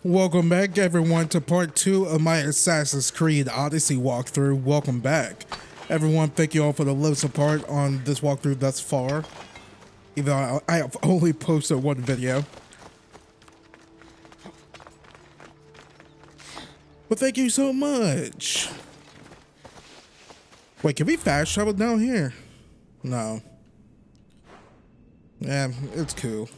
Welcome back, everyone, to part 2 of my Assassin's Creed Odyssey walkthrough. Welcome back. Everyone, thank you all for the love support on this walkthrough thus far. Even though I have only posted one video. But thank you so much. Wait, can we fast travel down here? No. Yeah, it's cool.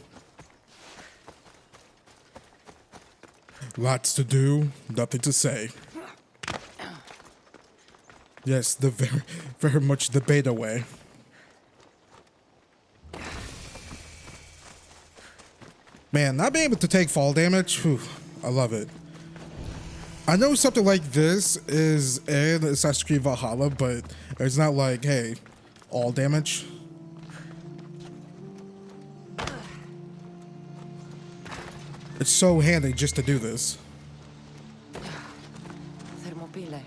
Lots to do, nothing to say. Yes, the very much the Baytuh way. Man, not being able to take fall damage, whew, I love it. I know something like this is in Assassin's Creed Valhalla, but it's not like, hey, all damage. It's so handy just to do this. Thermopylae.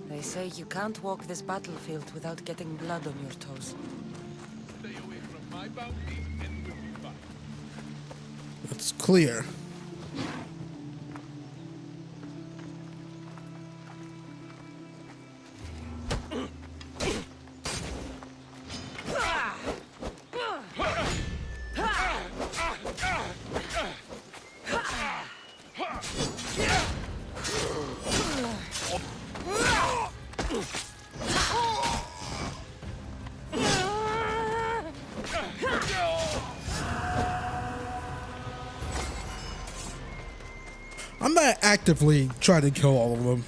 They say you can't walk this battlefield without getting blood on your toes. Stay away from my bounty and we'll be fine. It's clear. I'm not actively trying to kill all of them,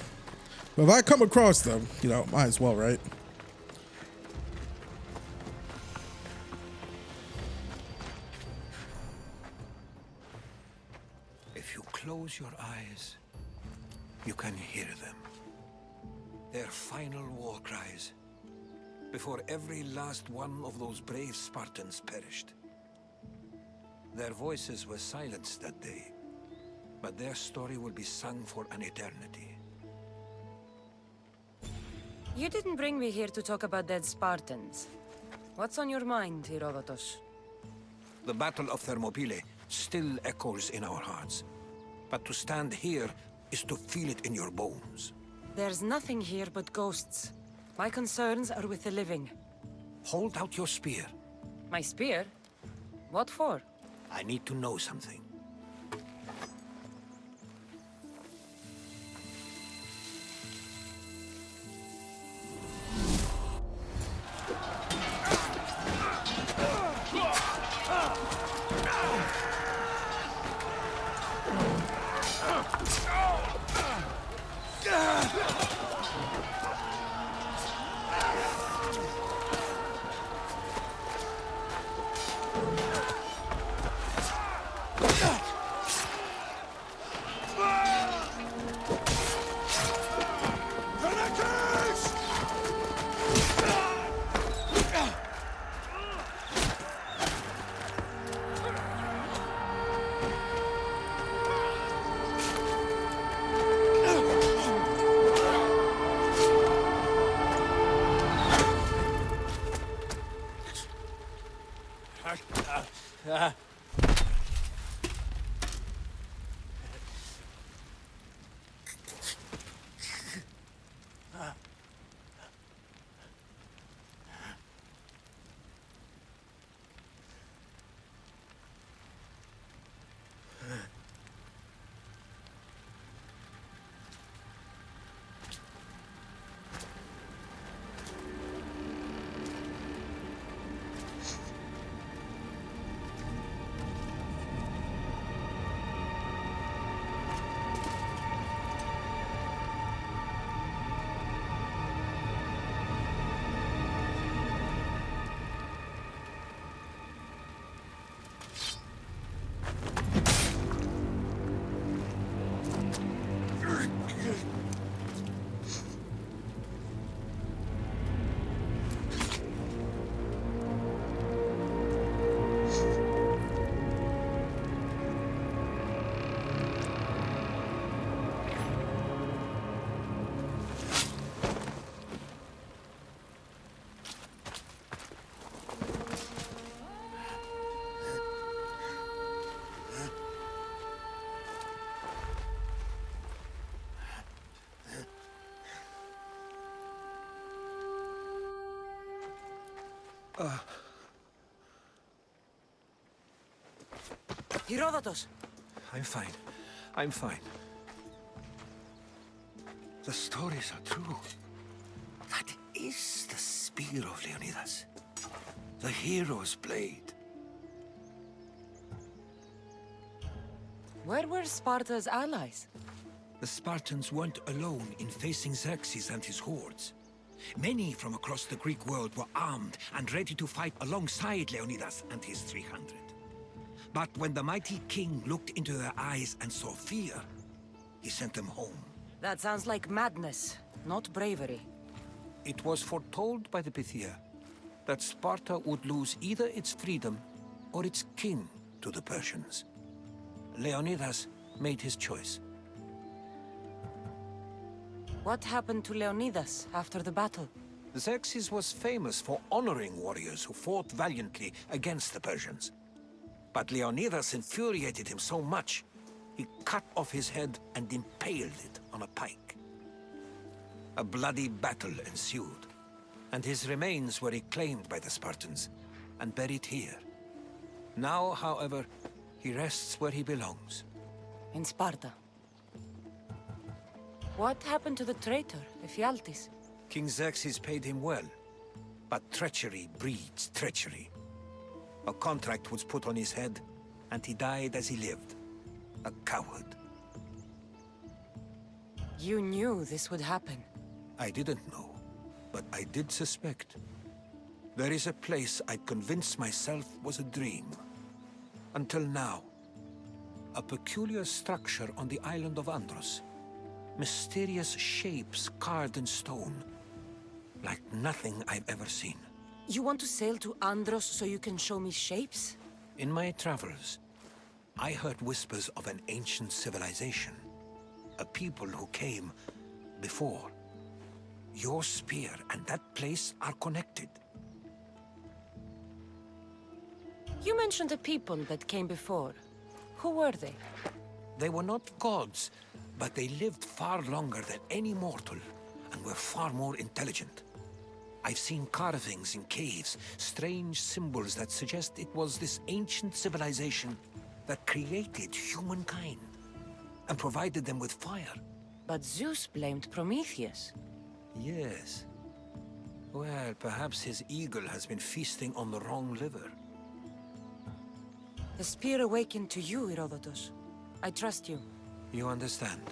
but if I come across them, you know, might as well, right? If you close your eyes, you can hear them. Their final war cries, before every last one of those brave Spartans perished. Their voices were silenced that day, but their story will be sung for an eternity. You didn't bring me here to talk about dead Spartans. What's on your mind, Herodotus? The Battle of Thermopylae still echoes in our hearts, but to stand here is to feel it in your bones. There's nothing here but ghosts. My concerns are with the living. Hold out your spear. My spear? What for? I need to know something. Herodotus! I'm fine. I'm fine. The stories are true. That is the spear of Leonidas. The hero's blade. Where were Sparta's allies? The Spartans weren't alone in facing Xerxes and his hordes. Many from across the Greek world were armed and ready to fight alongside Leonidas and his 300. But when the mighty king looked into their eyes and saw fear, he sent them home. That sounds like madness, not bravery. It was foretold by the Pythia that Sparta would lose either its freedom or its king to the Persians. Leonidas made his choice. What happened to Leonidas after the battle? Xerxes was famous for honoring warriors who fought valiantly against the Persians. But Leonidas infuriated him so much, he cut off his head and impaled it on a pike. A bloody battle ensued, and his remains were reclaimed by the Spartans and buried here. Now, however, he rests where he belongs. In Sparta. What happened to the traitor, Ephialtes? King Xerxes paid him well, but treachery breeds treachery. A contract was put on his head, and he died as he lived. A coward. You knew this would happen. I didn't know, but I did suspect. There is a place I convinced myself was a dream. Until now. A peculiar structure on the island of Andros. Mysterious shapes carved in stone. Like nothing I've ever seen. You want to sail to Andros so you can show me shapes? In my travels, I heard whispers of an ancient civilization. A people who came before. Your spear and that place are connected. You mentioned a people that came before. Who were they? They were not gods, but they lived far longer than any mortal, and were far more intelligent. I've seen carvings in caves, strange symbols that suggest it was this ancient civilization that created humankind, and provided them with fire. But Zeus blamed Prometheus. Yes. Well, perhaps his eagle has been feasting on the wrong liver. The spear awakened to you, Herodotus. I trust you. You understand.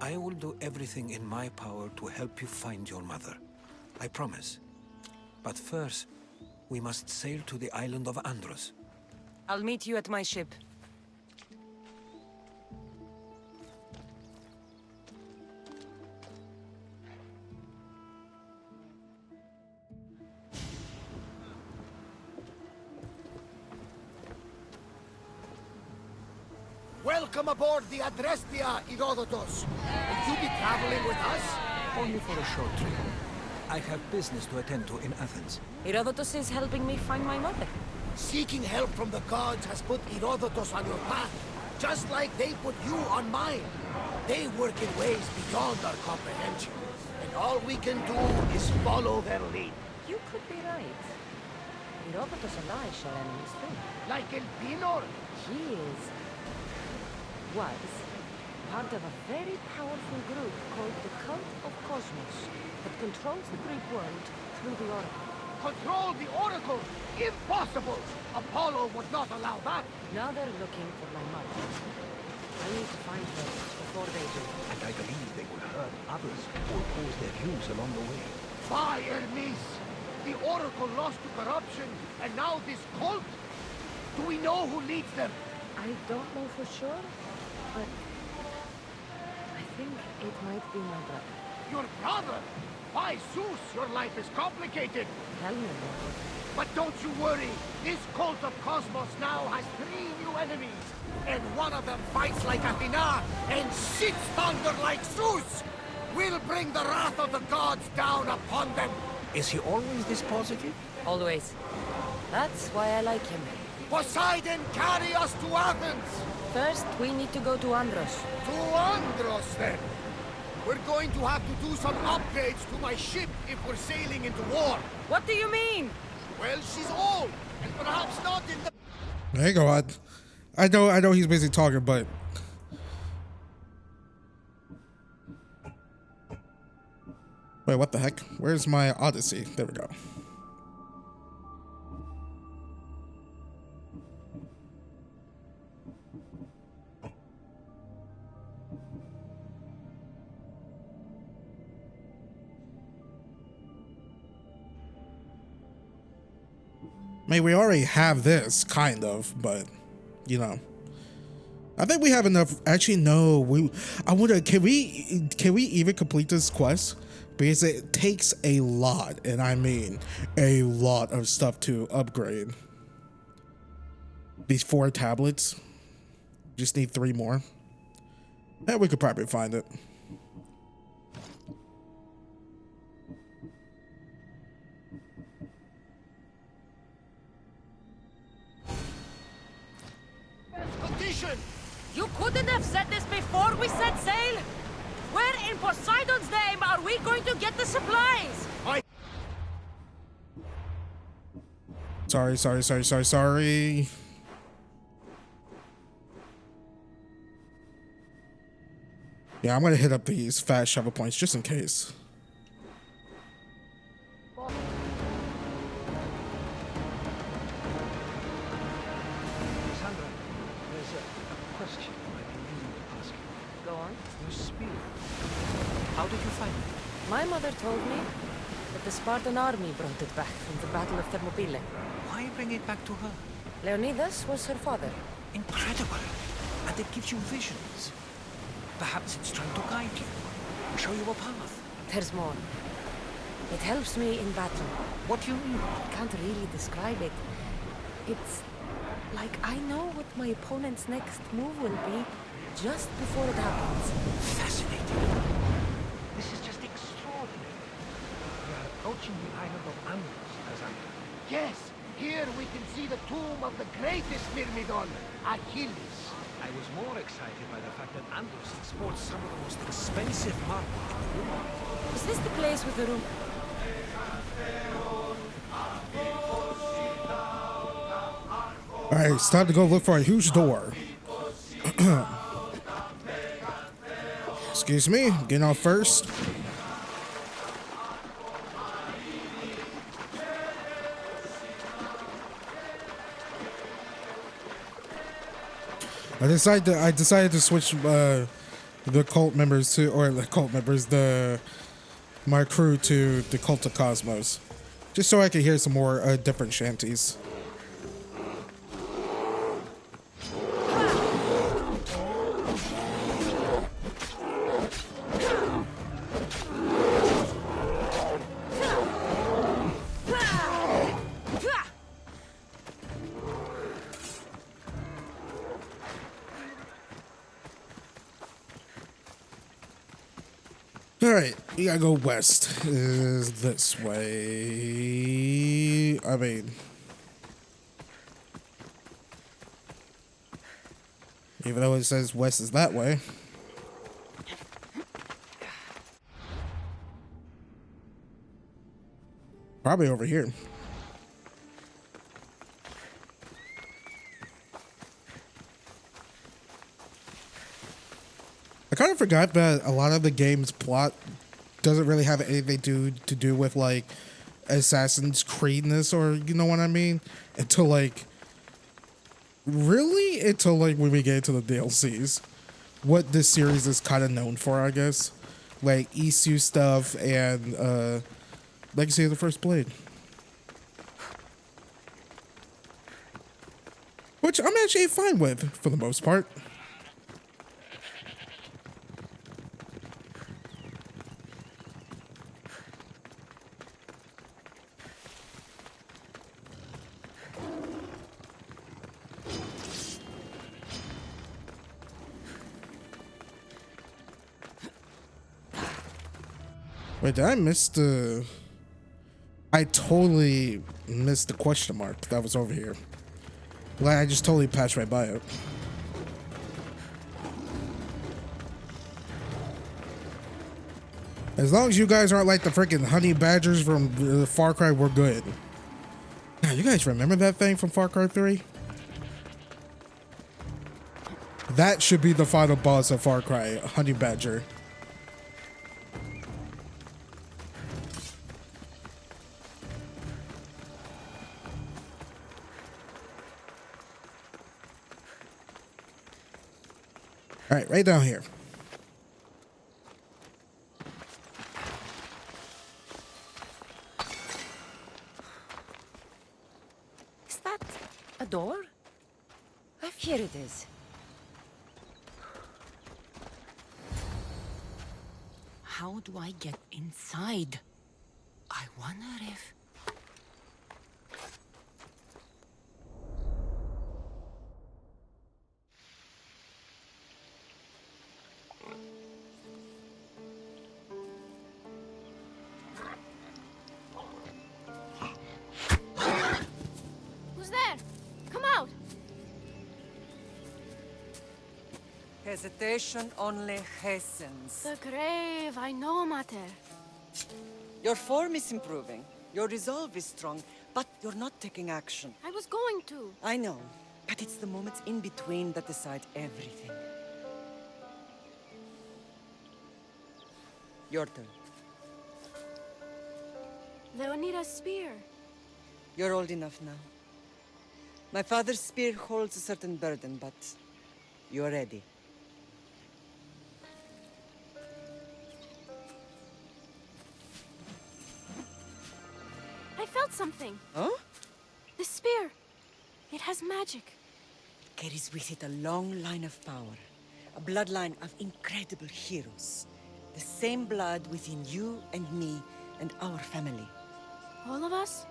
I will do everything in my power to help you find your mother. I promise. But first, we must sail to the island of Andros. I'll meet you at my ship. Welcome aboard the Adrestia, Herodotus. Will you be traveling with us? Only for a short trip. I have business to attend to in Athens. Herodotus is helping me find my mother. Seeking help from the gods has put Herodotus on your path, just like they put you on mine. They work in ways beyond our comprehension, and all we can do is follow their lead. You could be right. Herodotus and I share an history. Like El Pinor. He was part of a very powerful group called the Cult of Cosmos that controls the Greek world through the Oracle. Control the Oracle? Impossible! Apollo would not allow that. Now they're looking for my mother. I need to find her before they do. And I believe they will hurt others who oppose their views along the way. By Hermes! The Oracle lost to corruption, and now this cult? Do we know who leads them? I don't know for sure, but I think it might be my brother. Your brother? By Zeus, your life is complicated. Tell me about it. But don't you worry. This cult of Cosmos now has 3 new enemies. And one of them fights like Athena and shits thunder like Zeus. We'll bring the wrath of the gods down upon them. Is he always this positive? Always. That's why I like him. Poseidon, carry us to Athens. First, we need to go to Andros. To Andros, then. We're going to have to do some upgrades to my ship if we're sailing into war. What do you mean? Well, she's old, and perhaps not in the... Hang on. I know he's busy talking, but wait, what the heck? Where's my Odyssey? There we go. I mean, we already have this, kind of, but, you know. I think we have enough. Actually, no. I wonder, can we even complete this quest? Because it takes a lot, and I mean a lot of stuff to upgrade. These 4 tablets. Just need 3 more. And we could probably find it. You couldn't have said this before we set sail? Where in Poseidon's name are we going to get the supplies? Sorry. Yeah, I'm gonna hit up these fast shovel points just in case. Sandra, there's a question I've been meaning to ask you. Go on. Your spear. How did you find it? My mother told me that the Spartan army brought it back from the Battle of Thermopylae. Why bring it back to her? Leonidas was her father. Incredible. And it gives you visions. Perhaps it's trying to guide you, show you a path. There's more. It helps me in battle. What do you mean? I can't really describe it. It's like I know what my opponent's next move will be just before it happens. Fascinating. This is just extraordinary. We are approaching the island of Andros, Cassandra. Yes, here we can see the tomb of the greatest Myrmidon, Achilles. I was more excited by the fact that Andros exports some of the most expensive marble in the world. Is this the place with the room? Alright, it's time to go look for a huge door. Excuse me, getting off first. I decided to switch the cult members to, or the cult members, my crew to the Cult of Cosmos, just so I could hear some more different shanties. Alright, we gotta go west. Is this way? I mean, even though it says west is that way. Probably over here. I kind of forgot that a lot of the game's plot doesn't really have anything to do with like Assassin's Creedness, or you know what I mean, until like when we get into the DLCs. What this series is kind of known for, I guess, like Isu stuff and Legacy of the First Blade, which I'm actually fine with for the most part. Wait, did I miss the... I totally missed the question mark that was over here. Like, I just totally passed right by it. As long as you guys aren't like the freaking honey badgers from Far Cry, we're good. Now, you guys remember that thing from Far Cry 3? That should be the final boss of Far Cry, honey badger. All right, right down here. Is that a door? Here it is. How do I get inside? I wonder if... Who's there? Come out! Hesitation only hastens. The grave, I know, Mater. Your form is improving. Your resolve is strong, but you're not taking action. I was going to. I know, but it's the moments in between that decide everything. Your turn. Leonida's spear. You're old enough now. My father's spear holds a certain burden, but you're ready. I felt something. Huh? The spear. It has magic. Carries with it a long line of power. A bloodline of incredible heroes. The same blood within you and me and our family. All of us?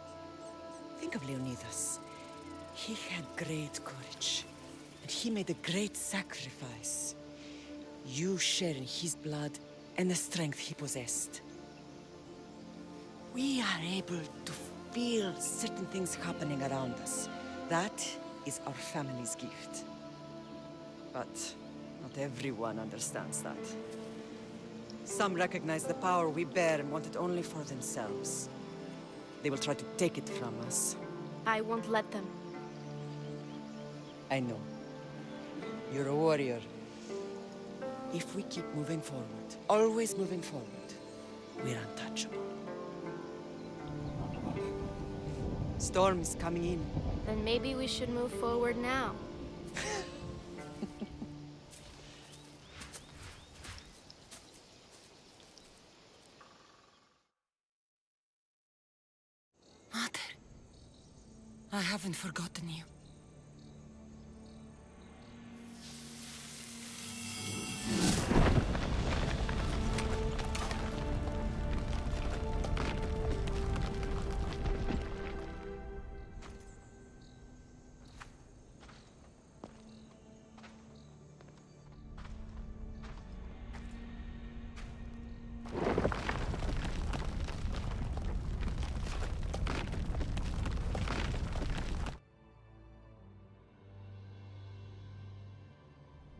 Think of Leonidas. He had great courage, and he made a great sacrifice. You share in his blood and the strength he possessed. We are able to feel certain things happening around us. That is our family's gift. But not everyone understands that. Some recognize the power we bear and want it only for themselves. They will try to take it from us. I won't let them. I know. You're a warrior. If we keep moving forward, always moving forward, we're untouchable. Storm is coming in. Then maybe we should move forward now. Mother, I haven't forgotten you.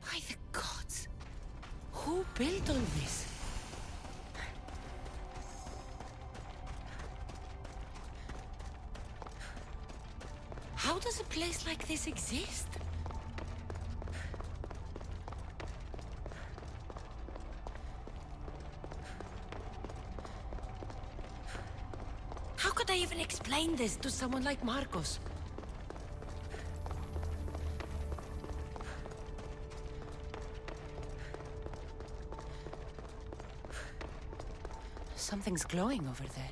By the gods, who built all this? How does a place like this exist? How could I even explain this to someone like Marcos? Something's glowing over there.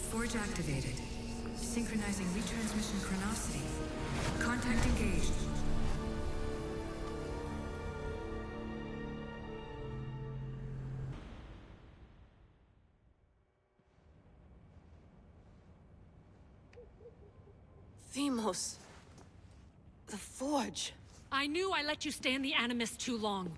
Forge activated. Synchronizing retransmission chronicity. Contact engaged. Themos. The Forge. I knew I let you stay in the Animus too long.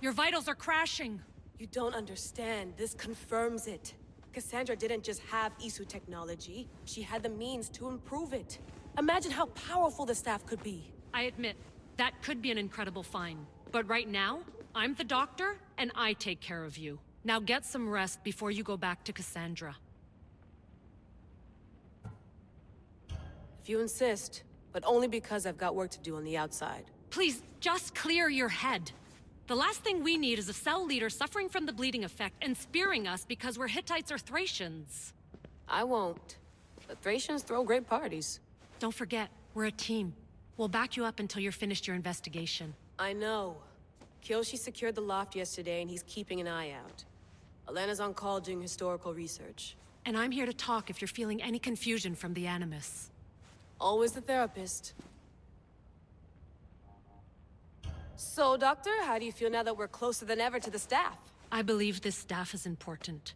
Your vitals are crashing. You don't understand. This confirms it. Cassandra didn't just have Isu technology. She had the means to improve it. Imagine how powerful the staff could be. I admit, that could be an incredible find. But right now, I'm the doctor, and I take care of you. Now get some rest before you go back to Cassandra. If you insist, but only because I've got work to do on the outside. Please, just clear your head. The last thing we need is a cell leader suffering from the bleeding effect and spearing us because we're Hittites or Thracians. I won't. The Thracians throw great parties. Don't forget, we're a team. We'll back you up until you're finished your investigation. I know. Kyoshi secured the loft yesterday and he's keeping an eye out. Elena's on call doing historical research. And I'm here to talk if you're feeling any confusion from the Animus. Always the therapist. So, Doctor, how do you feel now that we're closer than ever to the staff? I believe this staff is important.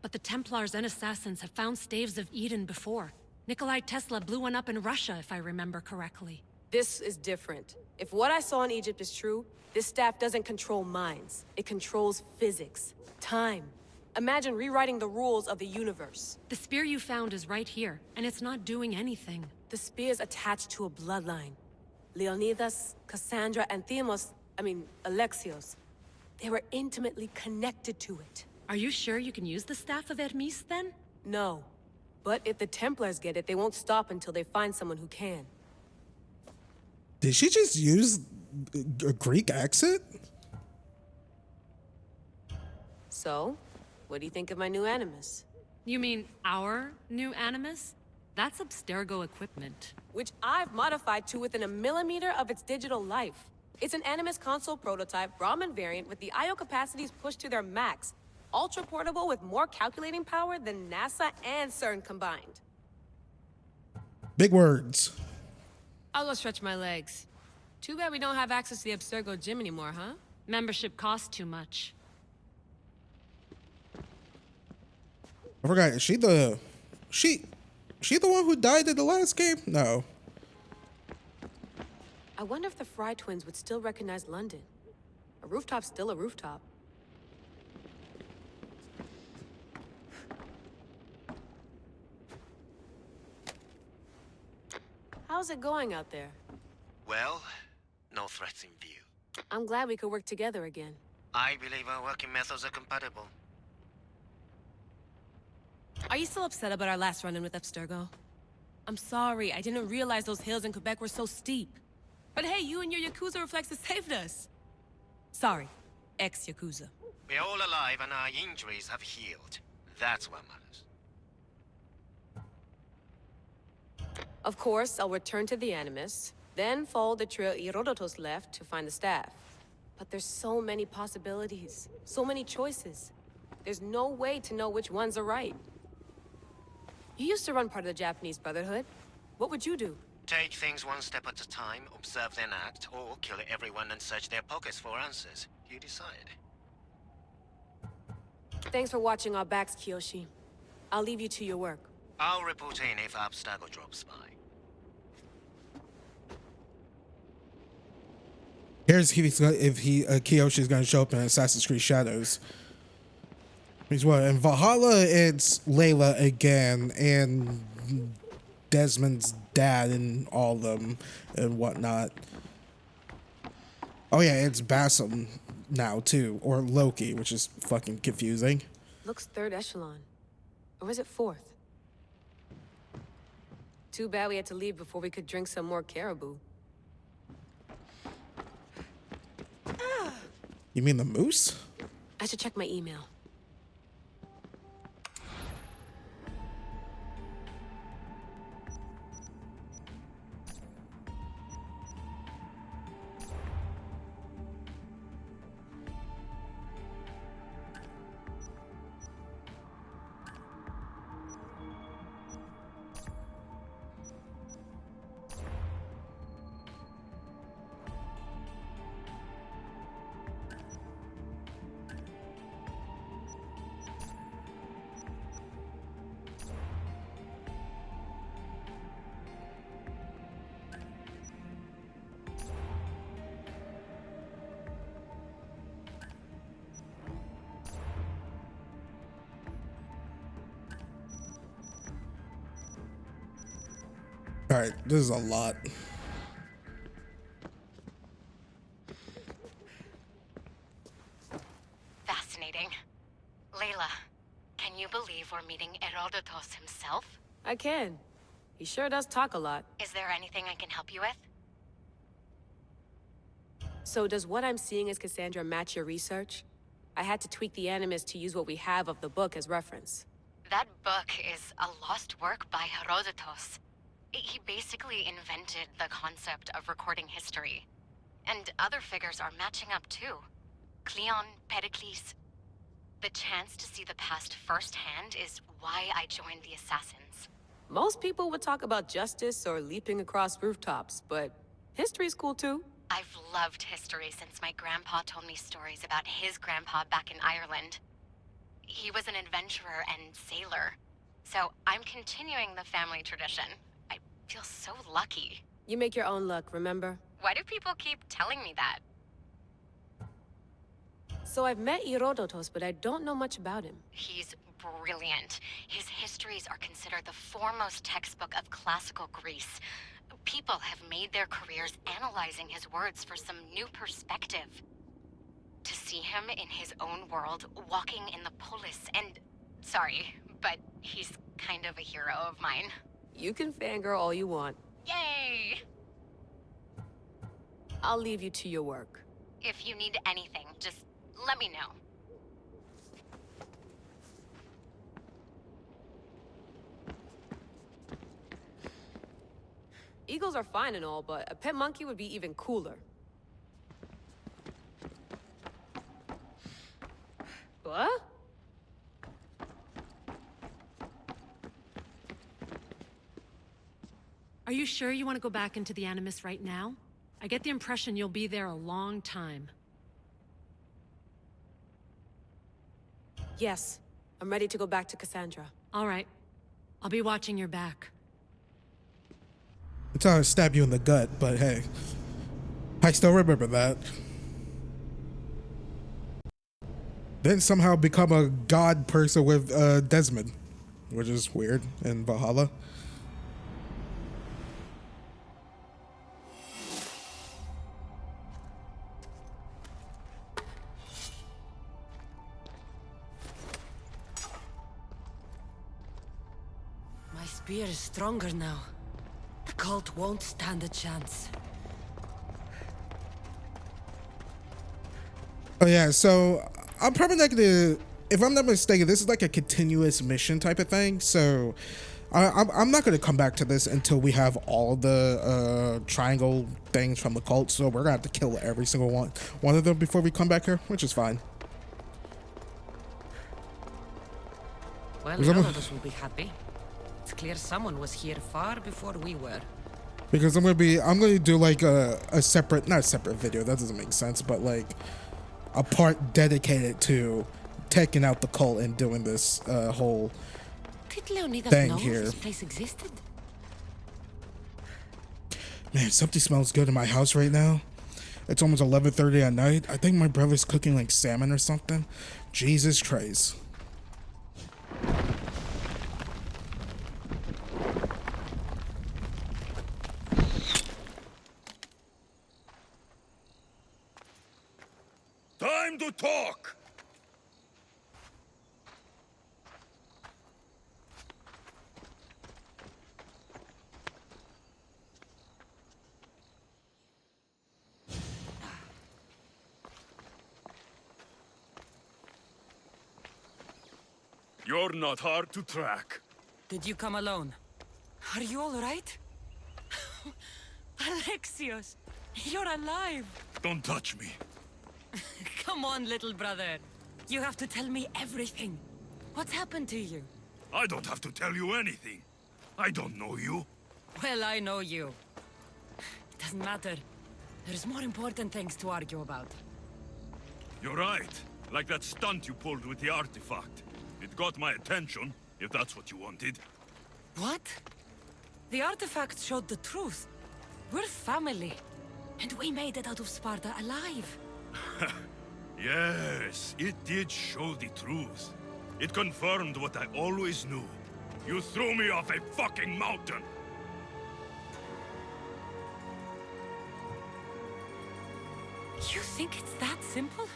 But the Templars and Assassins have found staves of Eden before. Nikolai Tesla blew one up in Russia, if I remember correctly. This is different. If what I saw in Egypt is true, this staff doesn't control minds. It controls physics, time. Imagine rewriting the rules of the universe. The spear you found is right here, and it's not doing anything. The spear's attached to a bloodline. Leonidas, Cassandra, and Alexios. They were intimately connected to it. Are you sure you can use the Staff of Hermes, then? No. But if the Templars get it, they won't stop until they find someone who can. Did she just use a Greek accent? So, what do you think of my new Animus? You mean our new Animus? That's Abstergo equipment. Which I've modified to within a millimeter of its digital life. It's an Animus console prototype, Brahmin variant with the I/O capacities pushed to their max. Ultra portable with more calculating power than NASA and CERN combined. Big words. I'll go stretch my legs. Too bad we don't have access to the Abstergo gym anymore, huh? Membership costs too much. I forgot, is she the one who died in the last game? No. I wonder if the Fry twins would still recognize London. A rooftop's still a rooftop. How's it going out there? Well, no threats in view. I'm glad we could work together again. I believe our working methods are compatible. Are you still upset about our last run-in with Abstergo? I'm sorry, I didn't realize those hills in Quebec were so steep. But hey, you and your Yakuza reflexes saved us. Sorry, ex-Yakuza. We're all alive and our injuries have healed. That's what matters. Of course, I'll return to the Animus, then follow the trail Herodotus left to find the staff. But there's so many possibilities, so many choices. There's no way to know which ones are right. You used to run part of the Japanese Brotherhood. What would you do? Take things one step at a time, observe then act, or kill everyone and search their pockets for answers. You decide. Thanks for watching our backs, Kiyoshi. I'll leave you to your work. I'll report in if Abstergo drops by. Here's if Kiyoshi's gonna show up in Assassin's Creed Shadows. He's what? In Valhalla, it's Layla again, and Desmond's dad, and all of them, and whatnot. Oh yeah, it's Basim now too, or Loki, which is fucking confusing. Looks third echelon. Or is it fourth? Too bad we had to leave before we could drink some more caribou. You mean the moose? I should check my email. Alright, this is a lot. Fascinating. Layla, can you believe we're meeting Herodotus himself? I can. He sure does talk a lot. Is there anything I can help you with? So does what I'm seeing as Cassandra match your research? I had to tweak the Animus to use what we have of the book as reference. That book is a lost work by Herodotus. He basically invented the concept of recording history. And other figures are matching up too. Cleon, Pericles. The chance to see the past firsthand is why I joined the Assassins. Most people would talk about justice or leaping across rooftops, but history's cool too. I've loved history since my grandpa told me stories about his grandpa back in Ireland. He was an adventurer and sailor, so I'm continuing the family tradition. I feel so lucky. You make your own luck, remember? Why do people keep telling me that? So I've met Herodotus, but I don't know much about him. He's brilliant. His histories are considered the foremost textbook of classical Greece. People have made their careers analyzing his words for some new perspective. To see him in his own world, walking in the polis, and... Sorry, but he's kind of a hero of mine. You can fangirl all you want. Yay! I'll leave you to your work. If you need anything, just let me know. Eagles are fine and all, but a pet monkey would be even cooler. What? Are you sure you want to go back into the Animus right now? I get the impression you'll be there a long time. Yes. I'm ready to go back to Cassandra. All right. I'll be watching your back. It's how I stab you in the gut, but hey. I still remember that. Then somehow become a god person with Desmond, which is weird in Valhalla. My spear is stronger now. The cult won't stand a chance. Oh yeah, so I'm probably not gonna, if I'm not mistaken, this is like a continuous mission type of thing. So I'm not gonna come back to this until we have all the triangle things from the cult. So we're gonna have to kill every single one of them before we come back here, which is fine. Well, Herodotus will be happy. It's clear someone was here far before we were. Because I'm gonna do like a separate, not a separate video, that doesn't make sense, but like a part dedicated to taking out the cult and doing this whole Did Leonidas thing know here. this place existed? Man, something smells good in my house right now. It's almost 11:30 at night. I think my brother's cooking like salmon or something. Jesus Christ. Time to talk! You're not hard to track. Did you come alone? Are you all right? Alexios, you're alive! Don't touch me. Come on, little brother. You have to tell me everything. What's happened to you? I don't have to tell you anything. I don't know you. Well, I know you. It doesn't matter. There's more important things to argue about. You're right. Like that stunt you pulled with the artifact. It got my attention, if that's what you wanted. What? The artifact showed the truth. We're family. And we made it out of Sparta alive. Yes, it did show the truth. It confirmed what I always knew. You threw me off a fucking mountain! think it's that simple?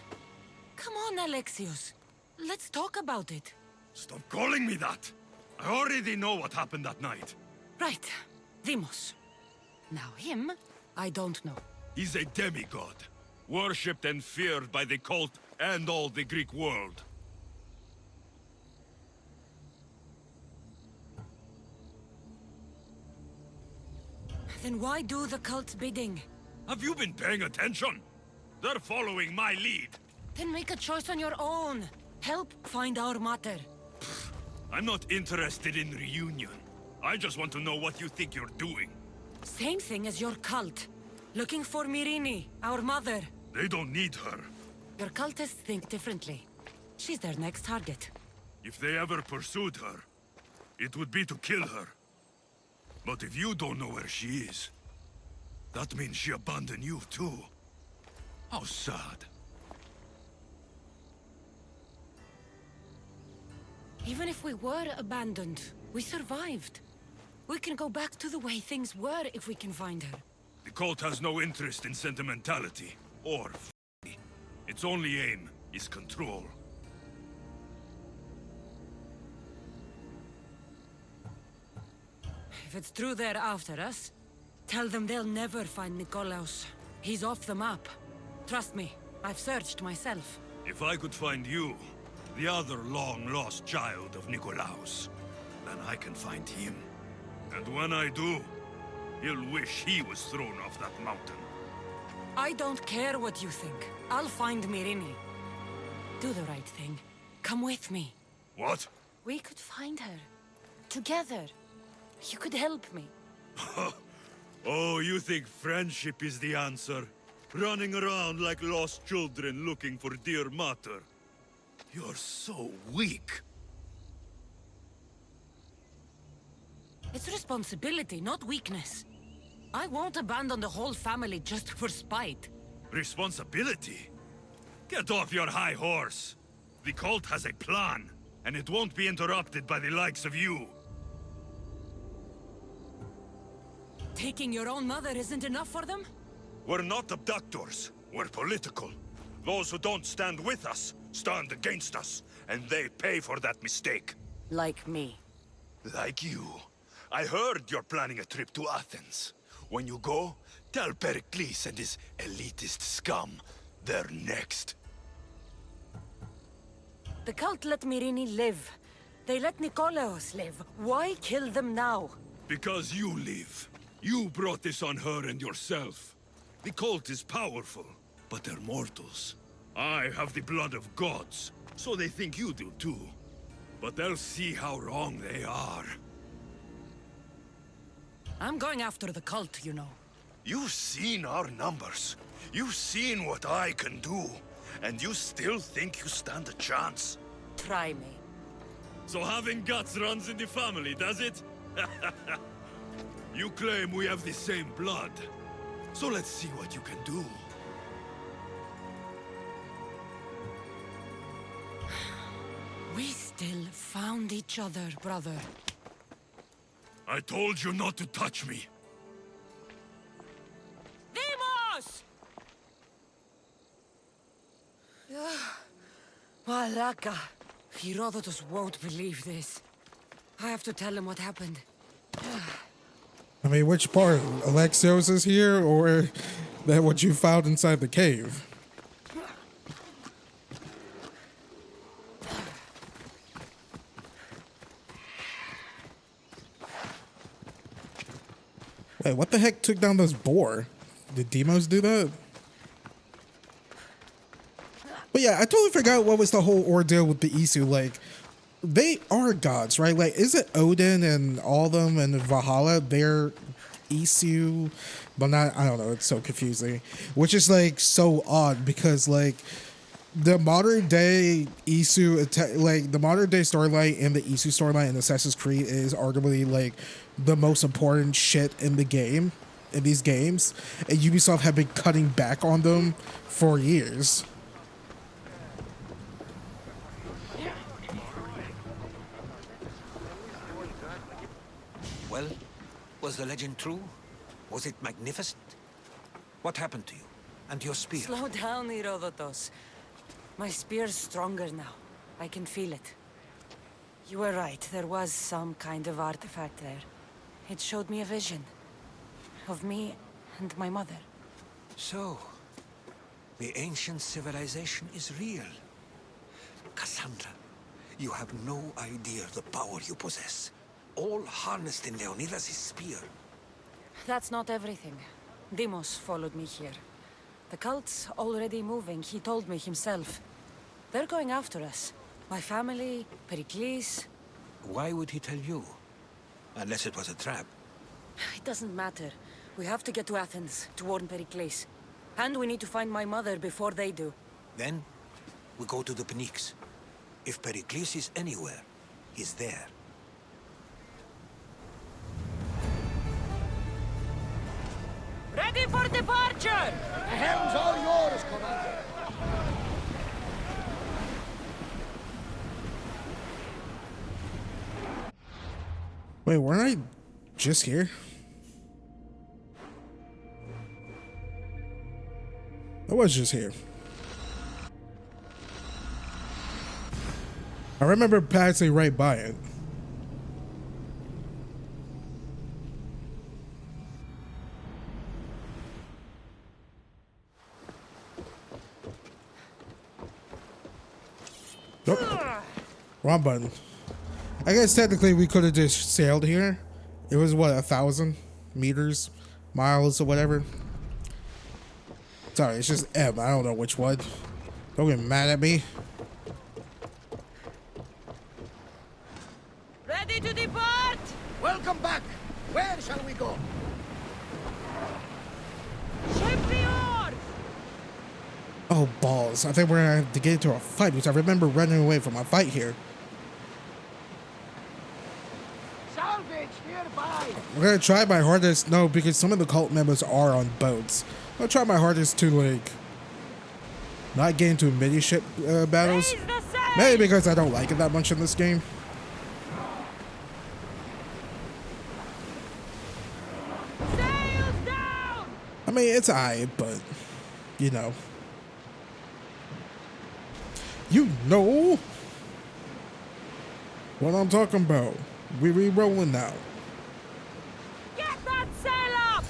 Come on, Alexios. Let's talk about it. Stop calling me that! I already know what happened that night. Right. Demos. Now him, I don't know. He's a demigod, worshipped and feared by the cult and all the Greek world. Then why do the cult's bidding? Have you been paying attention? They're following my lead. Then make a choice on your own. Help find our mater. I'm not interested in reunion. I just want to know what you think you're doing. Same thing as your cult. Looking for Myrrine, our mother. They don't need her. Your cultists think differently. She's their next target. If they ever pursued her, it would be to kill her. But if you don't know where she is, that means she abandoned you too. How sad. Even if we were abandoned, we survived. We can go back to the way things were if we can find her. The cult has no interest in sentimentality, or f***ing. Its only aim is control. If it's true they're after us, tell them they'll never find Nikolaos. He's off the map. Trust me, I've searched myself. If I could find you, the other long-lost child of Nikolaos, then I can find him. And when I do, he'll wish he was thrown off that mountain. I don't care what you think. I'll find Myrrine. Do the right thing. Come with me. What? We could find her. Together. You could help me. Oh, you think friendship is the answer? Running around like lost children looking for dear mater. You're so weak. It's responsibility, not weakness. I won't abandon the whole family just for spite. Responsibility? Get off your high horse. The cult has a plan, and it won't be interrupted by the likes of you. Taking your own mother isn't enough for them? We're not abductors. We're political. Those who don't stand with us stand against us, and they pay for that mistake. Like me. Like you. I heard you're planning a trip to Athens. When you go, tell Pericles and his elitist scum they're next. The cult let Myrrine live. They let Nikolaos live. Why kill them now? Because you live. You brought this on her and yourself. The cult is powerful, but they're mortals. I have the blood of gods, so they think you do too. But they'll see how wrong they are. I'm going after the cult, you know. You've seen our numbers. You've seen what I can do. And you still think you stand a chance? Try me. So having guts runs in the family, does it? You claim we have the same blood. So let's see what you can do. We still found each other, brother. I told you not to touch me. Demos! Malaka. Herodotus won't believe this. I have to tell him what happened. I mean, which part? Alexios is here, or that what you found inside the cave? Wait, what the heck took down this boar? Did Demos do that? But yeah, I totally forgot what was the whole ordeal with the Isu. Like, they are gods, right? Like, is it Odin and all them and Valhalla? They're Isu, but not, I don't know. It's so confusing, which is like so odd because like the modern day Isu, like the modern day storyline and the Isu storyline in Assassin's Creed is arguably like the most important shit in the game, in these games, and Ubisoft have been cutting back on them for years. Well, was the legend true? Was it magnificent? What happened to you? And your spear? Slow down, Herodotus. My spear's stronger now. I can feel it. You were right, there was some kind of artifact there. It showed me a vision. Of me and my mother. So, the ancient civilization is real. Cassandra, you have no idea the power you possess. All harnessed in Leonidas' spear. That's not everything. Deimos followed me here. The cult's already moving, he told me himself. They're going after us. My family, Pericles. Why would he tell you? Unless it was a trap. It doesn't matter. We have to get to Athens to warn Pericles. And we need to find my mother before they do. Then, we go to the Pnyx. If Pericles is anywhere, he's there. Ready for departure! The helm's all yours, Commander. Wait, weren't I just here? I was just here. I remember passing right by it. Nope. Wrong button. I guess technically we could have just sailed here. It was what, 1,000 meters, miles, or whatever. Sorry, it's just M. I don't know which one. Don't get mad at me. Ready to depart! Welcome back. Where shall we go? Ship the oars! Oh, balls. I think we're gonna have to get into a fight because I remember running away from a fight here. Salvage nearby. I'm gonna try my hardest. No, because some of the cult members are on boats. I'll try my hardest to, like, not get into mini-ship battles. Maybe because I don't like it that much in this game. Sails down! I mean, it's alright, but, you know. You know what I'm talking about. We re-rolling now. Get that sail up!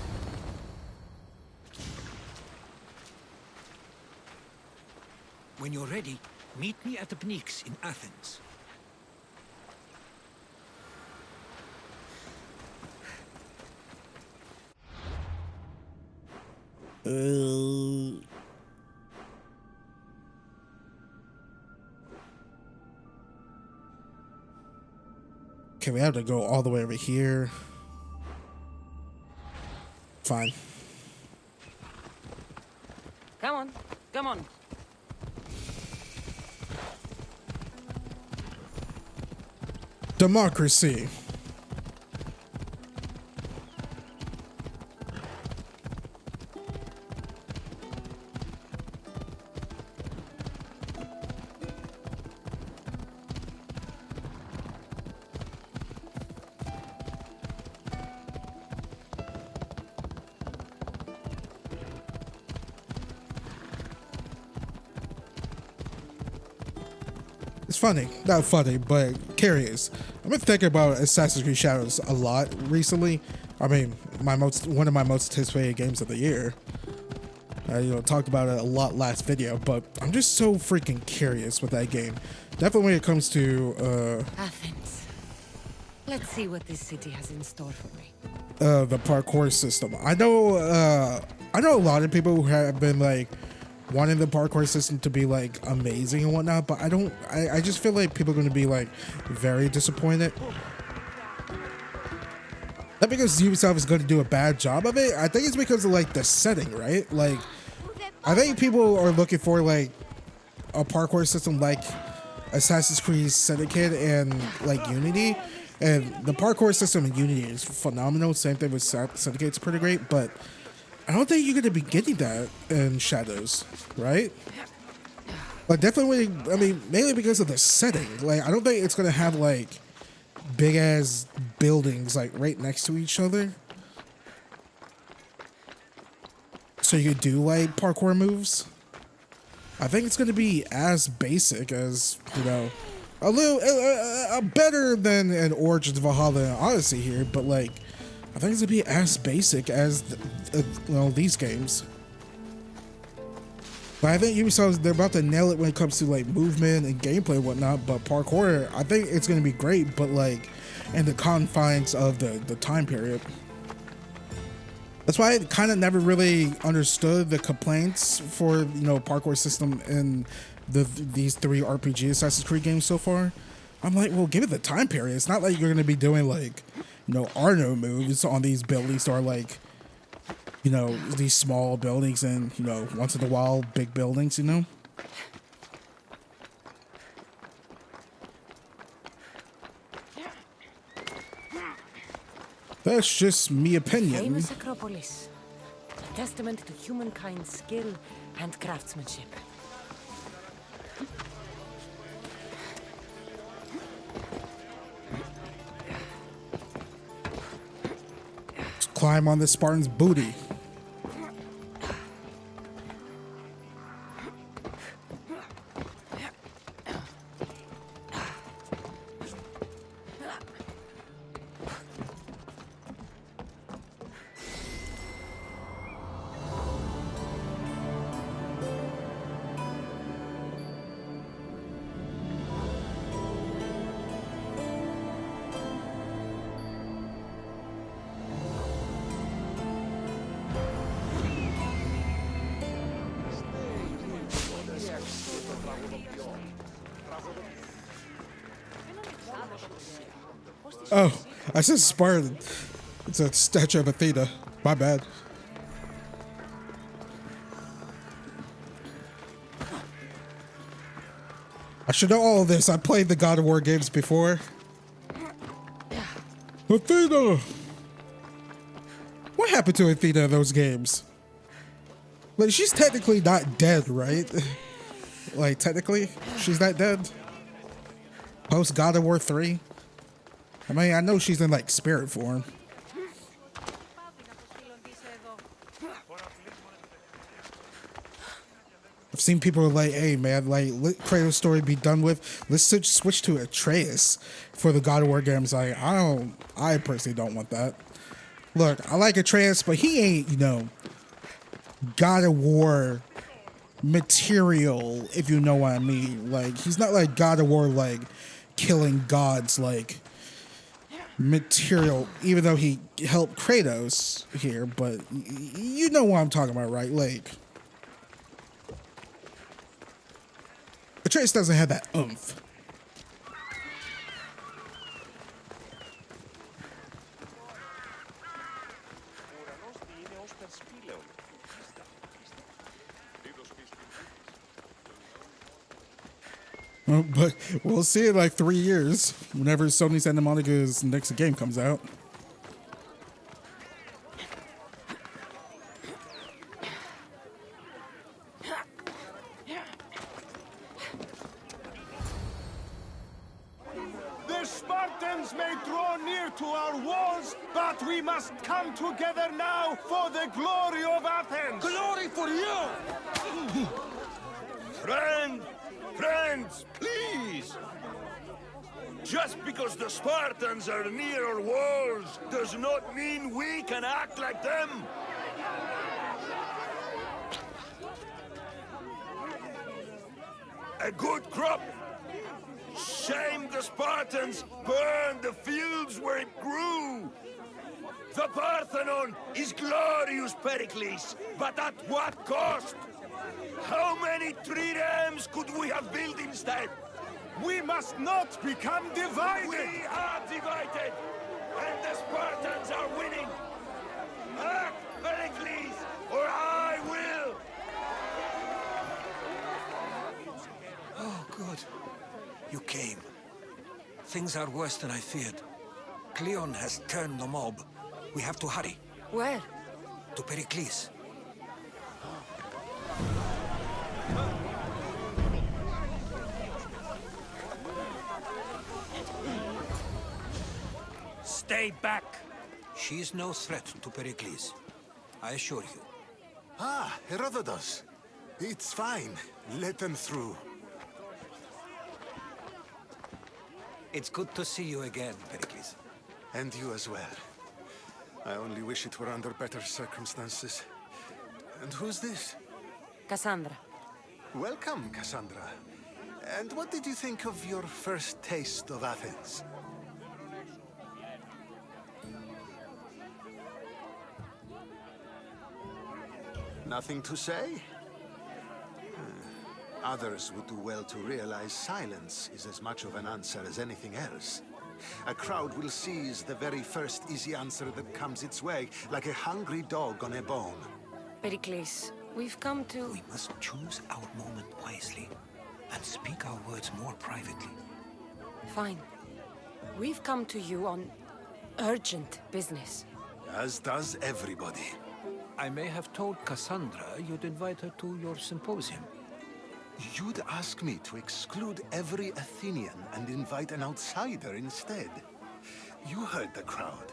When you're ready, meet me at the Pnyx in Athens. Okay, we have to go all the way over here. Fine. Come on, come on. Democracy. It's funny, not funny, but curious. I've been thinking about Assassin's Creed Shadows a lot recently. I mean, one of my most anticipated games of the year. I talked about it a lot last video, but I'm just so freaking curious with that game. Definitely when it comes to Athens. Let's see what this city has in store for me. The parkour system. I know a lot of people who have been like wanting the parkour system to be like amazing and whatnot, but I just feel like people are going to be like very disappointed. Not because Ubisoft is going to do a bad job of it. I think it's because of like the setting, right? Like, I think people are looking for like a parkour system like Assassin's Creed Syndicate and like Unity. And the parkour system in Unity is phenomenal. Same thing with Syndicate's pretty great, but I don't think you're going to be getting that in Shadows, right? But definitely, I mean, mainly because of the setting. Like, I don't think it's going to have, like, big-ass buildings, like, right next to each other. so you could do like parkour moves. I think it's gonna be as basic as, you know, a little better than an Origins, Valhalla, and Odyssey here, but like I think it's gonna be as basic as you know, these games. But I think Ubisoft, they're about to nail it when it comes to like movement and gameplay and whatnot. But parkour, I think it's gonna be great, but like in the confines of the time period. That's why I kind of never really understood the complaints for, you know, parkour system in these 3 RPG Assassin's Creed games so far. I'm like, well, give it the time period. It's not like you're gonna be doing like, you know, Arno moves on these buildings, or like, you know, these small buildings and, you know, once in a while big buildings, you know. That's just me opinion. Famous Acropolis, a testament to humankind's skill and craftsmanship. Let's climb on the Spartan's booty. Oh, I said Spartan. It's a statue of Athena. My bad. I should know all of this. I played the God of War games before. Athena! What happened to Athena in those games? Like, she's technically not dead, right? Like, technically, she's not dead. Post God of War 3. I mean, I know she's in like spirit form. I've seen people like, hey man, like, let Kratos' story be done with. Let's switch to Atreus for the God of War games. Like, I personally don't want that. Look, I like Atreus, but he ain't, you know, God of War material, if you know what I mean. Like, he's not like God of War, like killing gods, like material, even though he helped Kratos here, but you know what I'm talking about, right? Like, Atreus doesn't have that oomph. But we'll see in like 3 years, whenever Sony Santa Monica's next game comes out. The Spartans may draw near to our walls, but we must come together now for the glory of Athens! Glory for you! Friends, please! Just because the Spartans are near our walls does not mean we can act like them! A good crop! Shame the Spartans burned the fields where it grew! The Parthenon is glorious, Pericles, but at what cost? How many triremes could we have built instead? We must not become divided! We are divided! And the Spartans are winning! Act, Pericles, or I will! Oh, good. You came. Things are worse than I feared. Cleon has turned the mob. We have to hurry. Where? To Pericles. Stay back! She is no threat to Pericles. I assure you. Ah, Herodotus. It's fine. Let them through. It's good to see you again, Pericles. And you as well. I only wish it were under better circumstances. And who's this? Cassandra. Welcome, Cassandra. And what did you think of your first taste of Athens? Nothing to say? Others would do well to realize silence is as much of an answer as anything else. A crowd will seize the very first easy answer that comes its way, like a hungry dog on a bone. Pericles, we've come to... We must choose our moment wisely, and speak our words more privately. Fine. We've come to you on urgent business. As does everybody. I may have told Cassandra you'd invite her to your symposium. You'd ask me to exclude every Athenian and invite an outsider instead. You heard the crowd.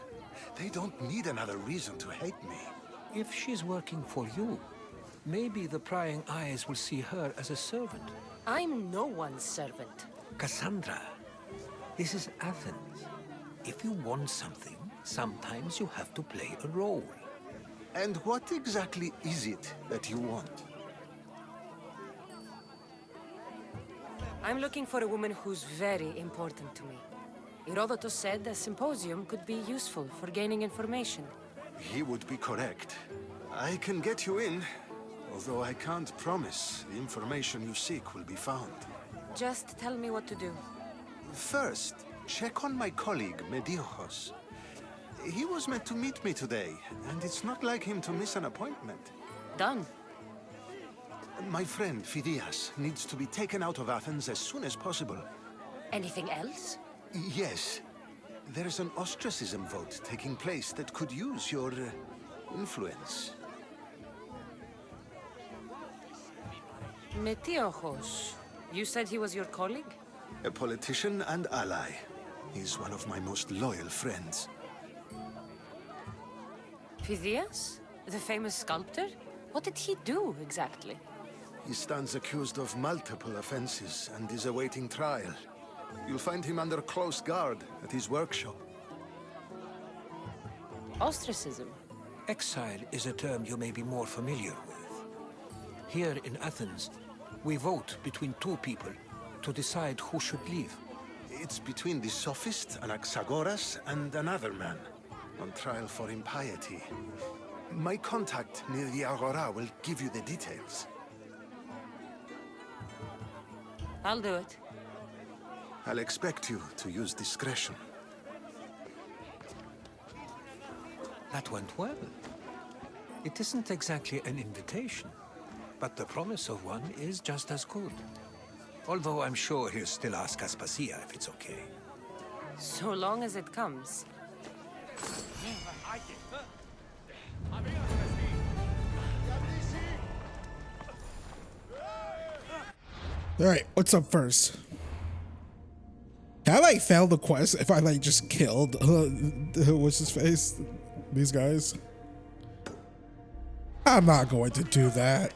They don't need another reason to hate me. If she's working for you, maybe the prying eyes will see her as a servant. I'm no one's servant. Cassandra, this is Athens. If you want something, sometimes you have to play a role. And what exactly is it that you want? I'm looking for a woman who's very important to me. Herodotus said a symposium could be useful for gaining information. He would be correct. I can get you in, although I can't promise the information you seek will be found. Just tell me what to do. First, check on my colleague, Mediochos. He was meant to meet me today, and it's not like him to miss an appointment. Done. My friend, Phidias, needs to be taken out of Athens as soon as possible. Anything else? Yes. There's an ostracism vote taking place that could use your influence. Metiochos. You said he was your colleague? A politician and ally. He's one of my most loyal friends. Phidias? The famous sculptor? What did he do, exactly? He stands accused of multiple offenses and is awaiting trial. You'll find him under close guard at his workshop. Ostracism? Exile is a term you may be more familiar with. Here in Athens, we vote between two people to decide who should leave. It's between the sophist Anaxagoras and another man, on trial for impiety. My contact near the Agora will give you the details. I'll do it. I'll expect you to use discretion. That went well. It isn't exactly an invitation, but the promise of one is just as good. Although I'm sure he'll still ask Aspasia if it's okay. So long as it comes. Alright, what's up first? Can I like fail the quest if I like just killed what's his face? These guys? I'm not going to do that.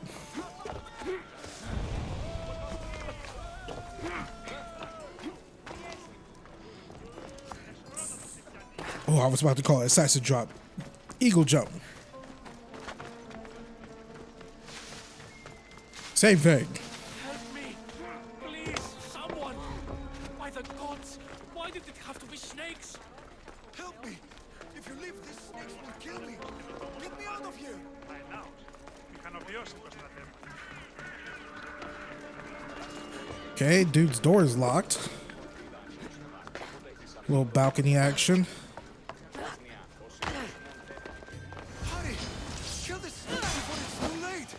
Oh, I was about to call it assassin drop. Eagle jump. Same thing. Help me! Please, someone! By the gods, why did it have to be snakes? Help me! If you leave, these snakes will kill me! Get me out of here! Okay, dude's door is locked. Little balcony action. Hurry! Kill the snakes before it's too late!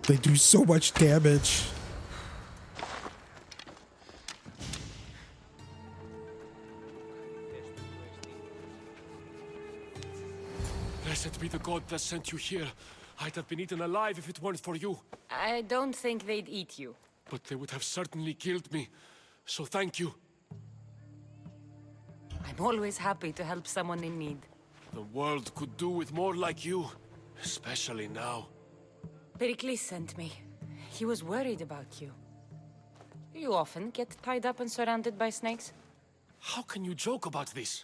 They do so much damage. Blessed be the god that sent you here. I'd have been eaten alive if it weren't for you. I don't think they'd eat you. But they would have certainly killed me. So thank you. I'm always happy to help someone in need. The world could do with more like you. Especially now. Pericles sent me. He was worried about you. You often get tied up and surrounded by snakes? How can you joke about this?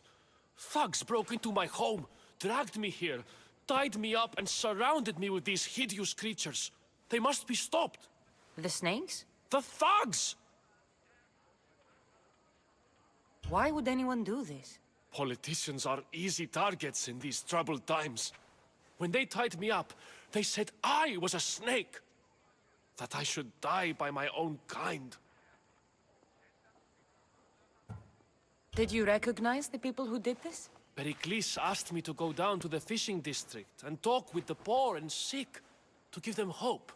Thugs broke into my home, dragged me here, tied me up and surrounded me with these hideous creatures. They must be stopped. The snakes? The thugs! Why would anyone do this? Politicians are easy targets in these troubled times. When they tied me up, they said I was a snake. That I should die by my own kind. Did you recognize the people who did this? Pericles asked me to go down to the fishing district and talk with the poor and sick, to give them hope.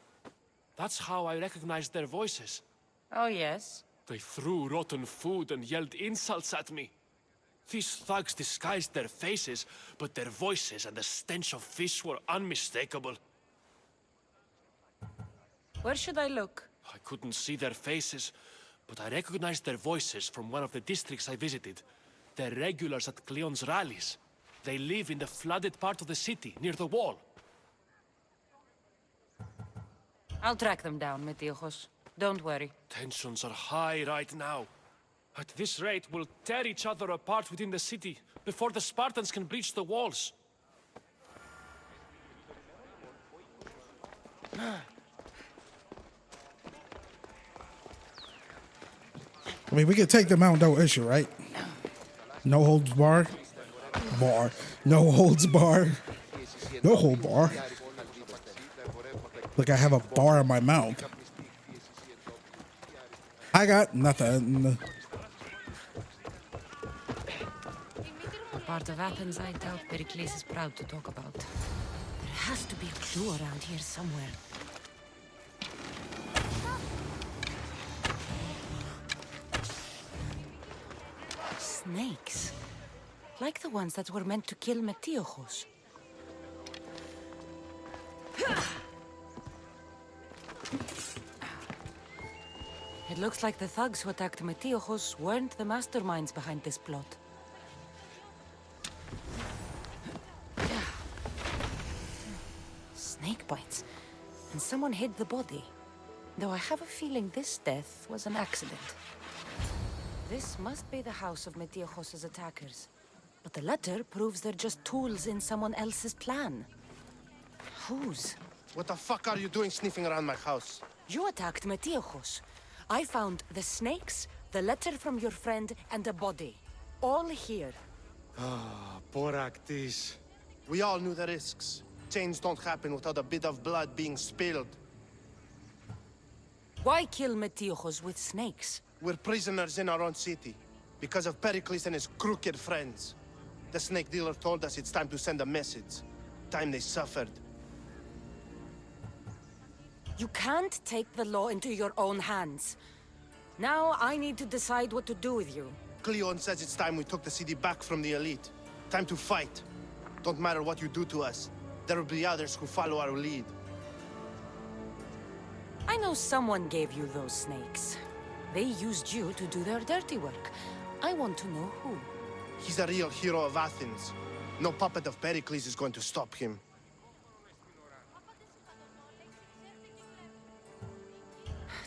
That's how I recognized their voices. Oh, yes? They threw rotten food and yelled insults at me. These thugs disguised their faces, but their voices and the stench of fish were unmistakable. Where should I look? I couldn't see their faces, but I recognized their voices from one of the districts I visited. They're regulars at Cleon's rallies. They live in the flooded part of the city, near the wall. I'll track them down, Metiochos. Don't worry. Tensions are high right now. At this rate, we'll tear each other apart within the city, before the Spartans can breach the walls. I mean, we could take them out, no issue, right? No holds bar. No holds bar. No hold bar. Look, I have a bar in my mouth. I got nothing. A part of Athens I doubt Pericles is proud to talk about. There has to be a clue around here somewhere. Snakes. Like the ones that were meant to kill Metiochos. It looks like the thugs who attacked Metiochos weren't the masterminds behind this plot. Snake bites. And someone hid the body. Though I have a feeling this death was an accident. This must be the house of Metiochos' attackers. But the letter proves they're just tools in someone else's plan. Whose? What the fuck are you doing sniffing around my house? You attacked Metiochos. I found the snakes, the letter from your friend, and a body. All here. Ah, Boraktis. We all knew the risks. Change don't happen without a bit of blood being spilled. Why kill Metiochos with snakes? We're prisoners in our own city. Because of Pericles and his crooked friends. The snake dealer told us it's time to send a message. Time they suffered. You can't take the law into your own hands. Now I need to decide what to do with you. Cleon says it's time we took the city back from the elite. Time to fight. Don't matter what you do to us. There will be others who follow our lead. I know someone gave you those snakes. They used you to do their dirty work. I want to know who. He's a real hero of Athens. No puppet of Pericles is going to stop him.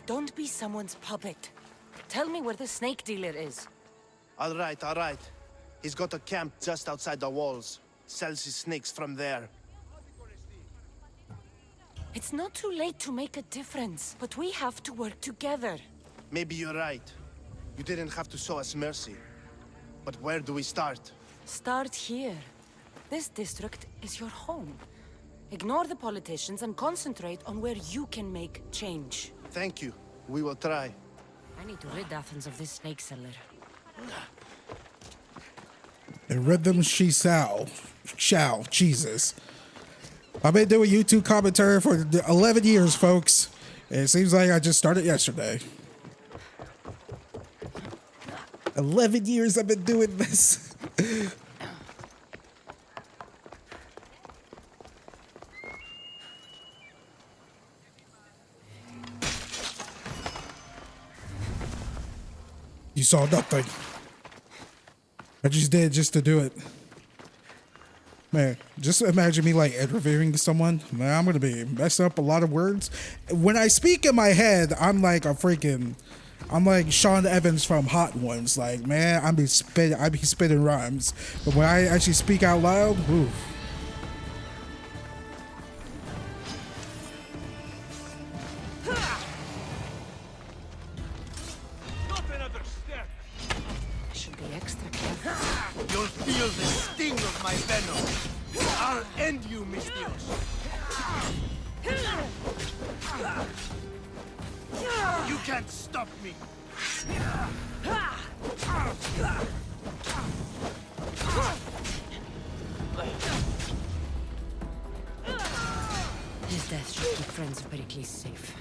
Don't be someone's puppet. Tell me where the snake dealer is. All right, all right. He's got a camp just outside the walls. Sells his snakes from there. It's not too late to make a difference, but we have to work together. Maybe you're right. You didn't have to show us mercy. But where do we start? Start here. This district is your home. Ignore the politicians and concentrate on where you can make change. Thank you. We will try. I need to rid Athens of this snake seller. In rhythm, she shall. Jesus. I've been doing YouTube commentary for 11 years, folks. And it seems like I just started yesterday. 11 years I've been doing this. You saw nothing. I just did just to do it. Man, just imagine me like interviewing someone. Man, I'm gonna be messing up a lot of words. When I speak in my head, I'm like I'm like Sean Evans from Hot Ones. Like, man, I be spitting rhymes. But when I actually speak out loud, oof. You'll feel the sting of my venom. I'll end you, Mistios. You can't stop me. His death should keep friends of Pericles safe.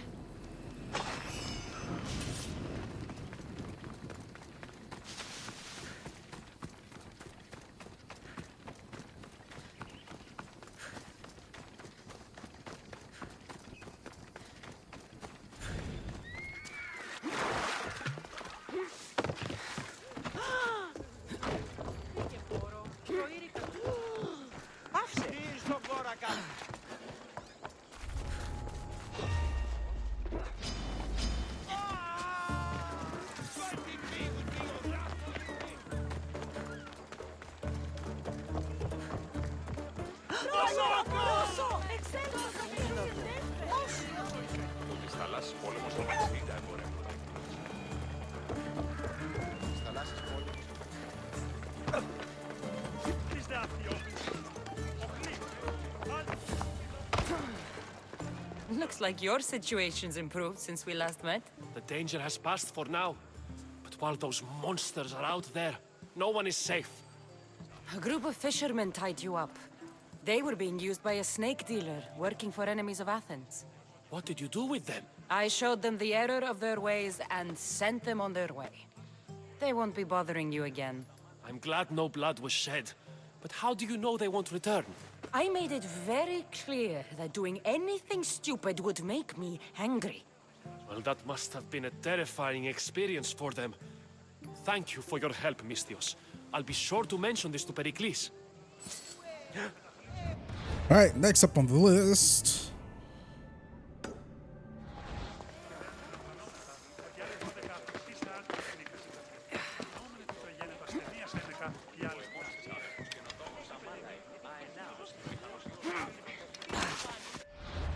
Looks like your situation's improved since we last met. The danger has passed for now. But while those monsters are out there, no one is safe. A group of fishermen tied you up. They were being used by a snake dealer working for enemies of Athens. What did you do with them? I showed them the error of their ways and sent them on their way. They won't be bothering you again. I'm glad no blood was shed. But how do you know they won't return? I made it very clear that doing anything stupid would make me angry. Well, that must have been a terrifying experience for them. Thank you for your help, Mistios. I'll be sure to mention this to Pericles. Alright, next up on the list.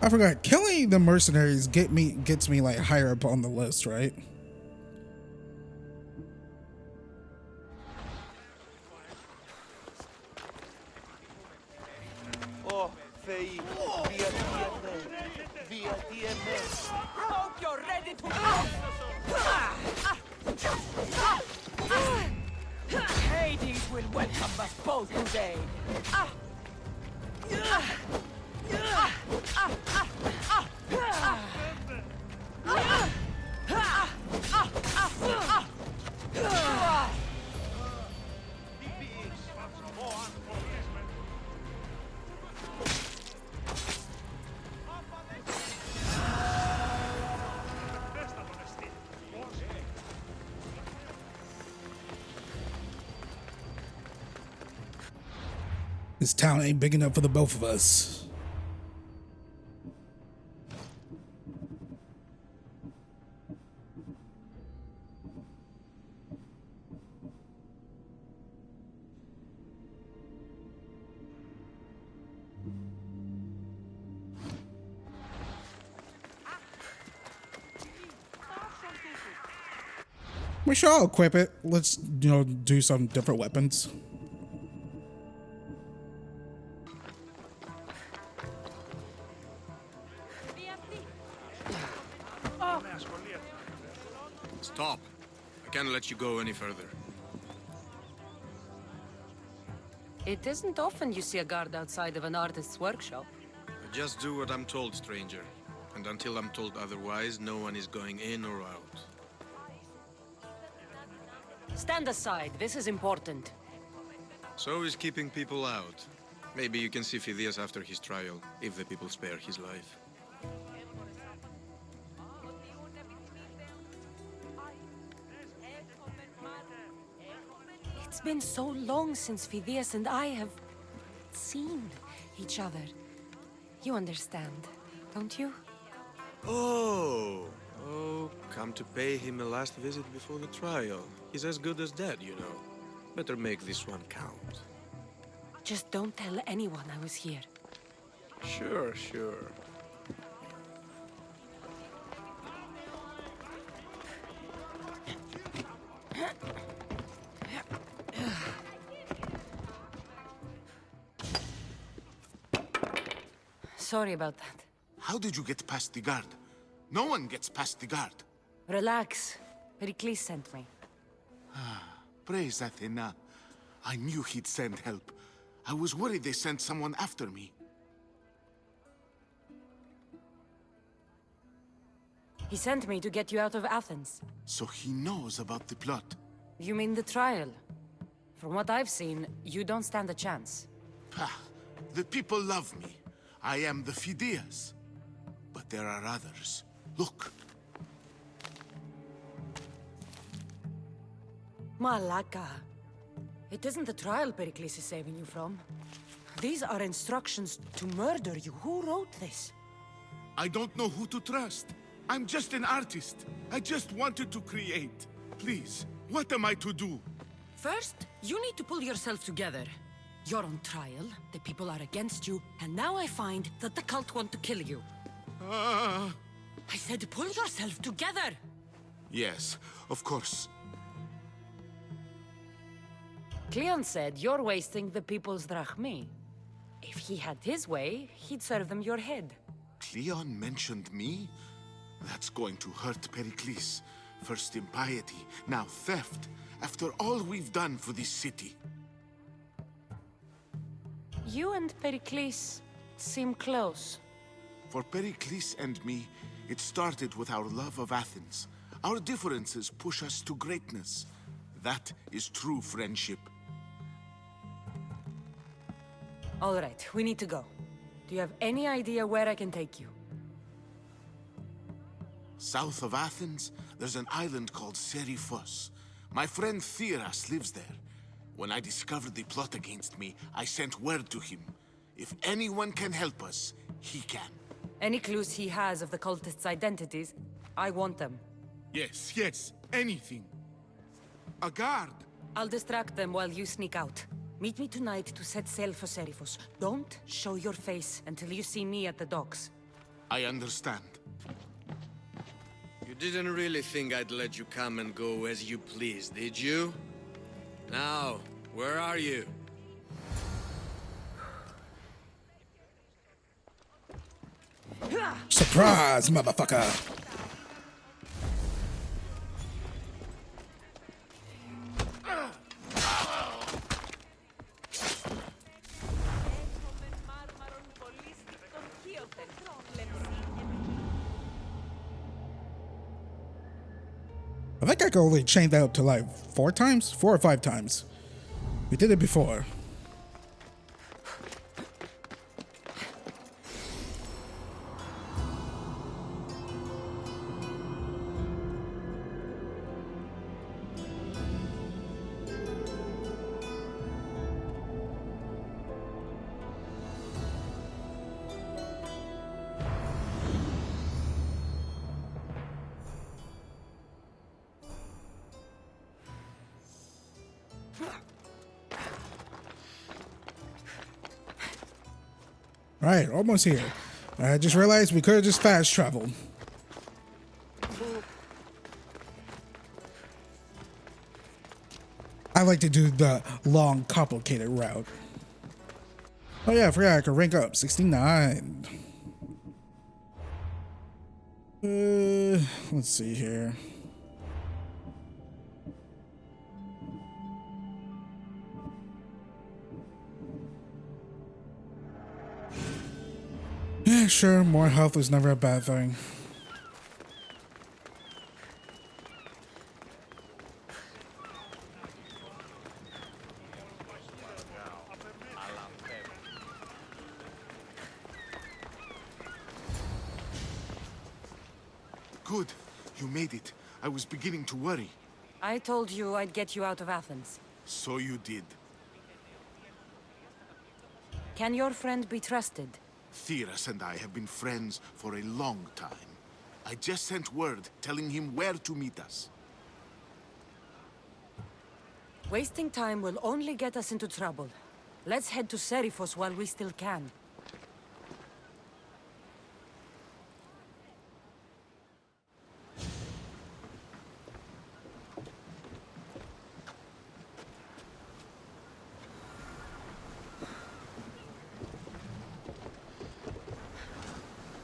I forgot, killing the mercenaries gets me like higher up on the list, right? Oh, Fei, via TMS. Hope you're ready to Hades will welcome us both today. This town ain't big enough for the both of us. We should all equip it. Let's, do some different weapons. Stop. I can't let you go any further. It isn't often you see a guard outside of an artist's workshop. I just do what I'm told, stranger. And until I'm told otherwise, no one is going in or out. Stand aside. This is important. So is keeping people out. Maybe you can see Phidias after his trial, if the people spare his life. It's been so long since Phidias and I have seen each other. You understand, don't you? Oh, come to pay him a last visit before the trial. He's as good as dead, you know. Better make this one count. Just don't tell anyone I was here. Sure, sure. Sorry about that. How did you get past the guard? No one gets past the guard. Relax. Pericles sent me. Praise Athena. I knew he'd send help. I was worried they sent someone after me. He sent me to get you out of Athens. So he knows about the plot. You mean the trial? From what I've seen, you don't stand a chance. Pah, the people love me. I am the Phidias. But there are others. Look. Malaka. It isn't the trial Pericles is saving you from. These are instructions to murder you. Who wrote this? I don't know who to trust. I'm just an artist. I just wanted to create. Please, what am I to do? First, you need to pull yourself together. You're on trial, the people are against you, and now I find that the cult want to kill you. I said pull yourself together! Yes, of course. Cleon said you're wasting the people's drachmi. If he had his way, he'd serve them your head. Cleon mentioned me? That's going to hurt Pericles. First impiety, now theft. After all we've done for this city. You and Pericles seem close. For Pericles and me, it started with our love of Athens. Our differences push us to greatness. That is true friendship. All right, we need to go. Do you have any idea where I can take you? South of Athens, there's an island called Seriphos. My friend Theras lives there. When I discovered the plot against me, I sent word to him. If anyone can help us, he can. Any clues he has of the cultists' identities, I want them. Yes, yes, anything. A guard. I'll distract them while you sneak out. Meet me tonight to set sail for Seriphos. Don't show your face until you see me at the docks. I understand. You didn't really think I'd let you come and go as you please, did you? Now, where are you? Surprise, motherfucker! I think I can only chain that up to like 4 or 5 times. We did it before. Right, almost here. I just realized we could have just fast traveled. I like to do the long, complicated route. Oh yeah, I forgot I could rank up. 69. Let's see here. Yeah, sure, more health is never a bad thing. Good. You made it. I was beginning to worry. I told you I'd get you out of Athens. So you did. Can your friend be trusted? Theras and I have been friends for a long time. I just sent word telling him where to meet us. Wasting time will only get us into trouble. Let's head to Serifos while we still can.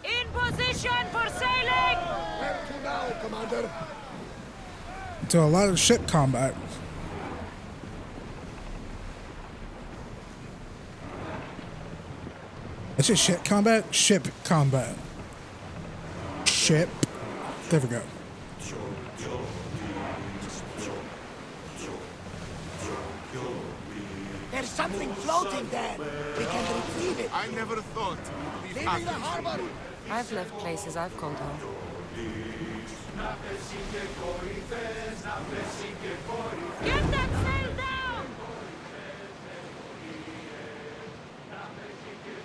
In position for sailing! Where to now, Commander? To a lot of ship combat. It's just ship combat? Ship combat. Ship. There we go. There's something floating there. We can retrieve it. I never thought we'd be Leaving the harbor. I've left places I've called home. Get that sail down!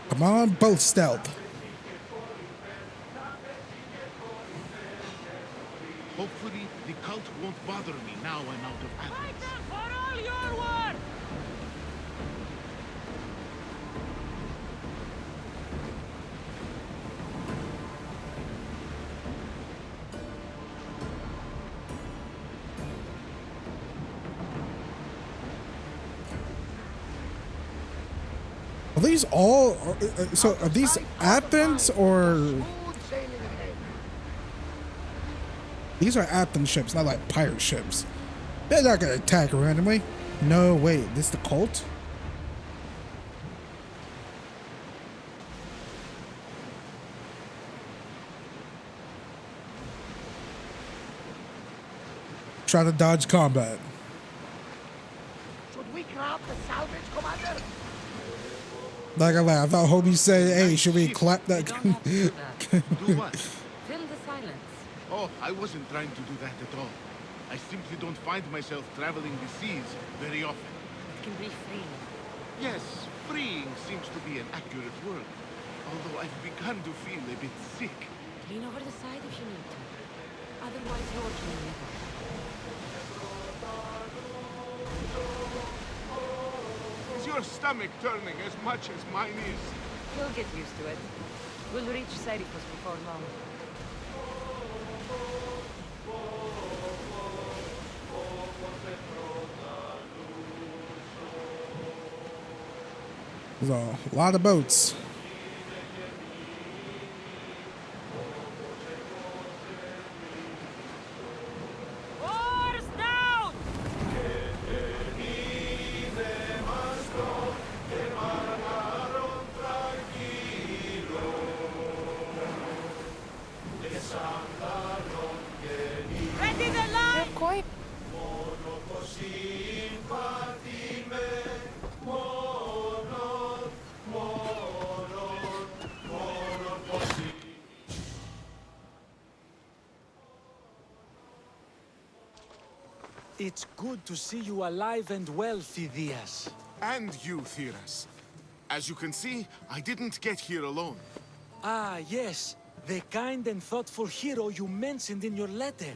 Come on, both stealth. Hopefully, the cult won't bother me now I'm out of Athens. Baytuh, for all your work! Are these all? So are these Athens or? These are Athens ships, not like pirate ships. They're not gonna attack randomly. No, wait, this the cult? Try to dodge combat. Should we grab the salvage, Commander? Like I laugh. I hope you say, hey, should we clap that? Do what? Fill the silence. Oh, I wasn't trying to do that at all. I simply don't find myself traveling the seas very often. It can be freeing. Yes, freeing seems to be an accurate word. Although I've begun to feel a bit sick. Lean over the side if you need to. Otherwise, you're doing it. Is your stomach turning as much as mine is? You'll get used to it. We'll reach Serifos before long. There's a lot of boats. Oars down! Ready the line! Quite. It's good to see you alive and well, Phidias. And you, Theras. As you can see, I didn't get here alone. Ah, yes. The kind and thoughtful hero you mentioned in your letter.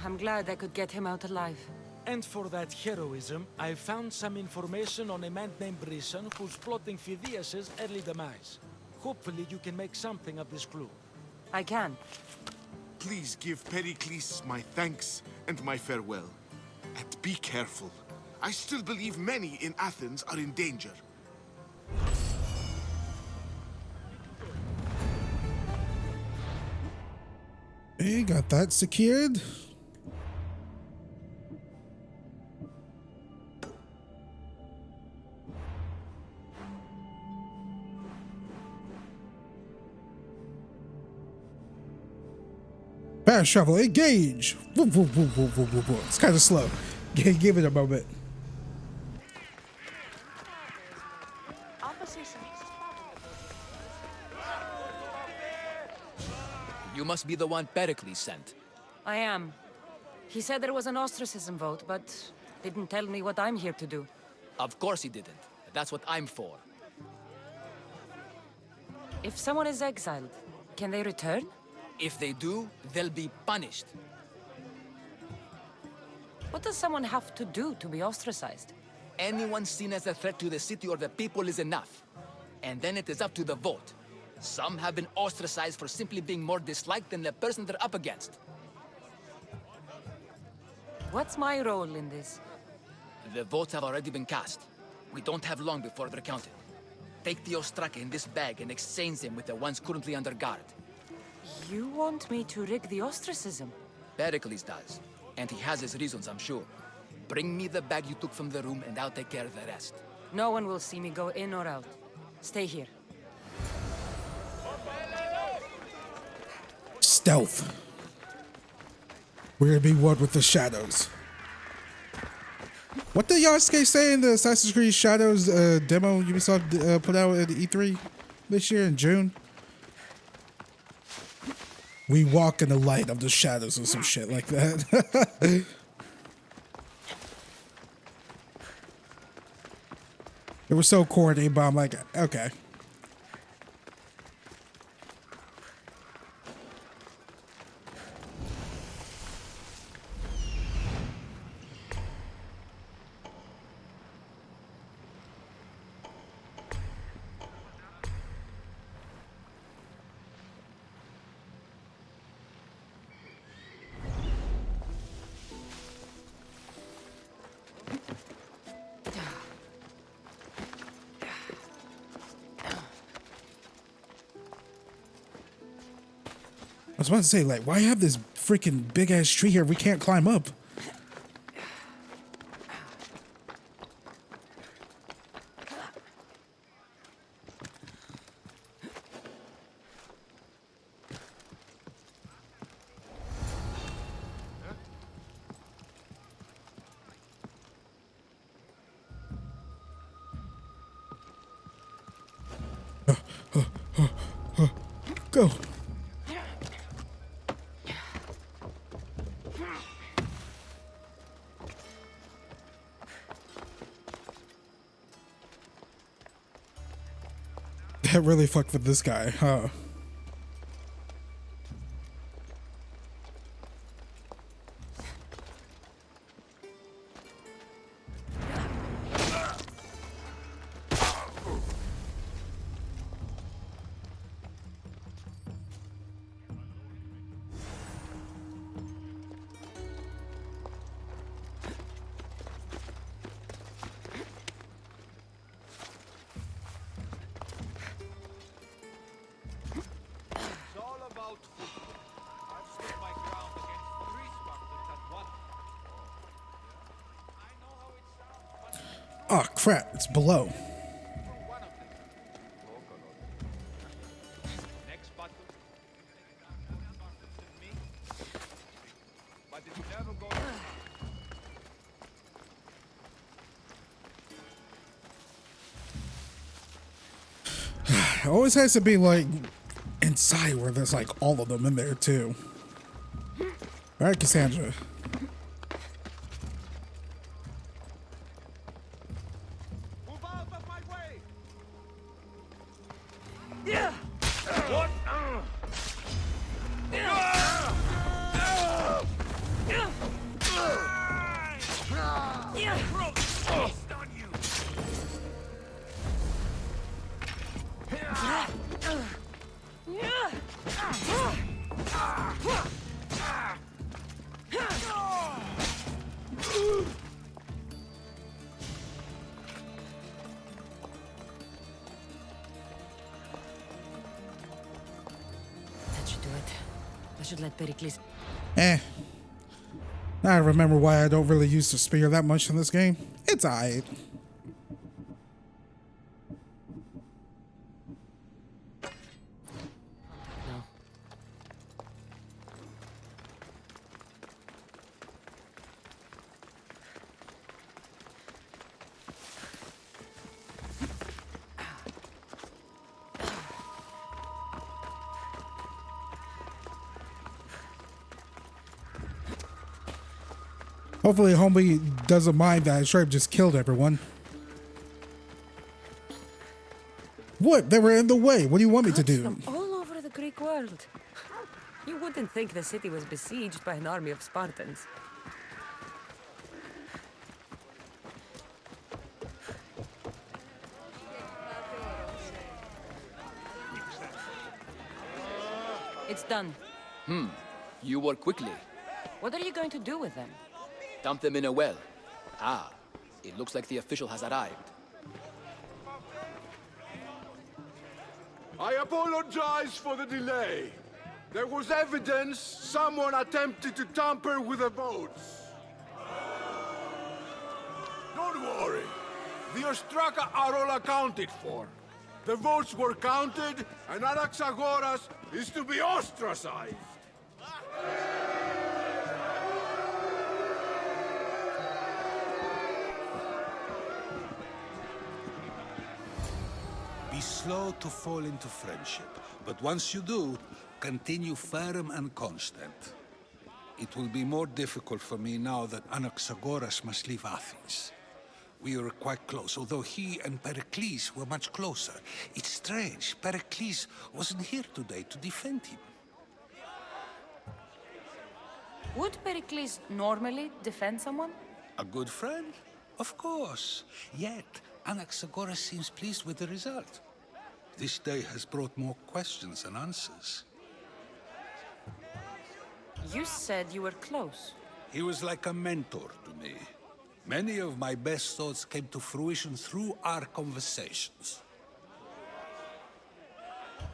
I'm glad I could get him out alive. And for that heroism, I found some information on a man named Brisson who's plotting Phidias' early demise. Hopefully you can make something of this clue. I can. Please give Pericles my thanks and my farewell. And be careful. I still believe many in Athens are in danger. Hey, got that secured. Fast travel, engage! Woo, woo, woo, woo, woo, woo, woo. It's kind of slow. Give it a moment. You must be the one Pericles sent. I am. He said there was an ostracism vote, but didn't tell me what I'm here to do. Of course he didn't. That's what I'm for. If someone is exiled, can they return? If they do, they'll be punished. What does someone have to do to be ostracized? Anyone seen as a threat to the city or the people is enough. And then it is up to the vote. Some have been ostracized for simply being more disliked than the person they're up against. What's my role in this? The votes have already been cast. We don't have long before they're counted. Take the Ostraka in this bag and exchange them with the ones currently under guard. You want me to rig the ostracism? Pericles does. And he has his reasons, I'm sure. Bring me the bag you took from the room and I'll take care of the rest. No one will see me go in or out. Stay here. Stealth. We're gonna be one with the shadows. What did Yasuke say in the Assassin's Creed Shadows demo Ubisoft put out at E3 this year in June? We walk in the light of the shadows or some shit like that. It was so corny, but I'm like, okay. I was about to say, like, why have this freaking big ass tree here we can't climb up? Go. That really fucked with this guy, huh? Oh crap, it's below. It always has to be like inside where there's like all of them in there too. All right, Cassandra. Pericles. Now I remember why I don't really use the spear that much in this game. It's alright. Hopefully homie doesn't mind that I straight up just killed everyone. What? They were in the way. What do you want me to do? From all over the Greek world. You wouldn't think the city was besieged by an army of Spartans. It's done. You work quickly. What are you going to do with them? Dump them in a well. Ah, it looks like the official has arrived. I apologize for the delay. There was evidence someone attempted to tamper with the votes. Don't worry. The Ostraka are all accounted for. The votes were counted, and Anaxagoras is to be ostracized. Be slow to fall into friendship, but once you do, continue firm and constant. It will be more difficult for me now that Anaxagoras must leave Athens. We were quite close, although he and Pericles were much closer. It's strange, Pericles wasn't here today to defend him. Would Pericles normally defend someone? A good friend? Of course. Yet, Anaxagoras seems pleased with the result. This day has brought more questions than answers. You said you were close. He was like a mentor to me. Many of my best thoughts came to fruition through our conversations.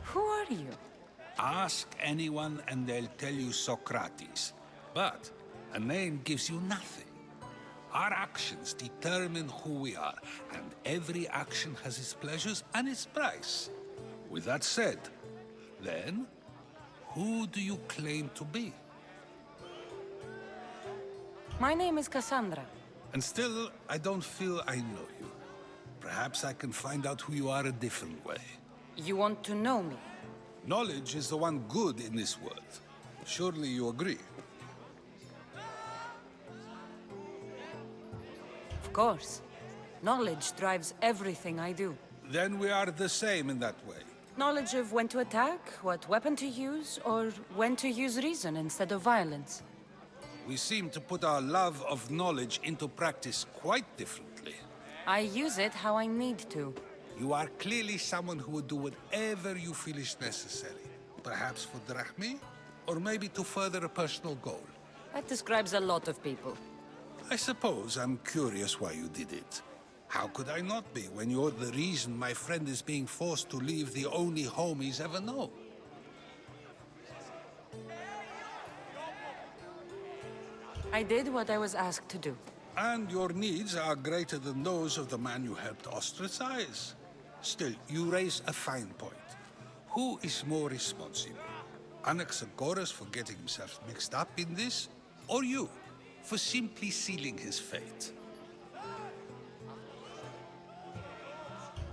Who are you? Ask anyone and they'll tell you Socrates. But a name gives you nothing. Our actions determine who we are, and every action has its pleasures and its price. With that said, then, who do you claim to be? My name is Cassandra. And still, I don't feel I know you. Perhaps I can find out who you are a different way. You want to know me? Knowledge is the one good in this world. Surely you agree? Of course. Knowledge drives everything I do. Then we are the same in that way. Knowledge of when to attack, what weapon to use, or when to use reason instead of violence. We seem to put our love of knowledge into practice quite differently. I use it how I need to. You are clearly someone who would do whatever you feel is necessary. Perhaps for drachmi, or maybe to further a personal goal. That describes a lot of people. I suppose I'm curious why you did it. How could I not be when you're the reason my friend is being forced to leave the only home he's ever known? I did what I was asked to do. And your needs are greater than those of the man you helped ostracize. Still, you raise a fine point. Who is more responsible? Anaxagoras for getting himself mixed up in this? Or you, for simply sealing his fate?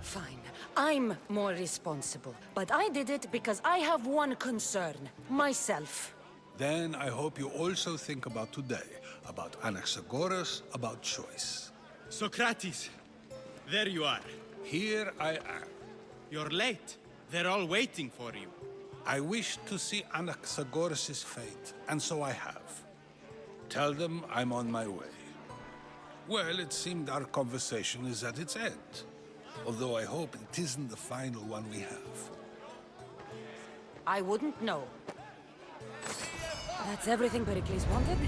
Fine. I'm more responsible. But I did it because I have one concern. Myself. Then I hope you also think about today. About Anaxagoras, about choice. Socrates! There you are. Here I am. You're late. They're all waiting for you. I wish to see Anaxagoras' fate, and so I have. Tell them I'm on my way. Well, it seemed our conversation is at its end. Although I hope it isn't the final one we have. I wouldn't know. That's everything Pericles wanted.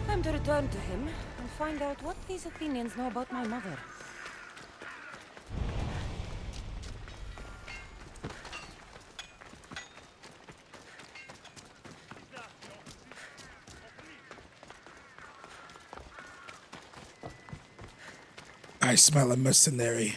Time to return to him and find out what these Athenians know about my mother. I smell a mercenary.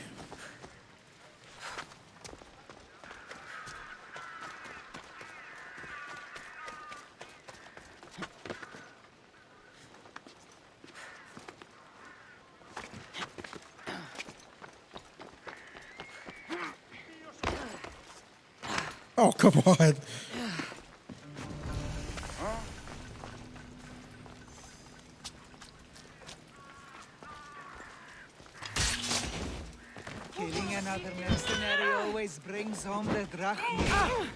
Oh, come on. Killing another mercenary always brings home the drachma.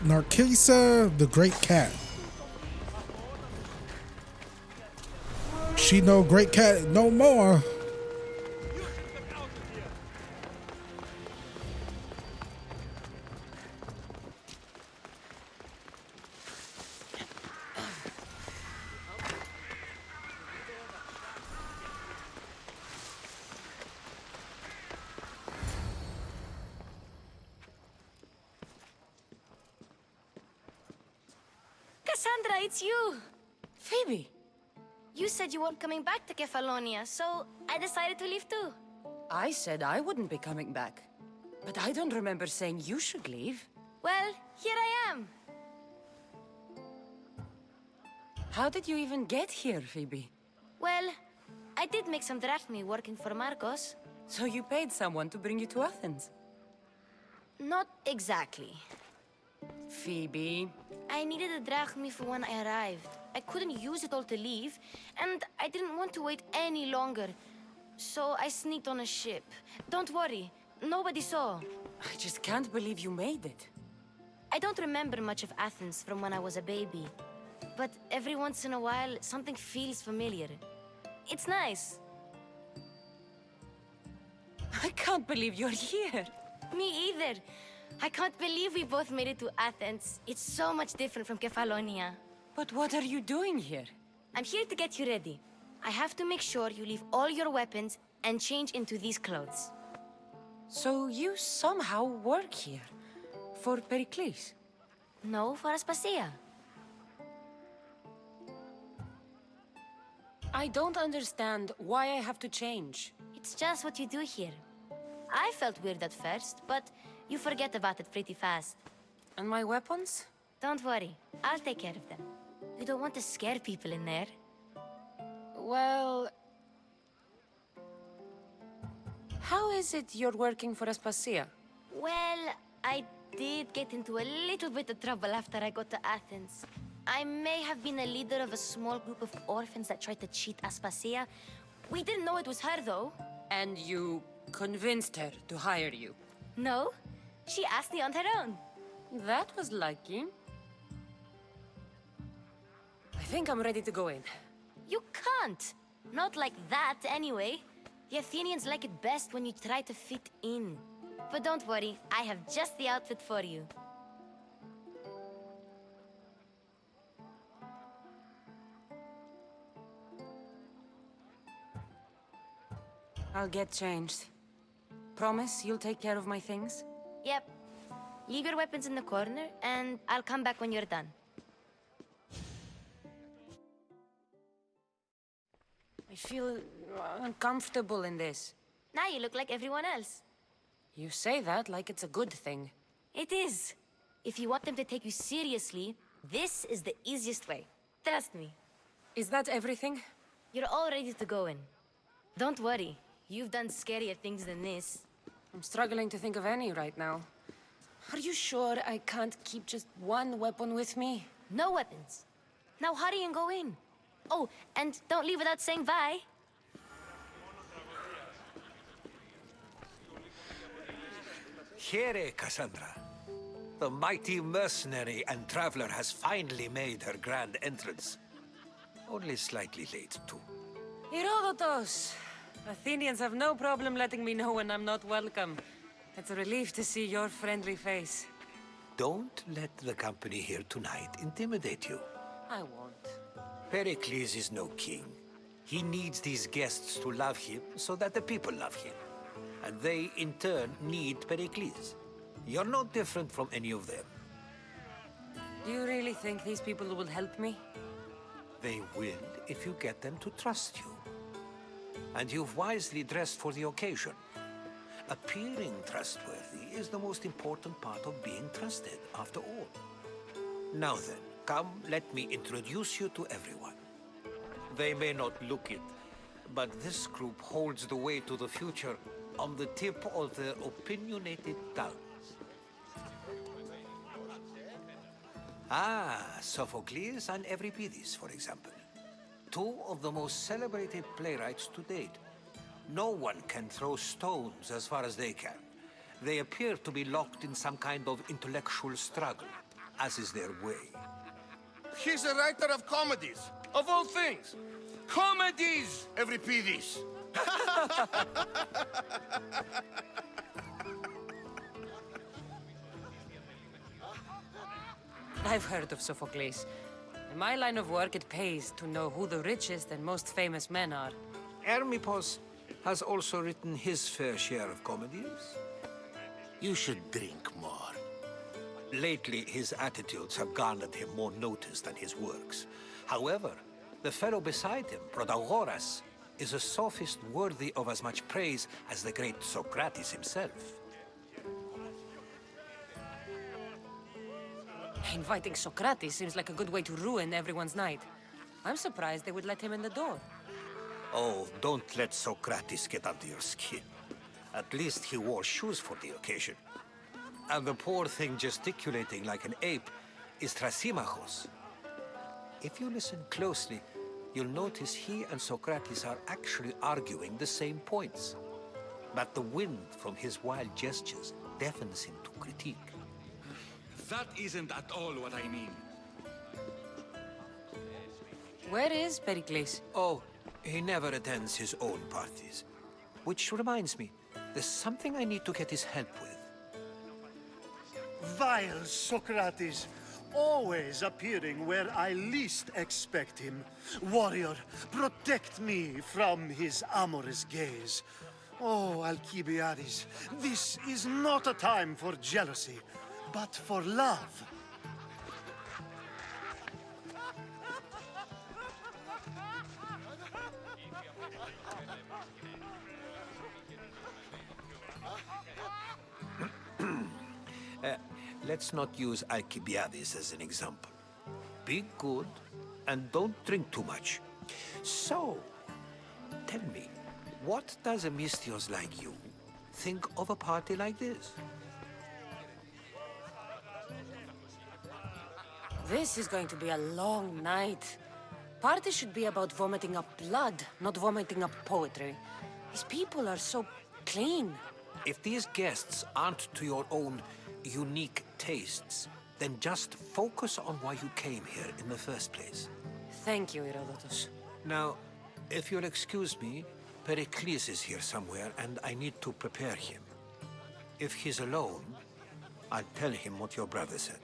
Narcissa, the great cat. She no great cat no more. Cassandra, it's you! Phoebe! You said you weren't coming back to Kefalonia, so I decided to leave too. I said I wouldn't be coming back. But I don't remember saying you should leave. Well, here I am. How did you even get here, Phoebe? Well, I did make some drachmi working for Marcos. So you paid someone to bring you to Athens? Not exactly. Phoebe... I needed a drachmi for when I arrived. I couldn't use it all to leave, and I didn't want to wait any longer. So I sneaked on a ship. Don't worry, nobody saw. I just can't believe you made it. I don't remember much of Athens from when I was a baby. But every once in a while, something feels familiar. It's nice. I can't believe you're here. Me either. I can't believe we both made it to Athens. It's so much different from Kefalonia. But what are you doing here? I'm here to get you ready. I have to make sure you leave all your weapons and change into these clothes. So you somehow work here? For Pericles? No, for Aspasia. I don't understand why I have to change. It's just what you do here. I felt weird at first, but you forget about it pretty fast. And my weapons? Don't worry, I'll take care of them. You don't want to scare people in there. Well... How is it you're working for Aspasia? Well, I did get into a little bit of trouble after I got to Athens. I may have been a leader of a small group of orphans that tried to cheat Aspasia. We didn't know it was her, though. And you convinced her to hire you? No, she asked me on her own. That was lucky. I think I'm ready to go in. You can't. Not like that, anyway. The Athenians like it best when you try to fit in. But don't worry, I have just the outfit for you. I'll get changed. Promise you'll take care of my things? Yep. Leave your weapons in the corner, and I'll come back when you're done. I feel uncomfortable in this. Now you look like everyone else. You say that like it's a good thing. It is. If you want them to take you seriously, this is the easiest way. Trust me. Is that everything? You're all ready to go in. Don't worry. You've done scarier things than this. I'm struggling to think of any right now. Are you sure I can't keep just one weapon with me? No weapons. Now hurry and go in. Oh, and don't leave without saying bye. Here, Cassandra. The mighty mercenary and traveler has finally made her grand entrance. Only slightly late, too. Herodotus! Athenians have no problem letting me know when I'm not welcome. It's a relief to see your friendly face. Don't let the company here tonight intimidate you. I won't. Pericles is no king. He needs these guests to love him so that the people love him. And they, in turn, need Pericles. You're no different from any of them. Do you really think these people will help me? They will if you get them to trust you. And you've wisely dressed for the occasion. Appearing trustworthy is the most important part of being trusted, after all. Now then, Come, let me introduce you to everyone. They may not look it, but this group holds the way to the future on the tip of their opinionated tongues. Sophocles and Euripides, for example. Two of the most celebrated playwrights to date. No one can throw stones as far as they can. They appear to be locked in some kind of intellectual struggle, as is their way. He's a writer of comedies, of all things. Comedies, Euripides. I've heard of Sophocles. In my line of work, it pays to know who the richest and most famous men are. Hermippos has also written his fair share of comedies. You should drink more. Lately, his attitudes have garnered him more notice than his works. However, the fellow beside him, Protagoras, is a sophist worthy of as much praise as the great Socrates himself. Inviting Socrates seems like a good way to ruin everyone's night. I'm surprised they would let him in the door. Oh, don't let Socrates get under your skin. At least he wore shoes for the occasion. And the poor thing gesticulating like an ape is Thrasymachos. If you listen closely, you'll notice he and Socrates are actually arguing the same points. But the wind from his wild gestures deafens him to critique. That isn't at all what I mean. Where is Pericles? Oh, he never attends his own parties. Which reminds me, there's something I need to get his help with. Vile Socrates, always appearing where I least expect him. Warrior, protect me from his amorous gaze. Oh, Alcibiades, this is not a time for jealousy, but for love. Let's not use Alcibiades as an example. Be good and don't drink too much. So, tell me, what does a Mystios like you think of a party like this? This is going to be a long night. Party should be about vomiting up blood, not vomiting up poetry. These people are so clean. If these guests aren't to your own unique tastes, then just focus on why you came here in the first place. Thank you, Herodotus. Now, if you'll excuse me, Pericles is here somewhere, and I need to prepare him. If he's alone, I'll tell him what your brother said.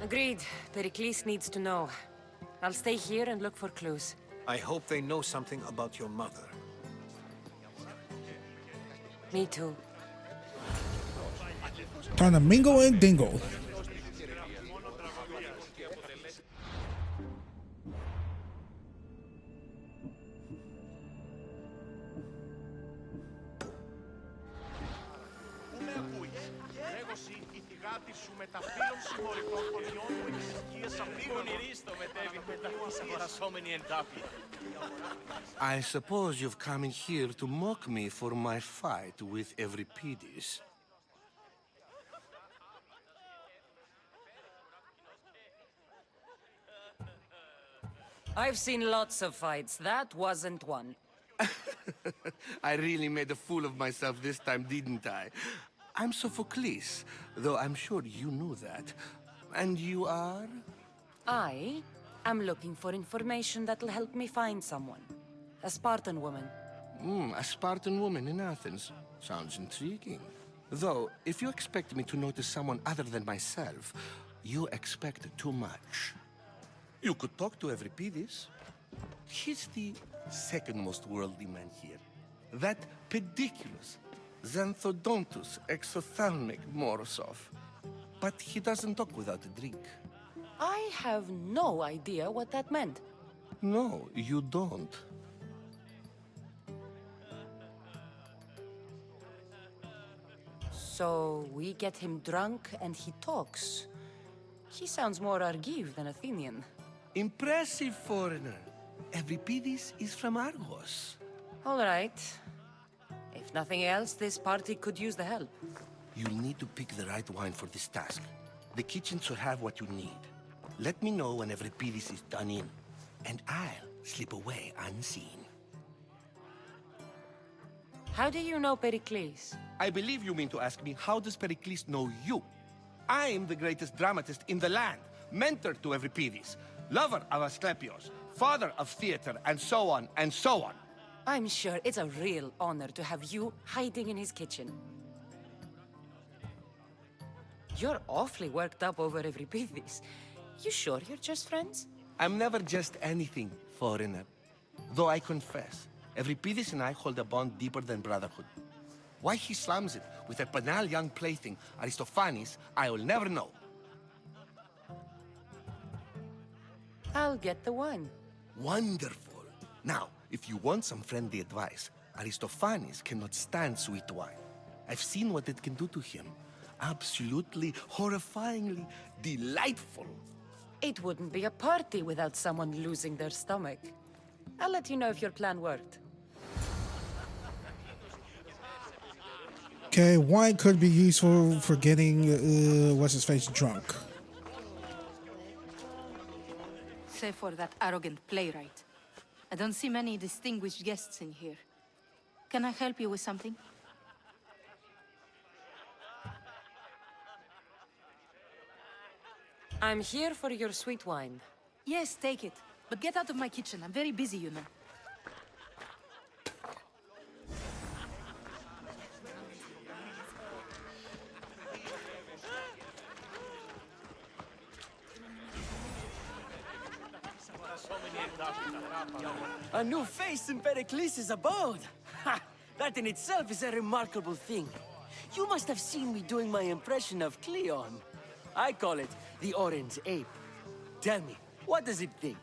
Agreed. Pericles needs to know. I'll stay here and look for clues. I hope they know something about your mother. Me too. Time to mingle and dingle. I suppose you've come in here to mock me for my fight with Euripides. I've seen lots of fights. That wasn't one. I really made a fool of myself this time, didn't I? I'm Sophocles, though I'm sure you knew that. And you are? I am looking for information that'll help me find someone. A Spartan woman. A Spartan woman in Athens. Sounds intriguing. Though, if you expect me to notice someone other than myself, you expect too much. You could talk to Euripides. He's the second most worldly man here. That pediculous, xanthodontus exophthalmic Morosov. But he doesn't talk without a drink. I have no idea what that meant. No, you don't. So we get him drunk and he talks. He sounds more Argive than Athenian. Impressive, foreigner. Euripides is from Argos. All right. If nothing else, this party could use the help. You'll need to pick the right wine for this task. The kitchen should have what you need. Let me know when Euripides is done in, and I'll slip away unseen. How do you know Pericles? I believe you mean to ask me, how does Pericles know you? I'm the greatest dramatist in the land, mentor to Euripides, lover of Asclepios, father of theater, and so on, and so on. I'm sure it's a real honor to have you hiding in his kitchen. You're awfully worked up over Euripides. You sure you're just friends? I'm never just anything, foreigner. Though I confess, Euripides and I hold a bond deeper than brotherhood. Why he slams it with a banal young plaything, Aristophanes, I will never know. I'll get the wine. Wonderful. Now, if you want some friendly advice, Aristophanes cannot stand sweet wine. I've seen what it can do to him. Absolutely, horrifyingly delightful. It wouldn't be a party without someone losing their stomach. I'll let you know if your plan worked. Okay, wine could be useful for getting what's-his-face drunk. Save for that arrogant playwright. I don't see many distinguished guests in here. Can I help you with something? I'm here for your sweet wine. Yes, take it. But get out of my kitchen. I'm very busy, you know. A new face in Pericles' abode! Ha! That in itself is a remarkable thing. You must have seen me doing my impression of Cleon. I call it the Orange Ape. Tell me, what does it think?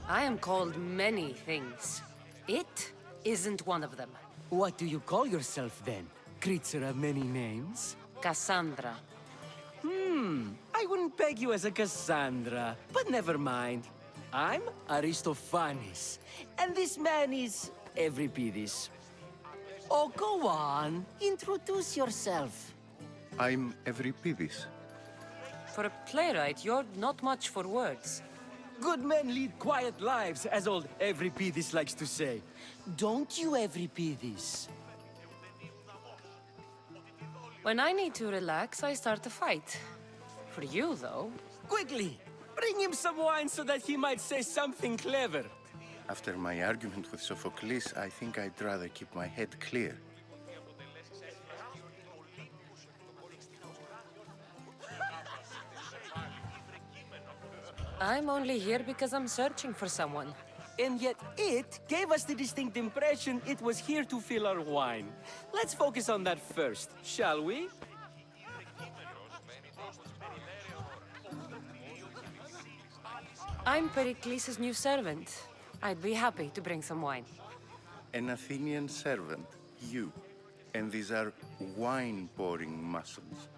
I am called many things. It isn't one of them. What do you call yourself then? Creature of many names? Cassandra. I wouldn't peg you as a Cassandra, but never mind. I'm Aristophanes, and this man is Euripides. Oh, go on. Introduce yourself. I'm Euripides. For a playwright, you're not much for words. Good men lead quiet lives, as old Euripides likes to say. Don't you, Euripides? When I need to relax, I start a fight. For you, though... Quickly! Bring him some wine so that he might say something clever. After my argument with Sophocles, I think I'd rather keep my head clear. I'm only here because I'm searching for someone. And yet it gave us the distinct impression it was here to fill our wine. Let's focus on that first, shall we? I'm Pericles' new servant. I'd be happy to bring some wine. An Athenian servant, you. And these are wine-pouring muscles.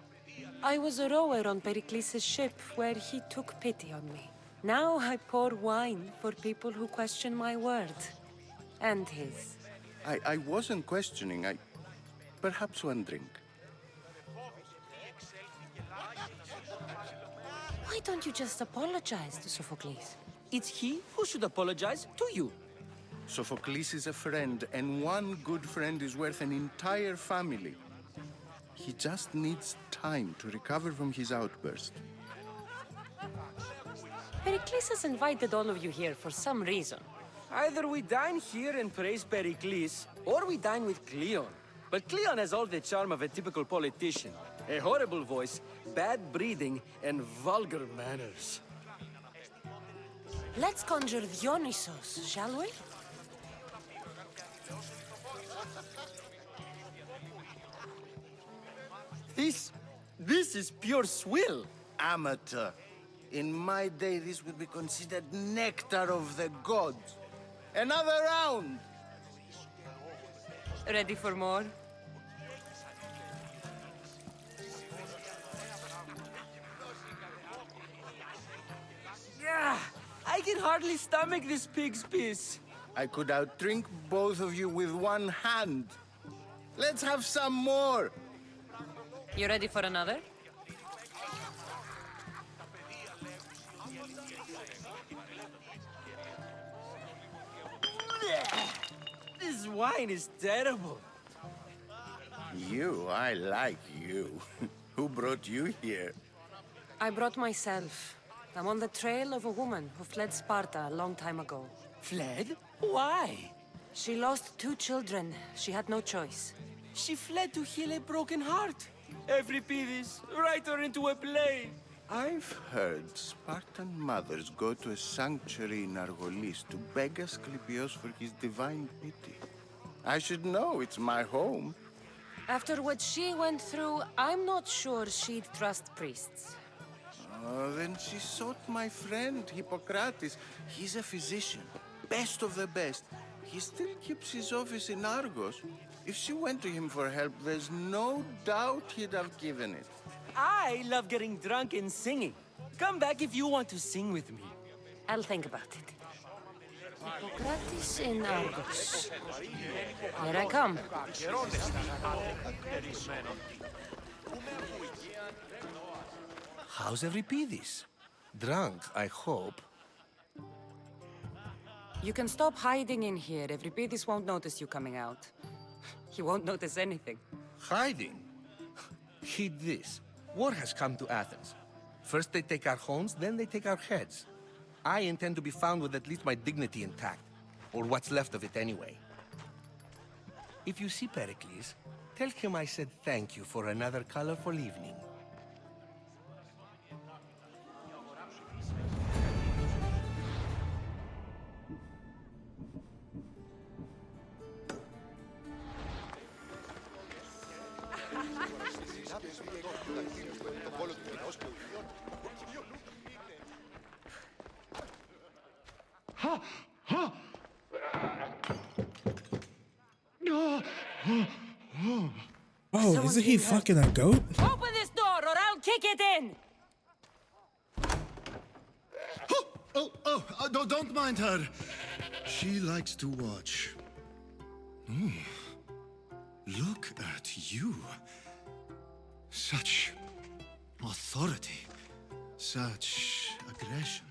I was a rower on Pericles' ship where he took pity on me. Now I pour wine for people who question my word. And his. I wasn't questioning. Perhaps one drink. Why don't you just apologize to Sophocles? It's he who should apologize to you. Sophocles is a friend, and one good friend is worth an entire family. He just needs time to recover from his outburst. Pericles has invited all of you here for some reason. Either we dine here and praise Pericles, or we dine with Cleon. But Cleon has all the charm of a typical politician. A horrible voice, bad breeding, and vulgar manners. Let's conjure Dionysos, shall we? This is pure swill. Amateur. In my day, this would be considered nectar of the gods. Another round! Ready for more? Yeah, I can hardly stomach this pig's piss. I could outdrink both of you with one hand. Let's have some more. You ready for another? This wine is terrible. You, I like you. Who brought you here? I brought myself. I'm on the trail of a woman who fled Sparta a long time ago. Fled? Why? She lost 2 children. She had no choice. She fled to heal a broken heart. Euripides, write her into a play. I've heard Spartan mothers go to a sanctuary in Argolis to beg Asclepios for his divine pity. I should know, it's my home. After what she went through, I'm not sure she'd trust priests. Oh, then she sought my friend, Hippocrates. He's a physician, best of the best. He still keeps his office in Argos. If she went to him for help, there's no doubt he'd have given it. I love getting drunk and singing. Come back if you want to sing with me. I'll think about it. Hippocrates in Argos. Here I come. How's Euripides? Drunk, I hope. You can stop hiding in here. Euripides won't notice you coming out. He won't notice anything. Hiding? Heed this. War has come to Athens. First they take our homes, then they take our heads. I intend to be found with at least my dignity intact. Or what's left of it anyway. If you see Pericles, tell him I said thank you for another colorful evening. Oh, isn't he fucking a goat? Open this door or I'll kick it in! Don't mind her. She likes to watch. Oh, look at you. Such authority, such aggression.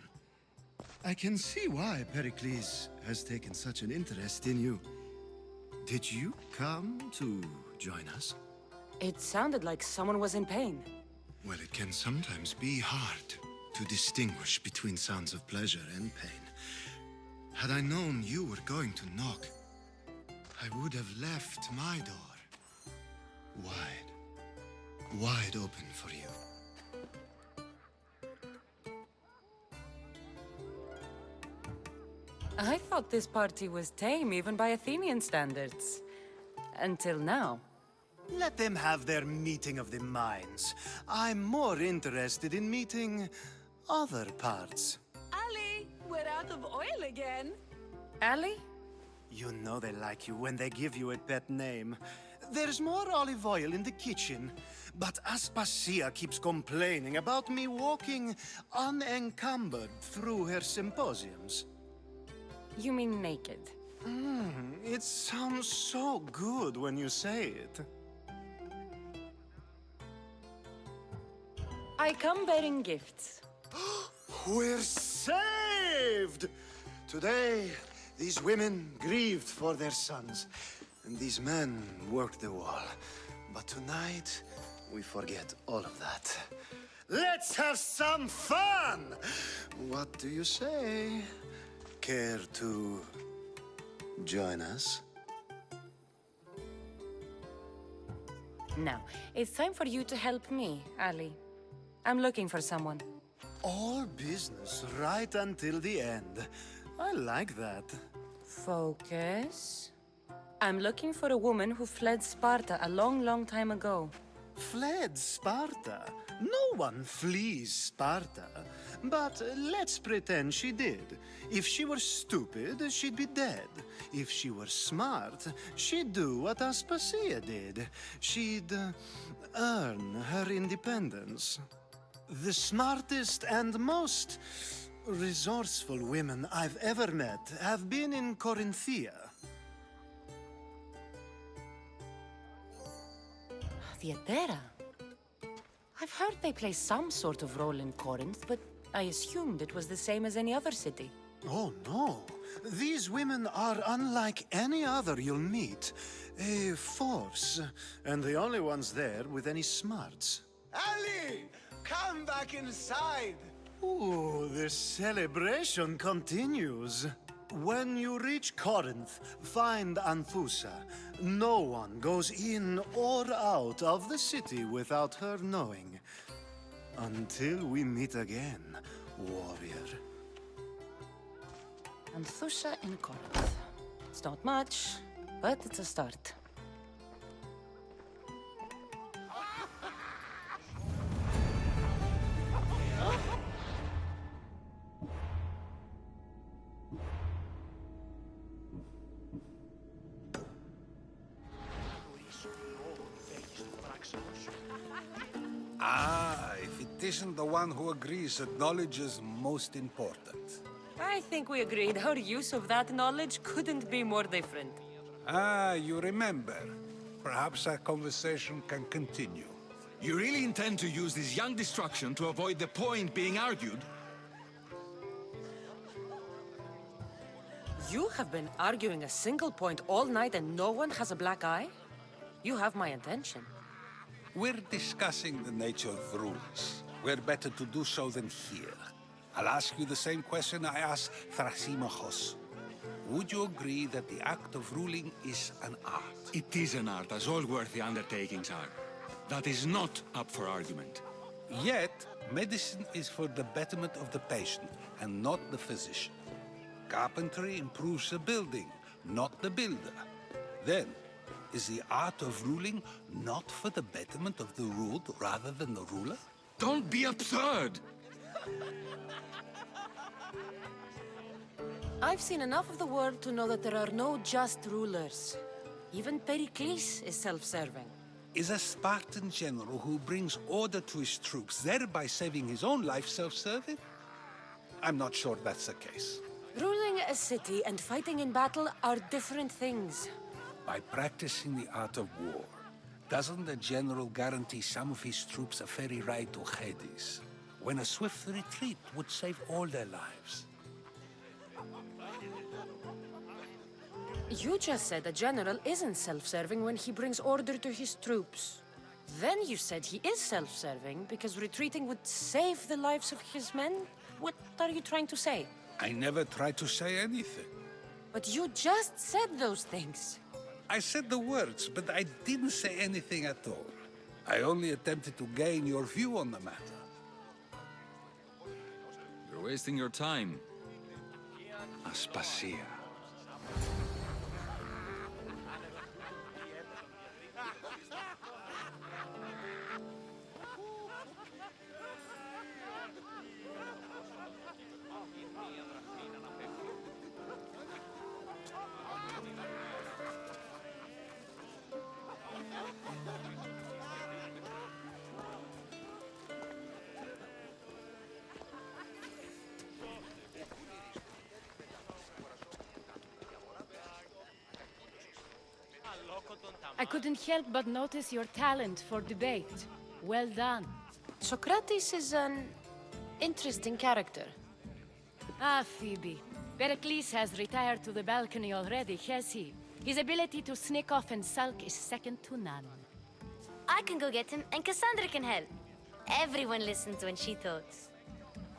I can see why Pericles has taken such an interest in you. Did you come to join us? It sounded like someone was in pain. Well, it can sometimes be hard to distinguish between sounds of pleasure and pain. Had I known you were going to knock, I would have left my door wide open for you. I thought this party was tame even by Athenian standards. Until now. Let them have their meeting of the minds. I'm more interested in meeting other parts. Ali, we're out of oil again. Ali? You know they like you when they give you a pet name. There's more olive oil in the kitchen, but Aspasia keeps complaining about me walking unencumbered through her symposiums. You mean naked? It sounds so good when you say it. I come bearing gifts. We're saved! Today, these women grieved for their sons, and these men worked the wall. But tonight, we forget all of that. Let's have some fun! What do you say? Care to join us? Now, it's time for you to help me, Ali. I'm looking for someone. All business right until the end. I like that. Focus. I'm looking for a woman who fled Sparta a long, long time ago. fled Sparta. No one flees Sparta. But let's pretend she did. If she were stupid, she'd be dead. If she were smart, she'd do what Aspasia did. She'd earn her independence. The smartest and most resourceful women I've ever met have been in Corinthia. Theatera? I've heard they play some sort of role in Corinth, but I assumed it was the same as any other city. Oh, no. These women are unlike any other you'll meet. A force, and the only ones there with any smarts. Ali! Come back inside! Ooh, the celebration continues. When you reach Corinth, find Anthusa. No one goes in or out of the city without her knowing. Until we meet again, warrior. Anthusa in Corinth. It's not much, but it's a start. Ah, if it isn't the one who agrees that knowledge is most important. I think we agreed our use of that knowledge couldn't be more different. Ah, you remember. Perhaps our conversation can continue. You really intend to use this young destruction to avoid the point being argued? You have been arguing a single point all night and no one has a black eye? You have my attention. We're discussing the nature of rules. Where better to do so than here? I'll ask you the same question I asked Thrasymachos. Would you agree that the act of ruling is an art? It is an art, as all worthy undertakings are. That is not up for argument. Yet, medicine is for the betterment of the patient, and not the physician. Carpentry improves the building, not the builder. Then, is the art of ruling not for the betterment of the ruled rather than the ruler? Don't be absurd! I've seen enough of the world to know that there are no just rulers. Even Pericles is self-serving. Is a Spartan general who brings order to his troops, thereby saving his own life, self-serving? I'm not sure that's the case. Ruling a city and fighting in battle are different things. By practicing the art of war, doesn't the general guarantee some of his troops a ferry ride to Hades, when a swift retreat would save all their lives? You just said a general isn't self-serving when he brings order to his troops. Then you said he is self-serving because retreating would save the lives of his men? What are you trying to say? I never tried to say anything. But you just said those things. I said the words, but I didn't say anything at all. I only attempted to gain your view on the matter. You're wasting your time. Aspasia. I couldn't help but notice your talent for debate. Well done. Socrates is an interesting character. Ah, Phoebe. Pericles has retired to the balcony already, has he? His ability to sneak off and sulk is second to none. I can go get him, and Cassandra can help. Everyone listens when she talks.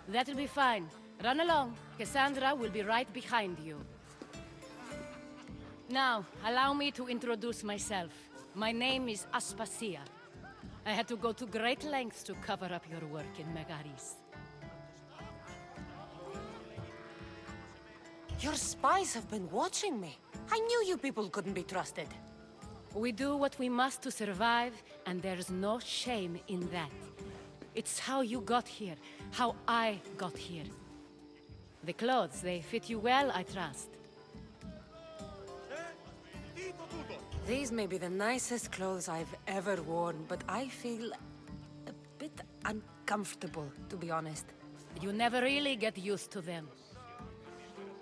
That'll be fine. Run along. Cassandra will be right behind you. Now, allow me to introduce myself. My name is Aspasia. I had to go to great lengths to cover up your work in Megaris. Your spies have been watching me. I knew you people couldn't be trusted. We do what we must to survive, and there's no shame in that. It's how you got here, how I got here. The clothes, they fit you well, I trust. These may be the nicest clothes I've ever worn, but I feel a bit uncomfortable, to be honest. You never really get used to them.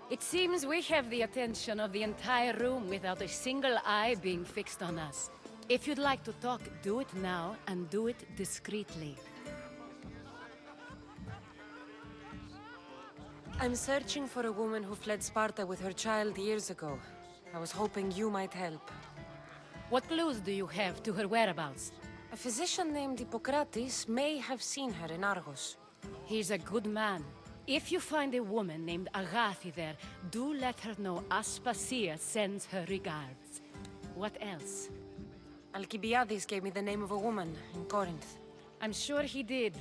It seems we have the attention of the entire room without a single eye being fixed on us. If you'd like to talk, do it now, and do it discreetly. I'm searching for a woman who fled Sparta with her child years ago. I was hoping you might help. What clues do you have to her whereabouts? A physician named Hippocrates may have seen her in Argos. He's a good man. If you find a woman named Agathi there, do let her know Aspasia sends her regards. What else? Alcibiades gave me the name of a woman in Corinth. I'm sure he did.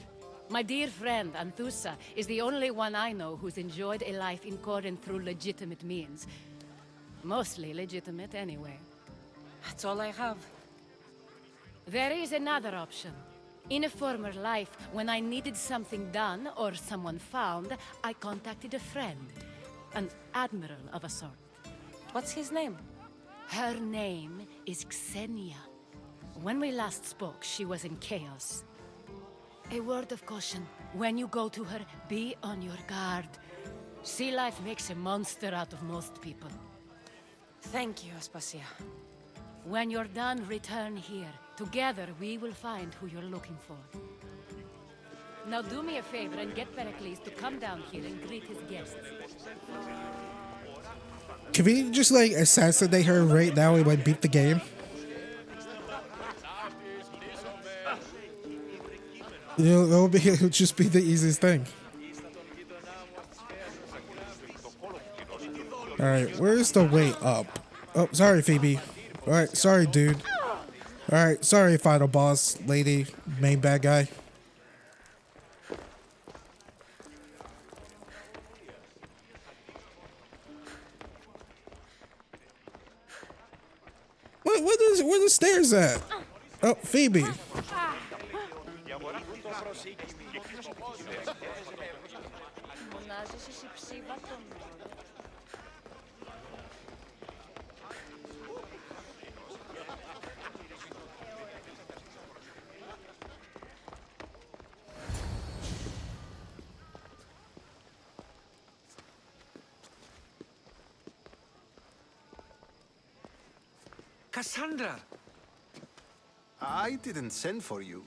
My dear friend, Anthusa, is the only one I know who's enjoyed a life in Corinth through legitimate means. Mostly legitimate, anyway. That's all I have. There is another option. In a former life, when I needed something done or someone found, I contacted a friend. An admiral of a sort. What's his name? Her name is Xenia. When we last spoke, she was in chaos. A word of caution. When you go to her, be on your guard. Sea life makes a monster out of most people. Thank you, Aspasia. When you're done, return here. Together, we will find who you're looking for. Now do me a favor and get Pericles to come down here and greet his guests. Can we just like assassinate her right now and like beat the game? You know, it would just be the easiest thing. Alright, where's the way up? Oh, sorry, Phoebe. Alright, sorry, dude. Alright, sorry, final boss, lady, main bad guy. Where the stairs at? Oh, Phoebe. Cassandra! I didn't send for you.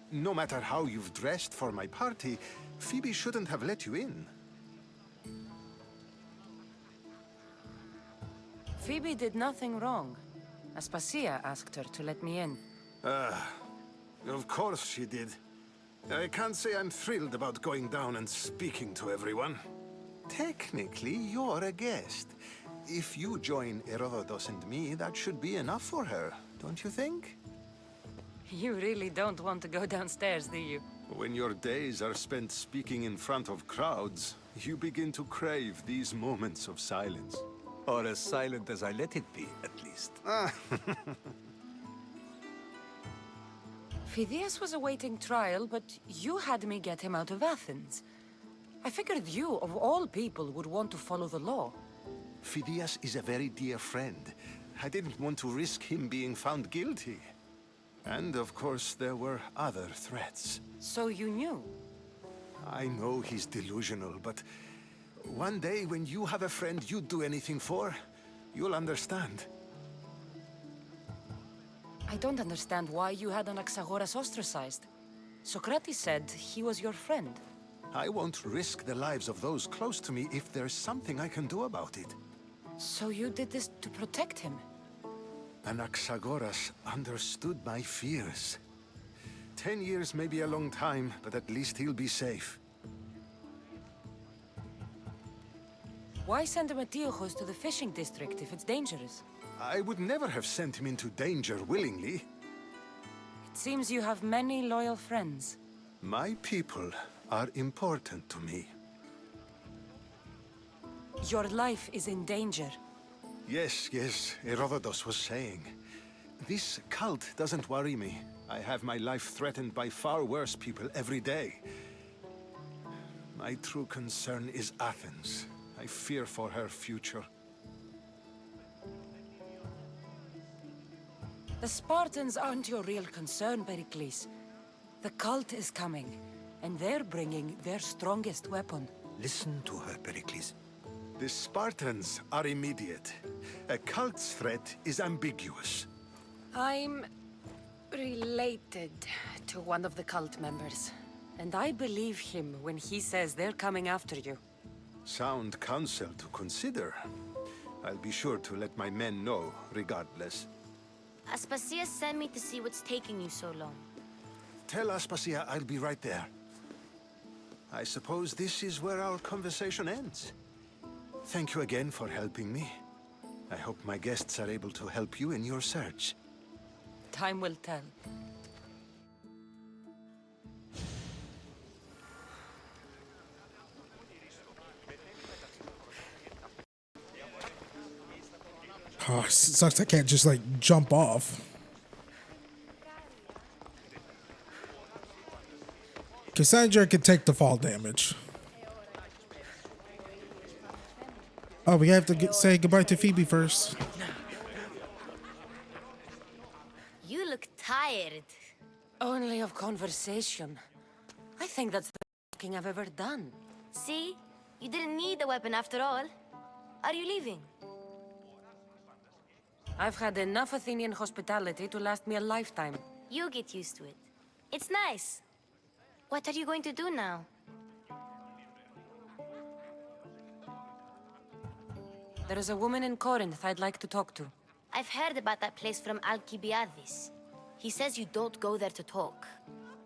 No matter how you've dressed for my party, Phoebe shouldn't have let you in. Phoebe did nothing wrong. Aspasia asked her to let me in. Of course she did. I can't say I'm thrilled about going down and speaking to everyone. Technically, you're a guest. If you join Herodotus and me, that should be enough for her, don't you think? You really don't want to go downstairs, do you? When your days are spent speaking in front of crowds, you begin to crave these moments of silence. Or as silent as I let it be, at least. Phidias was awaiting trial, but you had me get him out of Athens. I figured you, of all people, would want to follow the law. Phidias is a very dear friend. I didn't want to risk him being found guilty. And of course, there were other threats. So you knew? I know he's delusional, but one day when you have a friend you'd do anything for, you'll understand. I don't understand why you had Anaxagoras ostracized. Socrates said he was your friend. I won't risk the lives of those close to me if there's something I can do about it. So you did this to protect him? Anaxagoras understood my fears. 10 years may be a long time, but at least he'll be safe. Why send Metiochos to the fishing district if it's dangerous? I would never have sent him into danger willingly. It seems you have many loyal friends. My people are important to me. Your life is in danger. Yes, Herodotus was saying. This cult doesn't worry me. I have my life threatened by far worse people every day. My true concern is Athens. I fear for her future. The Spartans aren't your real concern, Pericles. The cult is coming, and they're bringing their strongest weapon. Listen to her, Pericles. The Spartans are immediate. A cult's threat is ambiguous. I'm related to one of the cult members, and I believe him when he says they're coming after you. Sound counsel to consider. I'll be sure to let my men know, regardless. Aspasia sent me to see what's taking you so long. Tell Aspasia I'll be right there. I suppose this is where our conversation ends. Thank you again for helping me. I hope my guests are able to help you in your search. Time will tell. Oh, it sucks I can't just like jump off. Cassandra can take the fall damage. Oh, we have to say goodbye to Phoebe first. You look tired. Only of conversation. I think that's the best thing I've ever done. See? You didn't need the weapon after all. Are you leaving? I've had enough Athenian hospitality to last me a lifetime. You get used to it. It's nice. What are you going to do now? There is a woman in Corinth I'd like to talk to. I've heard about that place from Alcibiades. He says you don't go there to talk.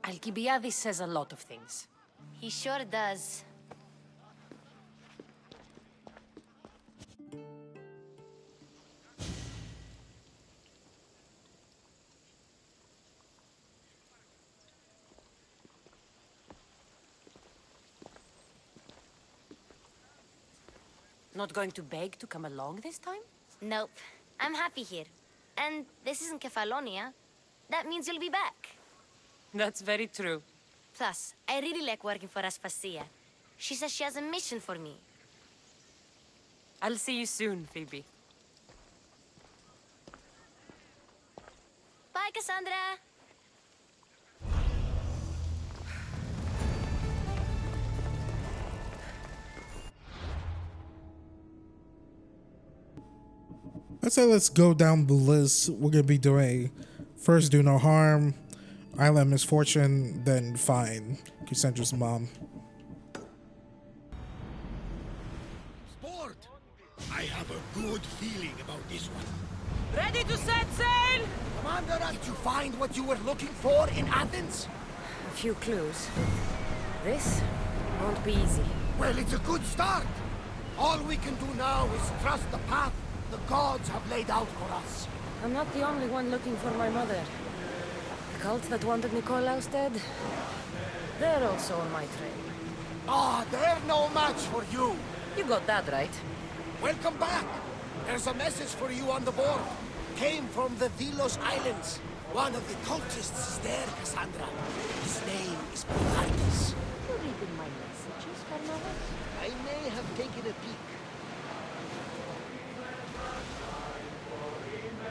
Alcibiades says a lot of things. He sure does. Not going to beg to come along this time? Nope. I'm happy here. And this isn't Kefalonia. That means you'll be back. That's very true. Plus, I really like working for Aspasia. She says she has a mission for me. I'll see you soon, Phoebe. Bye, Cassandra! I'd say let's go down the list. We're gonna be doing first Do No Harm, Island Misfortune, then Fine, Cassandra's mom. Sport! I have a good feeling about this one. Ready to set sail! Commander, did you find what you were looking for in Athens? A few clues. This won't be easy. Well, it's a good start. All we can do now is trust the path the gods have laid out for us. I'm not the only one looking for my mother. The cult that wanted Nikolaus dead, they're also on my trail. Ah, they're no match for you. You got that right. Welcome back. There's a message for you on the board. Came from the Delos Islands. One of the cultists is there, Cassandra. His name is Baytuh. You reading my messages, Carmela? I may have taken a peek.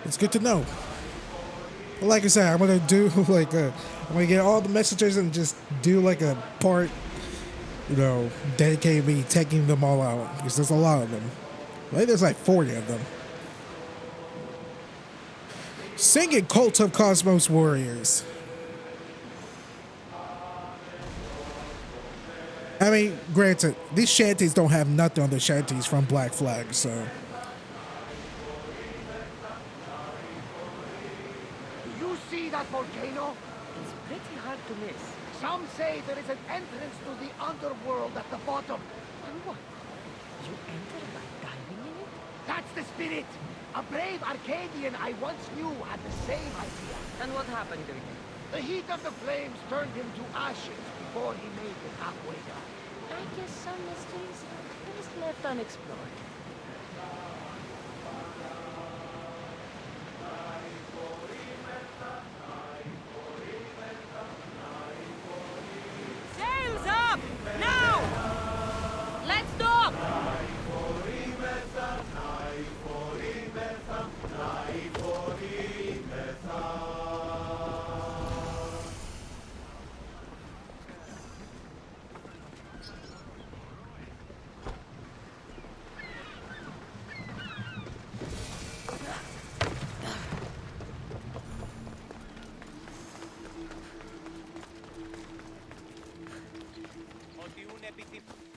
It's good to know. But like I said, I'm gonna do like I'm gonna get all the messages and just do like a part, you know, dedicated to me taking them all out because there's a lot of them. I think there's like 40 of them. Singing Cult of Cosmos Warriors. I mean, granted, these shanties don't have nothing on the shanties from Black Flag, so. Do you see that volcano? It's pretty hard to miss. Some say there is an entrance to the underworld at the bottom. And what? You enter by diving in it? That's the spirit. A brave Arcadian I once knew had the same idea. And what happened to him? The heat of the flames turned him to ashes before he made it halfway down. I guess some mysteries are best left unexplored.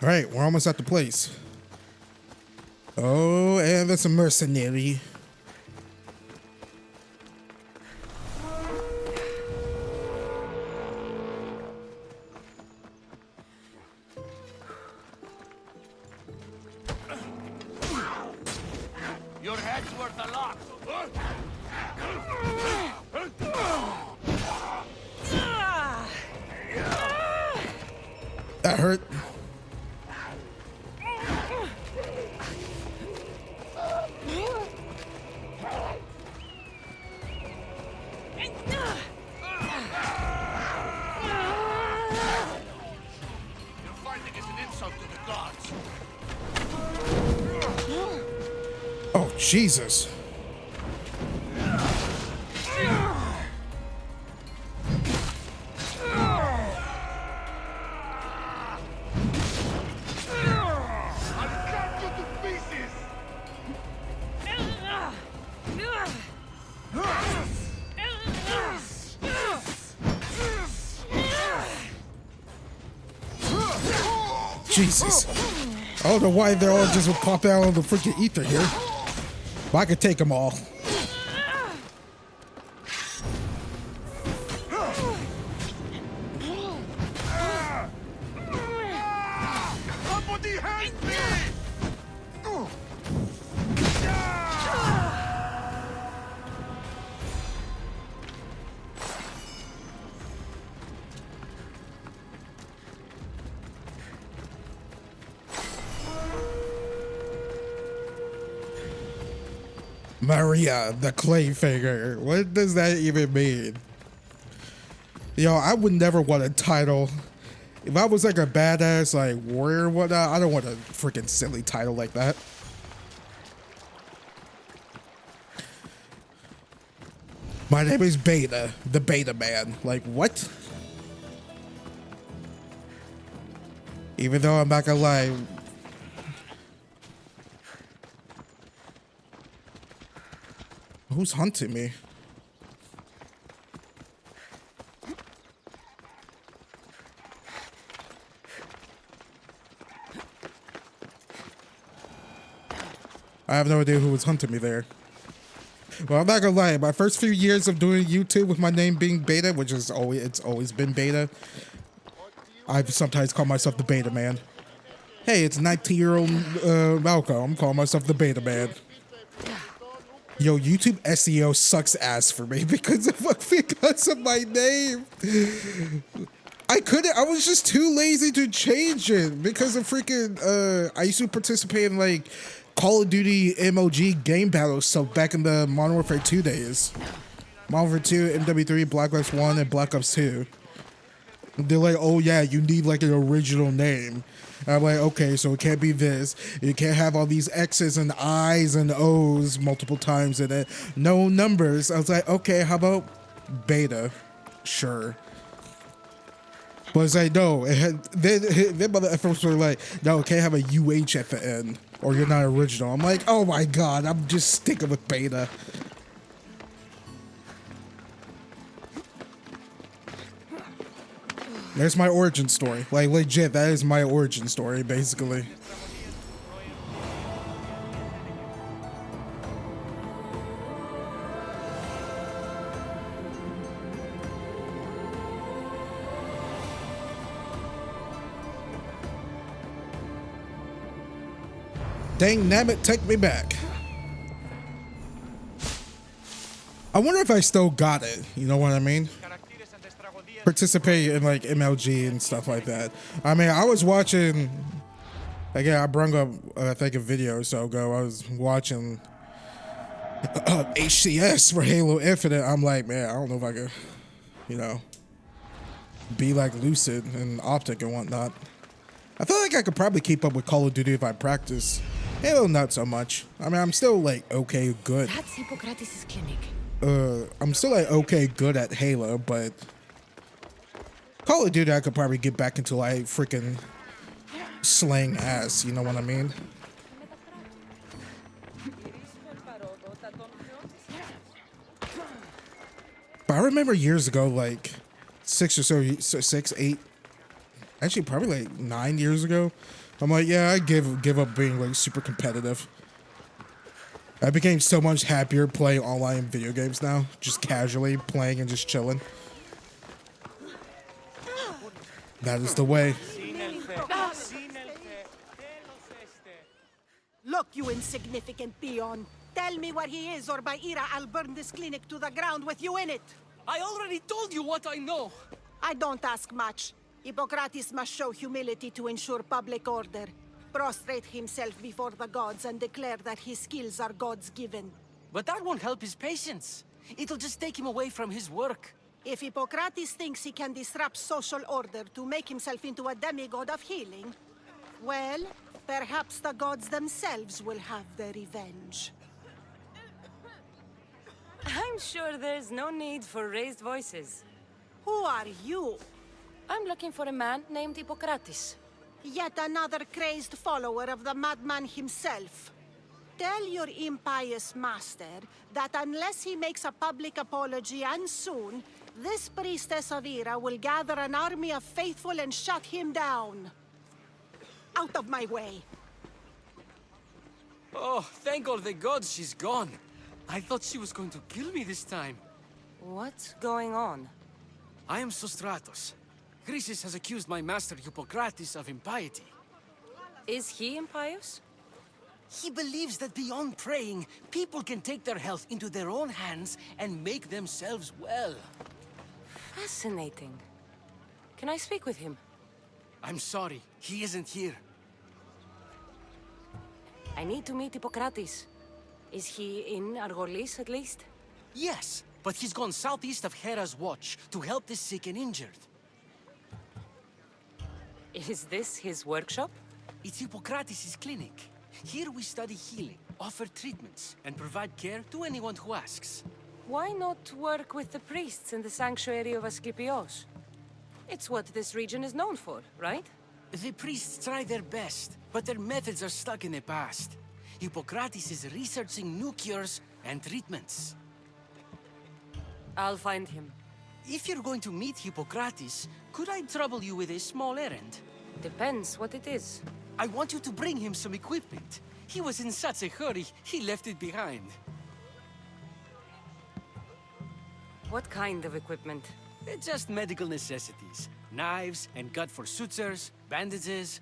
All right, we're almost at the place. Oh, and that's a mercenary. Your head's worth a lot. That hurt. Your fighting is an insult to the gods. Oh, Jesus. Jesus. I don't know why they're all just pop out of the freaking ether here. But I could take them all. Somebody help me! Maria, the clay figure. What does that even mean? Yo, I would never want a title. If I was like a badass, like warrior or whatnot, I don't want a freaking silly title like that. My name is Baytuh, the Beta Man. Like, what? Even though I'm not gonna lie. Who's hunting me? I have no idea who was hunting me there. Well, I'm not gonna lie. My first few years of doing YouTube with my name being Baytuh, which is it's always been Baytuh, I've sometimes called myself the Beta Man. Hey, it's 19-year-old Malcolm. I'm calling myself the Beta Man. Yo, YouTube SEO sucks ass for me because of my name. I was just too lazy to change it because of freaking, I used to participate in like Call of Duty MOG game battles so back in the Modern Warfare 2 days. Modern Warfare 2, MW3, Black Ops 1, and Black Ops 2. They're like, oh yeah, you need like an original name. And I'm like, okay, so it can't be this. You can't have all these X's and I's and O's multiple times in it. No numbers. I was like, okay, how about Beta? Sure. But it's like, no. Then mother effers were like, no, it can't have a UH at the end. Or you're not original. I'm like, oh my god, I'm just sticking with Beta. There's my origin story. Like, legit, that is my origin story, basically. Dang nabbit, take me back. I wonder if I still got it. You know what I mean? Participate in like MLG and stuff like that. I mean, I was watching, again, I brought up, I think a video or so ago, I was watching HCS for Halo Infinite. I'm like, man, I don't know if I could, you know, be like Lucid and Optic and whatnot. I feel like I could probably keep up with Call of Duty if I practice. Halo, not so much. I mean, I'm still like okay good. That's Hippocrates' clinic. I'm still like okay good at Halo, but Call of Duty I could probably get back into like freaking slaying ass. You know what I mean? But I remember years ago, like 8, actually probably like 9 years ago. I'm like, yeah, I give up being like super competitive. I became so much happier playing online video games now, just casually playing and just chilling. That is the way. Look, you insignificant peon. Tell me where he is, or by Ira, I'll burn this clinic to the ground with you in it. I already told you what I know. I don't ask much. Hippocrates must show humility to ensure public order. Prostrate himself before the gods and declare that his skills are God's given. But that won't help his patients. It'll just take him away from his work. If Hippocrates thinks he can disrupt social order to make himself into a demigod of healing, well, perhaps the gods themselves will have their revenge. I'm sure there's no need for raised voices. Who are you? I'm looking for a man named Hippocrates. Yet another crazed follower of the madman himself. Tell your impious master that unless he makes a public apology, and soon, this priestess of Ira will gather an army of faithful and shut him down. Out of my way. Oh, thank all the gods she's gone. I thought she was going to kill me this time. What's going on? I am Sostratos. Chrysis has accused my master Hippocrates of impiety. Is he impious? He believes that beyond praying, people can take their health into their own hands and make themselves well. Fascinating. Can I speak with him? I'm sorry, he isn't here. I need to meet Hippocrates. Is he in Argolis at least? Yes, but he's gone southeast of Hera's watch to help the sick and injured. Is this his workshop? It's Hippocrates' clinic. Here we study healing, offer treatments, and provide care to anyone who asks. Why not work with the priests in the sanctuary of Asclepios? It's what this region is known for, right? The priests try their best, but their methods are stuck in the past. Hippocrates is researching new cures and treatments. I'll find him. If you're going to meet Hippocrates, could I trouble you with a small errand? Depends what it is. I want you to bring him some equipment. He was in such a hurry, he left it behind. What kind of equipment? Just medical necessities. Knives and gut for sutures, bandages.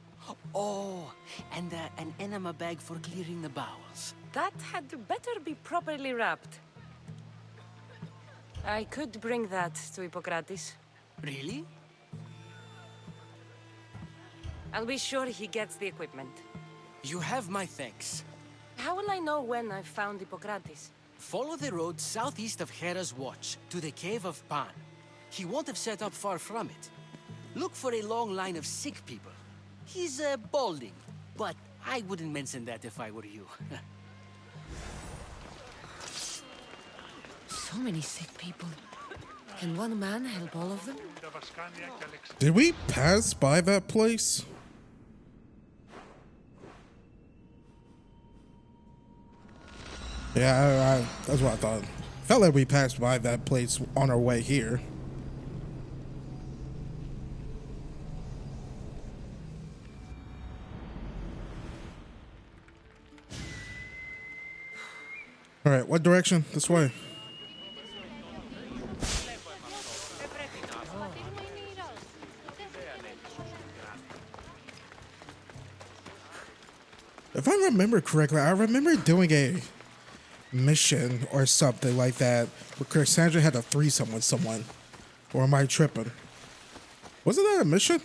Oh, and an enema bag for clearing the bowels. That had better be properly wrapped. I could bring that to Hippocrates. Really? I'll be sure he gets the equipment. You have my thanks. How will I know when I've found Hippocrates? Follow the road southeast of Hera's watch to the cave of Pan. He won't have set up far from it. Look for a long line of sick people. He's balding, but I wouldn't mention that if I were you. So many sick people. Can one man help all of them? Did we pass by that place? Yeah, that's what I thought. Felt like we passed by that place on our way here. All right, what direction? This way. If I remember correctly, I remember doing a mission or something like that where Cassandra had a threesome with someone. Or am I tripping? Wasn't that a mission?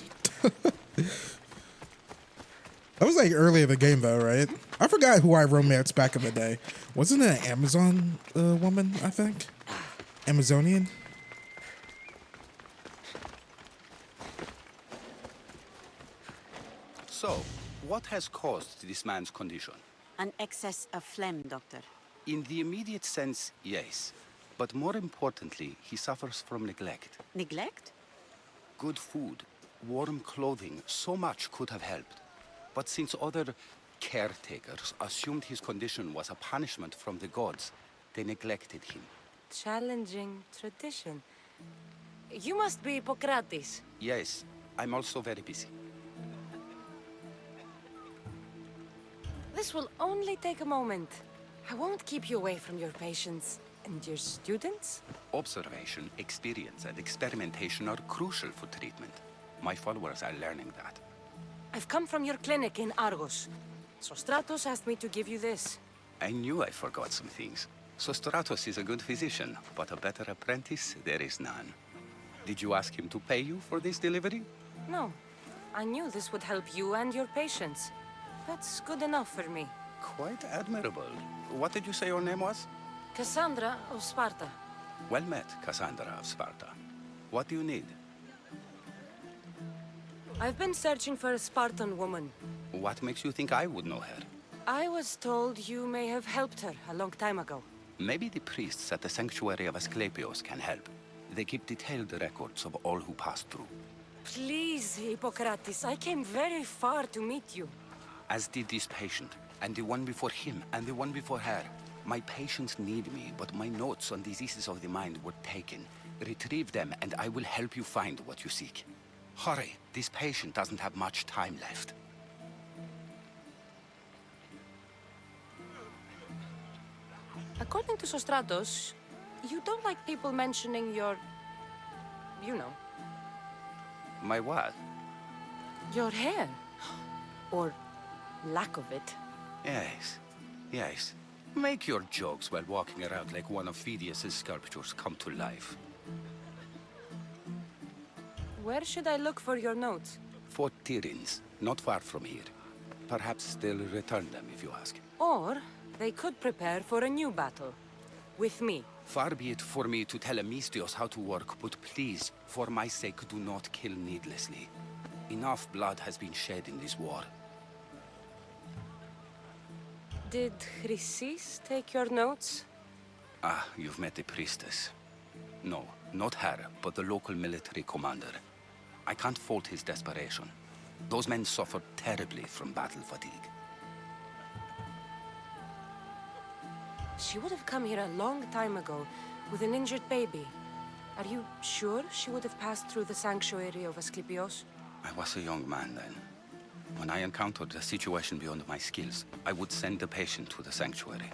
That was like early in the game though, right? I forgot who I romanced back in the day. Wasn't it an Amazon woman, I think? Amazonian? So, what has caused this man's condition? An excess of phlegm, Doctor. In the immediate sense, yes. But more importantly, he suffers from neglect. Neglect? Good food, warm clothing, so much could have helped. But since other caretakers assumed his condition was a punishment from the gods, they neglected him. Challenging tradition. You must be Hippocrates. Yes, I'm also very busy. This will only take a moment. I won't keep you away from your patients. And your students? Observation, experience, and experimentation are crucial for treatment. My followers are learning that. I've come from your clinic in Argos. Sostratos asked me to give you this. I knew I forgot some things. Sostratos is a good physician, but a better apprentice there is none. Did you ask him to pay you for this delivery? No. I knew this would help you and your patients. That's good enough for me. Quite admirable. What did you say your name was? Cassandra of Sparta. Well met, Cassandra of Sparta. What do you need? I've been searching for a Spartan woman. What makes you think I would know her? I was told you may have helped her a long time ago. Maybe the priests at the sanctuary of Asclepios can help. They keep detailed records of all who passed through. Please, Hippocrates, I came very far to meet you. As did this patient, and the one before him, and the one before her. My patients need me, but my notes on diseases of the mind were taken. Retrieve them, and I will help you find what you seek. Hurry, this patient doesn't have much time left. According to Sostratos, you don't like people mentioning your... you know. My what? Your hair. Or lack of it. Yes, yes. Make your jokes while walking around like one of Phidias' sculptures come to life. Where should I look for your notes? Fort Tyrins, not far from here. Perhaps they'll return them if you ask. Or they could prepare for a new battle. With me. Far be it for me to tell Amistios how to work, but please, for my sake, do not kill needlessly. Enough blood has been shed in this war. Did Chrysis take your notes? Ah, you've met the priestess. No, not her, but the local military commander. I can't fault his desperation. Those men suffered terribly from battle fatigue. She would have come here a long time ago, with an injured baby. Are you sure she would have passed through the sanctuary of Asclepios? I was a young man then. When I encountered a situation beyond my skills, I would send the patient to the sanctuary.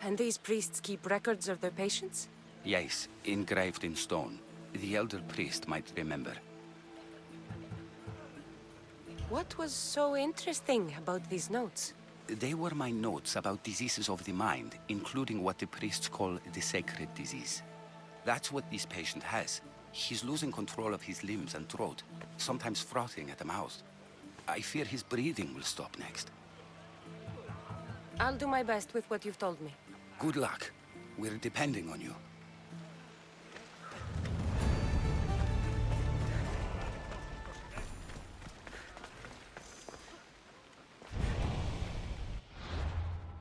And these priests keep records of their patients? Yes, engraved in stone. The elder priest might remember. What was so interesting about these notes? They were my notes about diseases of the mind, including what the priests call the sacred disease. That's what this patient has. He's losing control of his limbs and throat, sometimes frothing at the mouth. I fear his breathing will stop next. I'll do my best with what you've told me. Good luck. We're depending on you.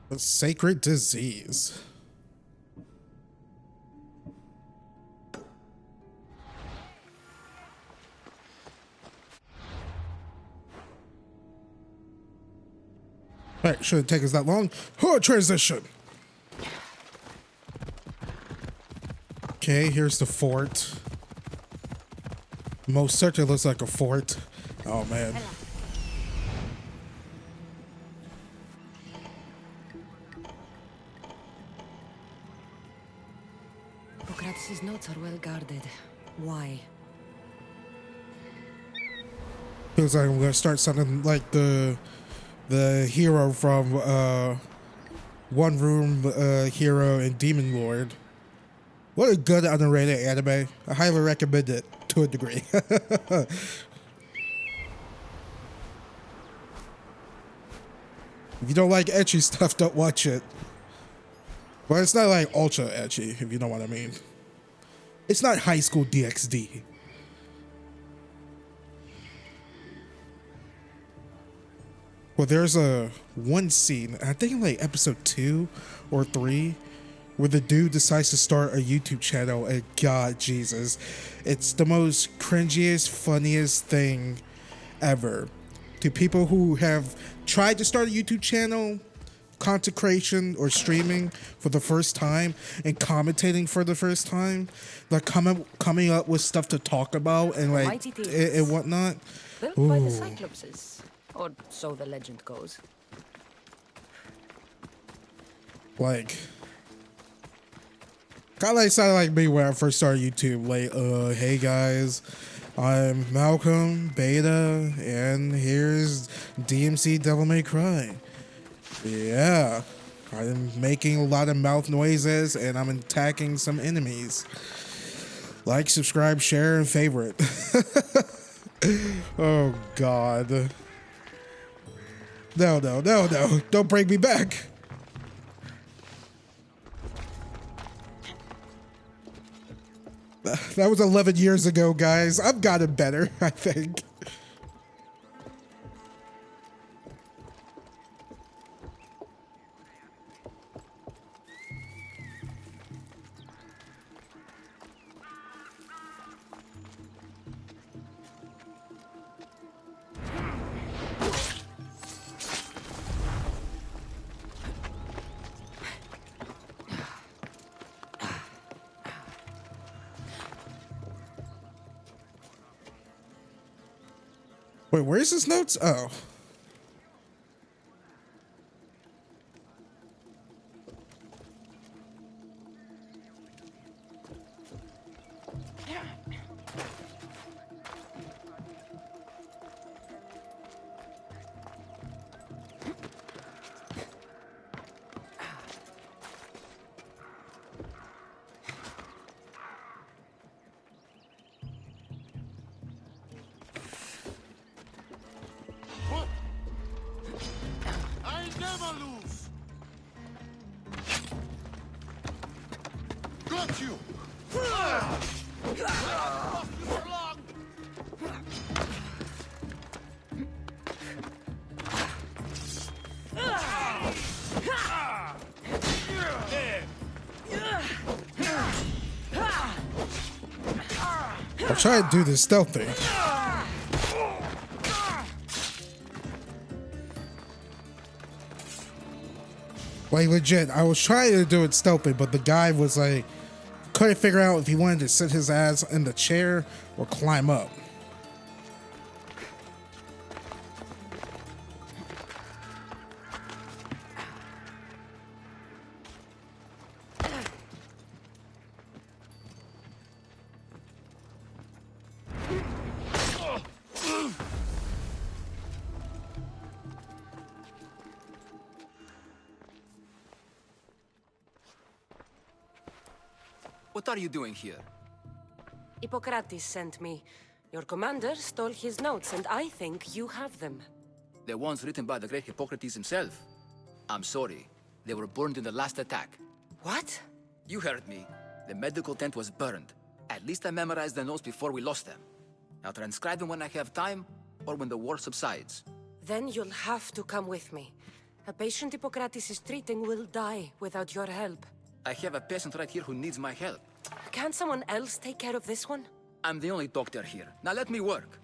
The sacred disease. Alright, shouldn't take us that long. Transition. Okay, here's the fort. Most certainly looks like a fort. Oh man. Hippocrates' notes are well guarded. Why? Feels like I'm gonna start sounding like the hero from One Room Hero and Demon Lord. What a good underrated anime. I highly recommend it to a degree. If you don't like ecchi stuff, don't watch it. But it's not like ultra ecchi, if you know what I mean. It's not High School DxD. Well, there's a one scene, I think like episode 2 or 3, where the dude decides to start a YouTube channel, and God Jesus, it's the most cringiest, funniest thing ever. To people who have tried to start a YouTube channel, content creation or streaming for the first time and commentating for the first time, like coming up with stuff to talk about and like Mighty things. and whatnot. Built by the Ooh. Cyclopses, or so the legend goes. Like, kind of like sounded like me when I first started YouTube. Like, hey guys, I'm Malcolm, Baytuh, and here's DMC Devil May Cry. Yeah, I'm making a lot of mouth noises and I'm attacking some enemies. Like, subscribe, share, and favorite. Oh God. No, don't bring me back. That was 11 years ago, guys. I've gotten better, I think. Wait, where's his notes? Oh. I never lose. Got you. I'll try to do this stealthy. Like, legit, I was trying to do it stealthy, but the guy was like, couldn't figure out if he wanted to sit his ass in the chair or climb up. What are you doing here? Hippocrates sent me. Your commander stole his notes, and I think you have them. The ones written by the great Hippocrates himself. I'm sorry. They were burned in the last attack. What? You heard me. The medical tent was burned. At least I memorized the notes before we lost them. I'll transcribe them when I have time, or when the war subsides. Then you'll have to come with me. A patient Hippocrates is treating will die without your help. I have a patient right here who needs my help. Can't someone else take care of this one? I'm the only doctor here. Now let me work.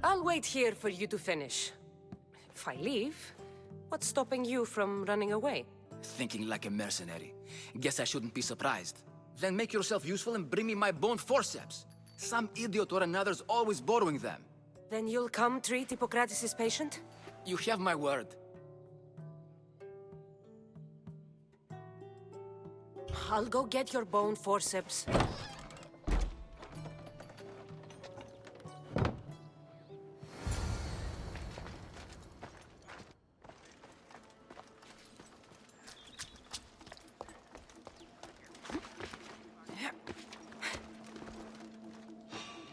I'll wait here for you to finish. If I leave, what's stopping you from running away? Thinking like a mercenary. Guess I shouldn't be surprised. Then make yourself useful and bring me my bone forceps. Some idiot or another's always borrowing them. Then you'll come treat Hippocrates' patient? You have my word. I'll go get your bone forceps.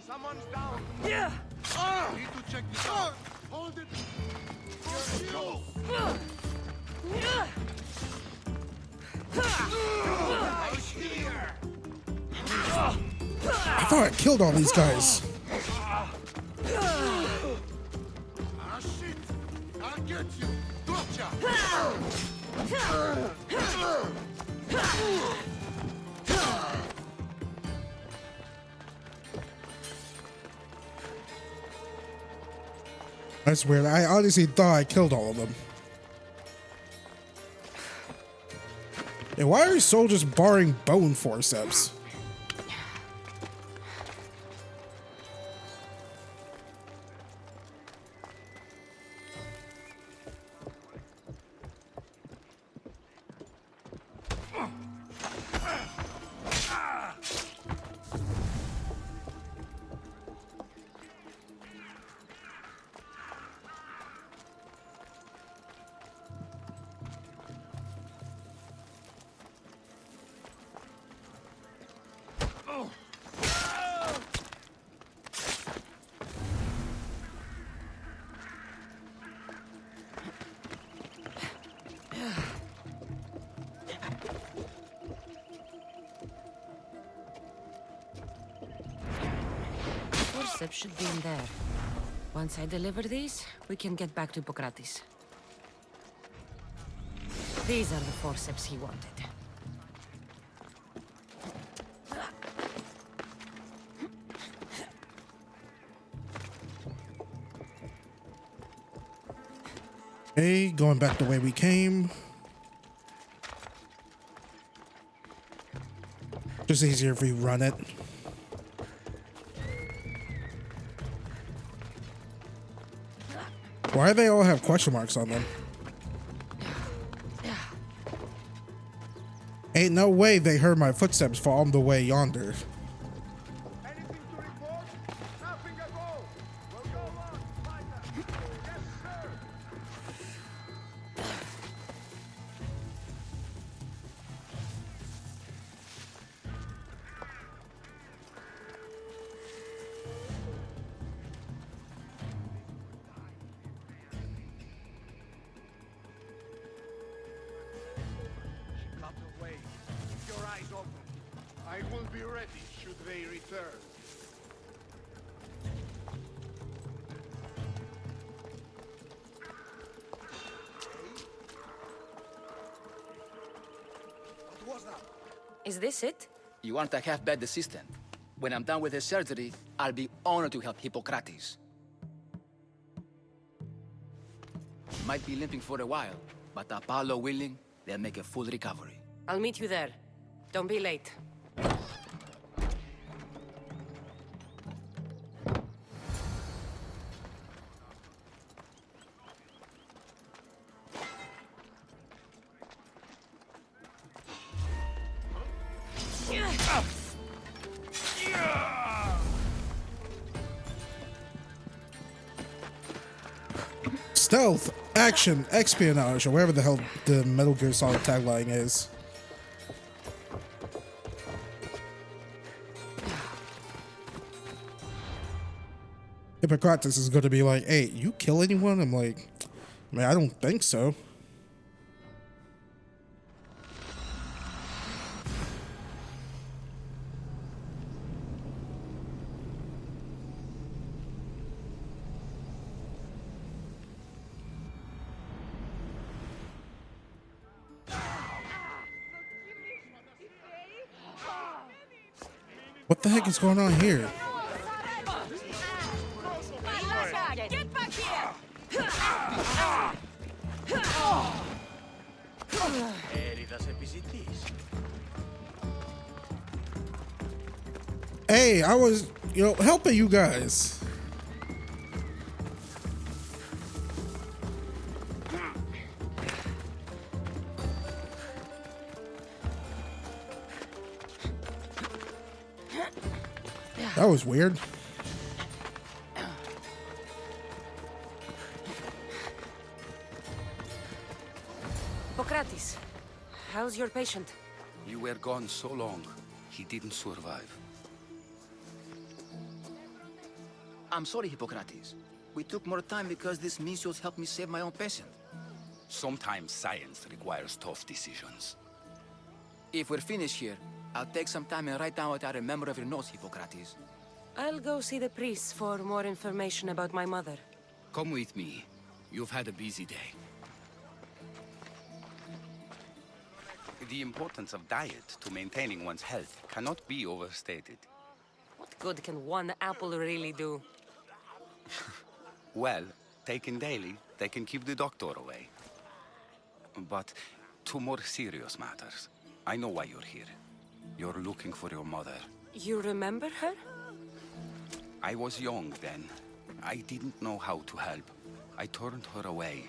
Someone's down. Yeah. Need to check this out. Hold it. Go. I thought I killed all these guys. That's weird. I honestly thought I killed all of them. And why are soldiers barring bone forceps? Forceps should be in there. Once I deliver these, we can get back to Hippocrates. These are the forceps he wanted. Okay, going back the way we came. Just easier if we run it. Why do they all have question marks on them? Ain't no way they heard my footsteps from the way yonder. I will be ready should they return. What was that? Is this it? You want a half-bed assistant? When I'm done with the surgery, I'll be honored to help Hippocrates. Might be limping for a while, but Apollo willing, they'll make a full recovery. I'll meet you there. Don't be late. Stealth, action, espionage, or whatever the hell the Metal Gear Solid tagline is. Hippocrates is going to be like, hey, you kill anyone? I'm like, man, I don't think so. What the heck is going on here? Get back here! Hey, I was, helping you guys. That was weird. Hippocrates, how's your patient? You were gone so long, he didn't survive. I'm sorry, Hippocrates. We took more time because this measles helped me save my own patient. Sometimes science requires tough decisions. If we're finished here, I'll take some time and write down what I remember of your notes, Hippocrates. I'll go see the priest for more information about my mother. Come with me. You've had a busy day. The importance of diet to maintaining one's health cannot be overstated. What good can one apple really do? Well, taken daily, they can keep the doctor away. But to more serious matters. I know why you're here. You're looking for your mother. You remember her? I was young then. I didn't know how to help. I turned her away.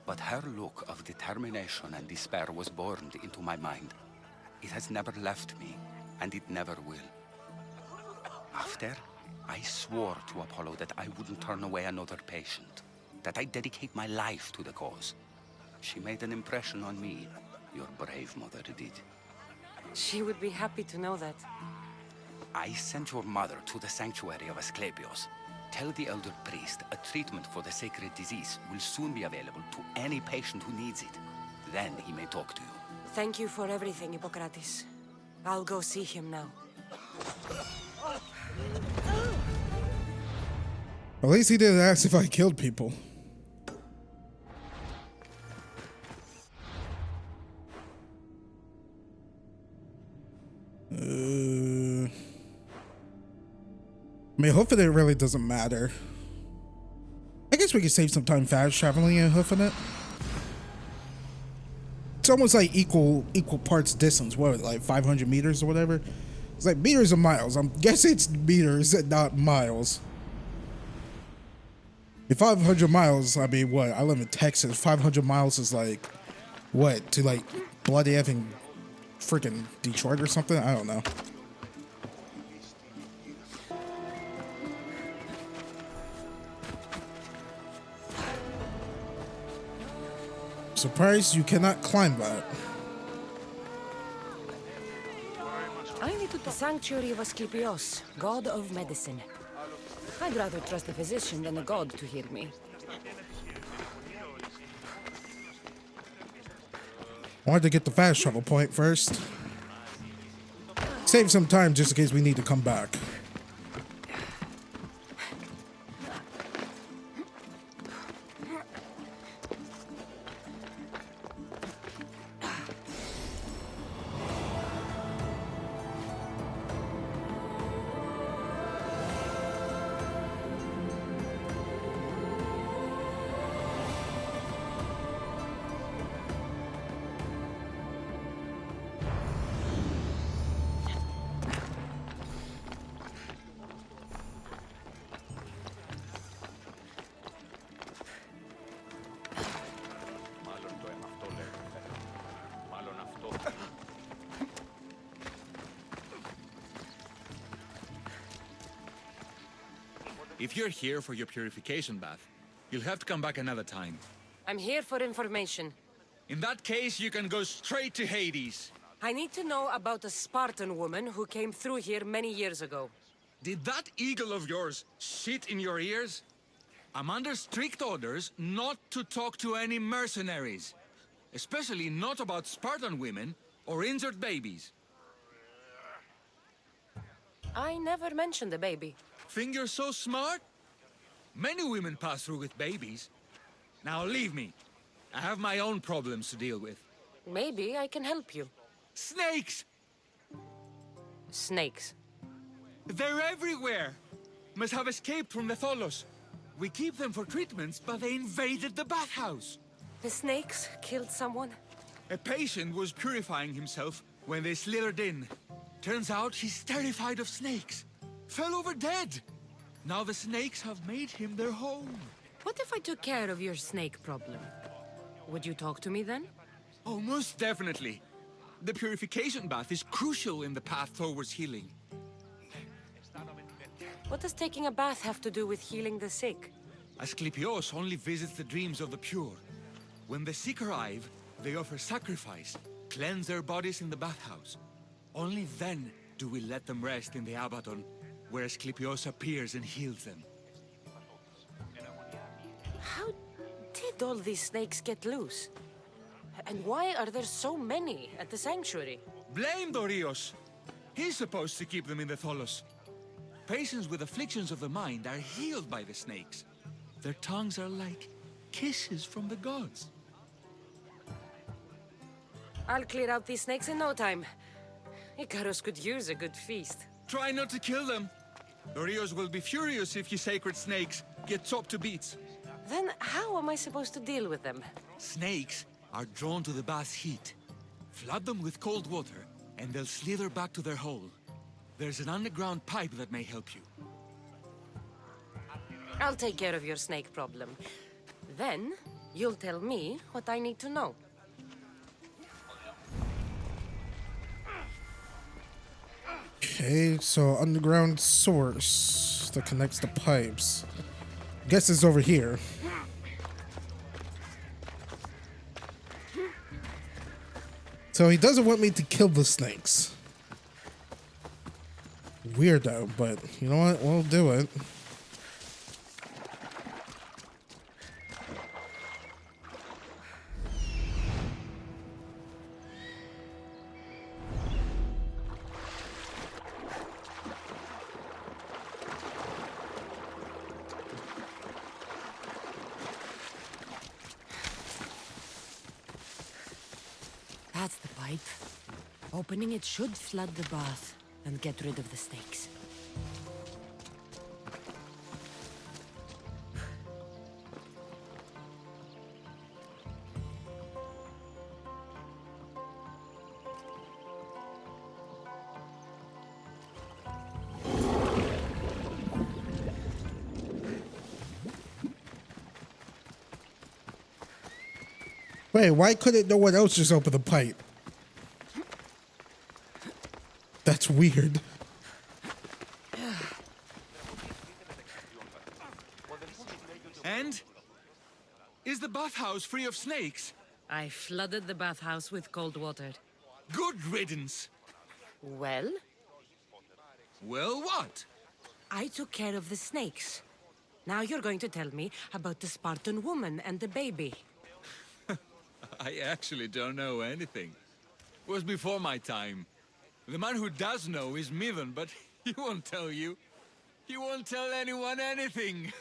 But her look of determination and despair was burned into my mind. It has never left me, and it never will. After, I swore to Apollo that I wouldn't turn away another patient, that I'd dedicate my life to the cause. She made an impression on me. Your brave mother did. She would be happy to know that. I sent your mother to the sanctuary of Asclepios. Tell the elder priest a treatment for the sacred disease will soon be available to any patient who needs it. Then he may talk to you. Thank you for everything, Hippocrates. I'll go see him now. At least he didn't ask if I killed people. I mean, hoofing it really doesn't matter. I guess we could save some time fast traveling and hoofing it. It's almost like equal parts distance. What, like 500 meters or whatever? It's like meters and miles. I'm guessing it's meters and not miles. If 500 miles, I mean, what? I live in Texas. 500 miles is like, what? To like bloody effing freaking Detroit or something? I don't know. Surprised you cannot climb that. I need to the sanctuary of Asclepios, god of medicine. I'd rather trust a physician than a god to heal me. Wanted to get the fast travel point first. Save some time just in case we need to come back. If you're here for your purification bath, you'll have to come back another time. I'm here for information. In that case, you can go straight to Hades. I need to know about a Spartan woman who came through here many years ago. Did that eagle of yours shit in your ears? I'm under strict orders not to talk to any mercenaries. Especially not about Spartan women or injured babies. I never mentioned a baby. Think you're so smart? Many women pass through with babies. Now leave me. I have my own problems to deal with. Maybe I can help you. Snakes! Snakes? They're everywhere! Must have escaped from the Tholos. We keep them for treatments, but they invaded the bathhouse. The snakes killed someone? A patient was purifying himself when they slithered in. Turns out he's terrified of snakes. Fell over dead. Now the snakes have made him their home. What if I took care of your snake problem? Would you talk to me then? Oh, most definitely. The purification bath is crucial in the path towards healing. What does taking a bath have to do with healing the sick? Asclepios only visits the dreams of the pure. When the sick arrive, they offer sacrifice, cleanse their bodies in the bathhouse. Only then do we let them rest in the Abaddon, where Asclepios appears and heals them. How did all these snakes get loose? And why are there so many at the sanctuary? Blame Dorios! He's supposed to keep them in the Tholos. Patients with afflictions of the mind are healed by the snakes. Their tongues are like kisses from the gods. I'll clear out these snakes in no time. Icarus could use a good feast. Try not to kill them. Dorios will be furious if you sacred snakes get chopped to bits. Then how am I supposed to deal with them? Snakes are drawn to the bath's heat. Flood them with cold water, and they'll slither back to their hole. There's an underground pipe that may help you. I'll take care of your snake problem. Then, you'll tell me what I need to know. Okay, so underground source that connects the pipes. Guess it's over here. So he doesn't want me to kill the snakes. Weirdo, but you know what? We'll do it. That's the pipe. Opening it should flood the bath and get rid of the snakes. Wait, why couldn't no one else just open the pipe? That's weird. And? Is the bathhouse free of snakes? I flooded the bathhouse with cold water. Good riddance. Well? Well, what? I took care of the snakes. Now you're going to tell me about the Spartan woman and the baby. I actually don't know anything. It was before my time. The man who does know is Mivan, but he won't tell you. He won't tell anyone anything.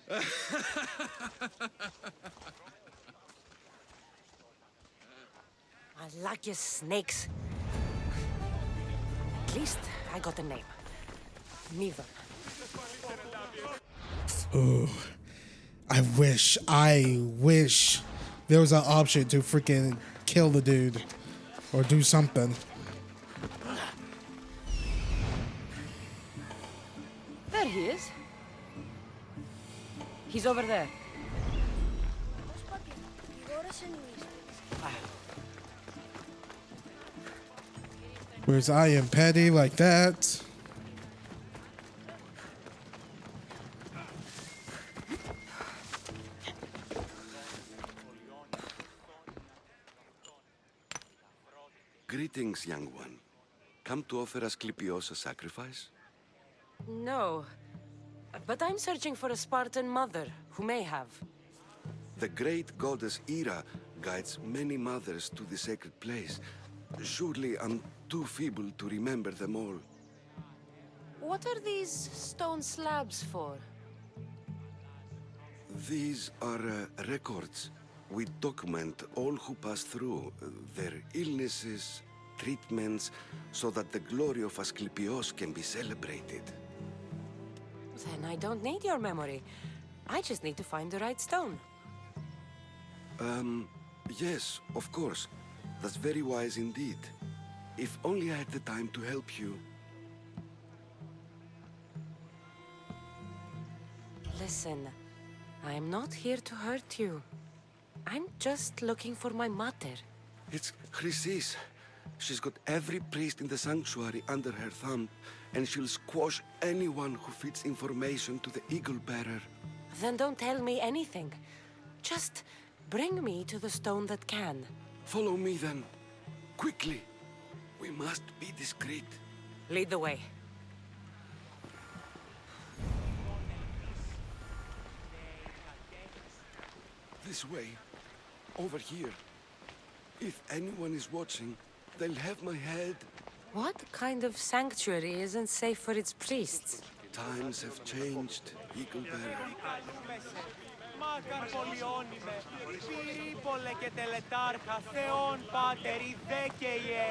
I like your snakes. At least I got a name. Mivan. Ooh. I wish there was an option to freaking kill the dude or do something. There he is. He's over there. Where's I am petty like that? Greetings, young one. Come to offer Asclepios a sacrifice? No. But I'm searching for a Spartan mother who may have. The great goddess Ira guides many mothers to the sacred place. Surely I'm too feeble to remember them all. What are these stone slabs for? These are records. We document all who pass through, their illnesses, treatments, so that the glory of Asclepios can be celebrated. Then I don't need your memory. I just need to find the right stone. Yes, of course. That's very wise indeed. If only I had the time to help you. Listen, I'm not here to hurt you. I'm just looking for my mother. It's Chrysis. She's got every priest in the sanctuary under her thumb, and she'll squash anyone who feeds information to the Eagle Bearer. Then don't tell me anything. Just bring me to the stone that can. Follow me then. Quickly. We must be discreet. Lead the way. This way. Over here. If anyone is watching, they'll have my head. What kind of sanctuary isn't safe for its priests? Times have changed, Eagle Bearer. σύμβολε και τελετάρχα, Θεόν Πάτερ, δέκαιε,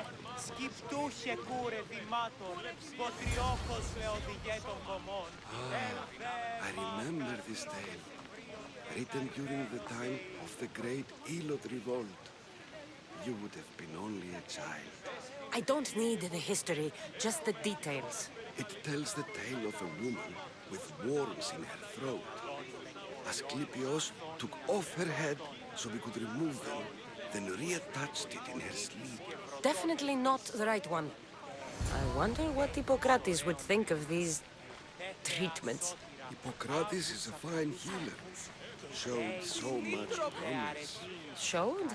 σκυπτούχε κούρε δημάτων, ποτριόχος λεοδηγέ των κομμών. I remember this tale, written during the time of the great Elot revolt. You would have been only a child. I don't need the history, just the details. It tells the tale of a woman with worms in her throat. Asclepios took off her head so we could remove them, then reattached it in her sleep. Definitely not the right one. I wonder what Hippocrates would think of these treatments. Hippocrates is a fine healer. Showed so much promise. Showed?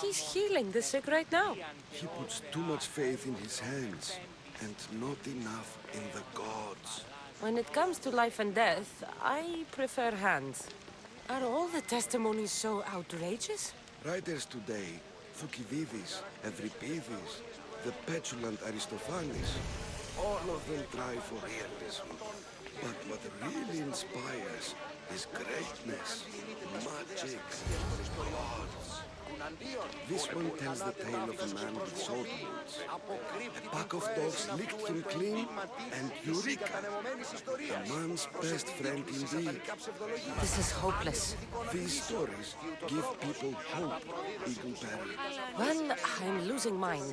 He's healing the sick right now. He puts too much faith in his hands and not enough in the gods. When it comes to life and death, I prefer hands. Are all the testimonies so outrageous? Writers today, Thucydides, Euripides, the petulant Aristophanes, all of them try for realism. But what really inspires is greatness, magic, gods. This one tells the tale of a man with sword wounds. A pack of dogs licked him clean, and Eureka! A man's best friend indeed. This is hopeless. These stories give people hope, Eagle Bearer. Well, I'm losing mine.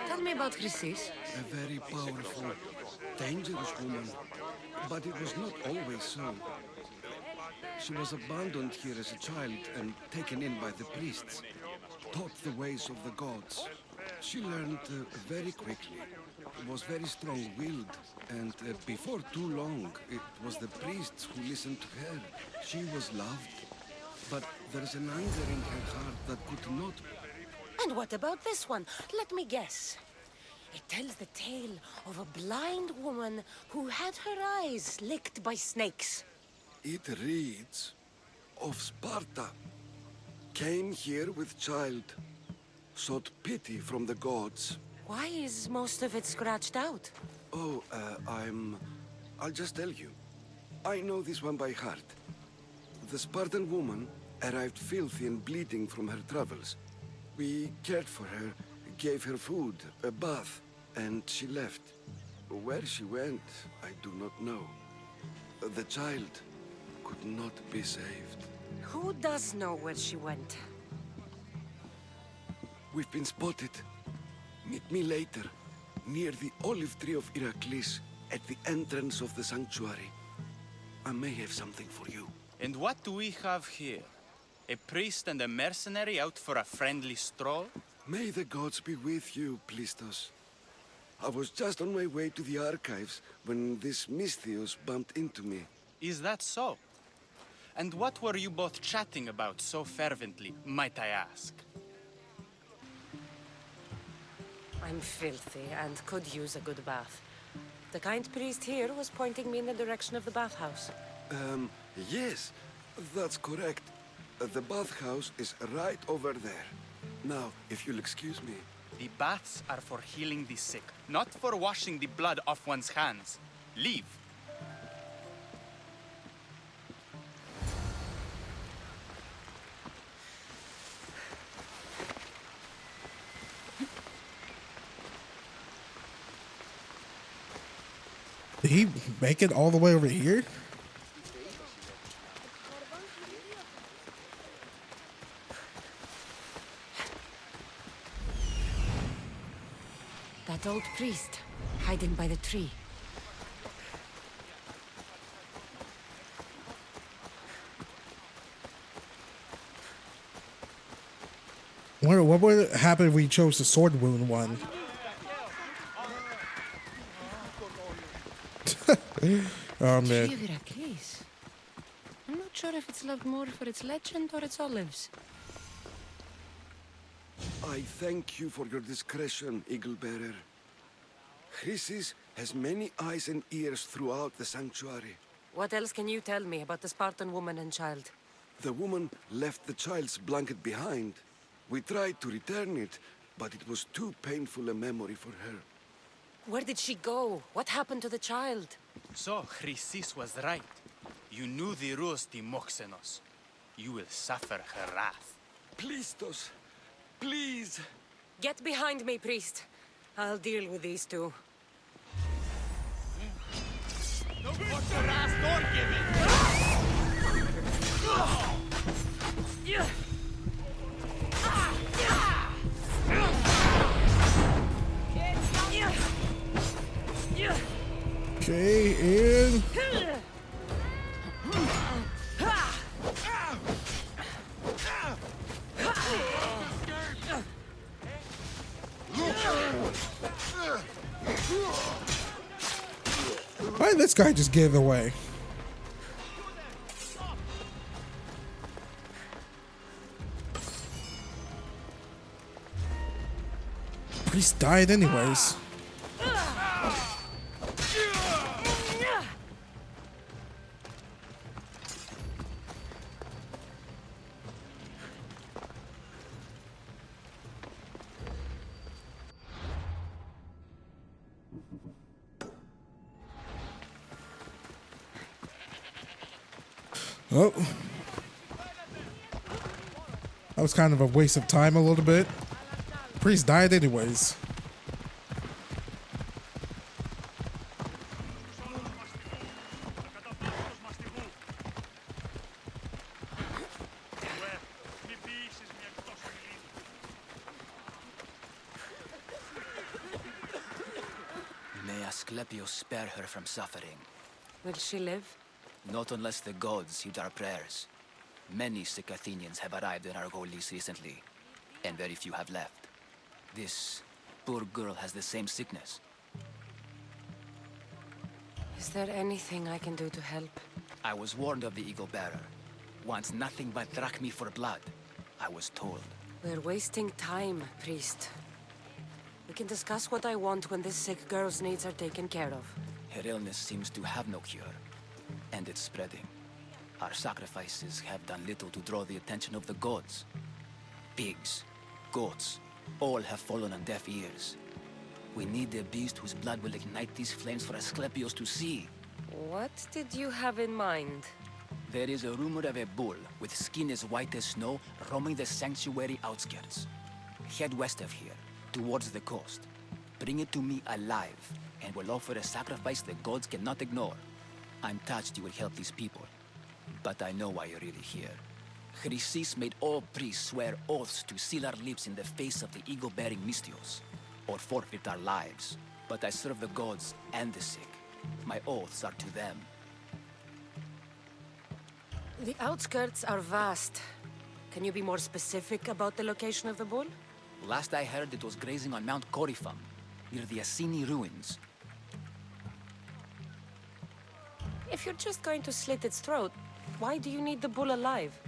Tell me about Chrysis. A very powerful, dangerous woman. But it was not always so. She was abandoned here as a child and taken in by the priests, taught the ways of the gods. She learned very quickly, was very strong-willed, and before too long, it was the priests who listened to her. She was loved, but there's an anger in her heart that could not... And what about this one? Let me guess. It tells the tale of a blind woman who had her eyes licked by snakes. It reads of Sparta. Came here with child, sought pity from the gods. Why is most of it scratched out? Oh, I'll just tell you. I know this one by heart. The Spartan woman arrived filthy and bleeding from her travels. We cared for her, gave her food, a bath, and she left. Where she went, I do not know. The child could not be saved. Who does know where she went? We've been spotted. Meet me later, near the olive tree of Heracles, at the entrance of the sanctuary. I may have something for you. And what do we have here? A priest and a mercenary out for a friendly stroll? May the gods be with you, Plistos. I was just on my way to the archives when this Misthios bumped into me. Is that so? And what were you both chatting about so fervently, might I ask? I'm filthy and could use a good bath. The kind priest here was pointing me in the direction of the bathhouse. Yes, that's correct. The bathhouse is right over there. Now, if you'll excuse me. The baths are for healing the sick, not for washing the blood off one's hands. Leave. Did he make it all the way over here? That old priest, hiding by the tree. What would happen if we chose the sword wound one? Oh man. Tree of Heracles. I'm not sure if it's loved more for its legend or its olives. I thank you for your discretion, Eagle Bearer. Chrysis has many eyes and ears throughout the sanctuary. What else can you tell me about the Spartan woman and child? The woman left the child's blanket behind. We tried to return it, but it was too painful a memory for her. Where did she go? What happened to the child? So, Chrysis was right. You knew the rules, Timoxenos. You will suffer her wrath. Plistos, please. Get behind me, priest. I'll deal with these two. What's the last door given? Okay, and why did this guy just give away? Priest died anyways. Oh, that was kind of a waste of time a little bit. Priest died anyways. May Asclepius spare her from suffering. Will she live? Not unless the gods heed our prayers. Many sick Athenians have arrived in Argolis recently, and very few have left. This poor girl has the same sickness. Is there anything I can do to help? I was warned of the Eagle Bearer. Wants nothing but drachmi for blood, I was told. We're wasting time, priest. We can discuss what I want when this sick girl's needs are taken care of. Her illness seems to have no cure, and it's spreading. Our sacrifices have done little to draw the attention of the gods. Pigs, goats, all have fallen on deaf ears. We need a beast whose blood will ignite these flames for Asclepius to see. What did you have in mind? There is a rumor of a bull with skin as white as snow roaming the sanctuary outskirts. Head west of here, towards the coast. Bring it to me alive, and we'll offer a sacrifice the gods cannot ignore. I'm touched you will help these people, but I know why you're really here. Chrysis made all priests swear oaths to seal our lips in the face of the eagle-bearing Mystios, or forfeit our lives. But I serve the gods and the sick. My oaths are to them. The outskirts are vast. Can you be more specific about the location of the bull? Last I heard, it was grazing on Mount Corifum, near the Assini ruins. If you're just going to slit its throat, why do you need the bull alive?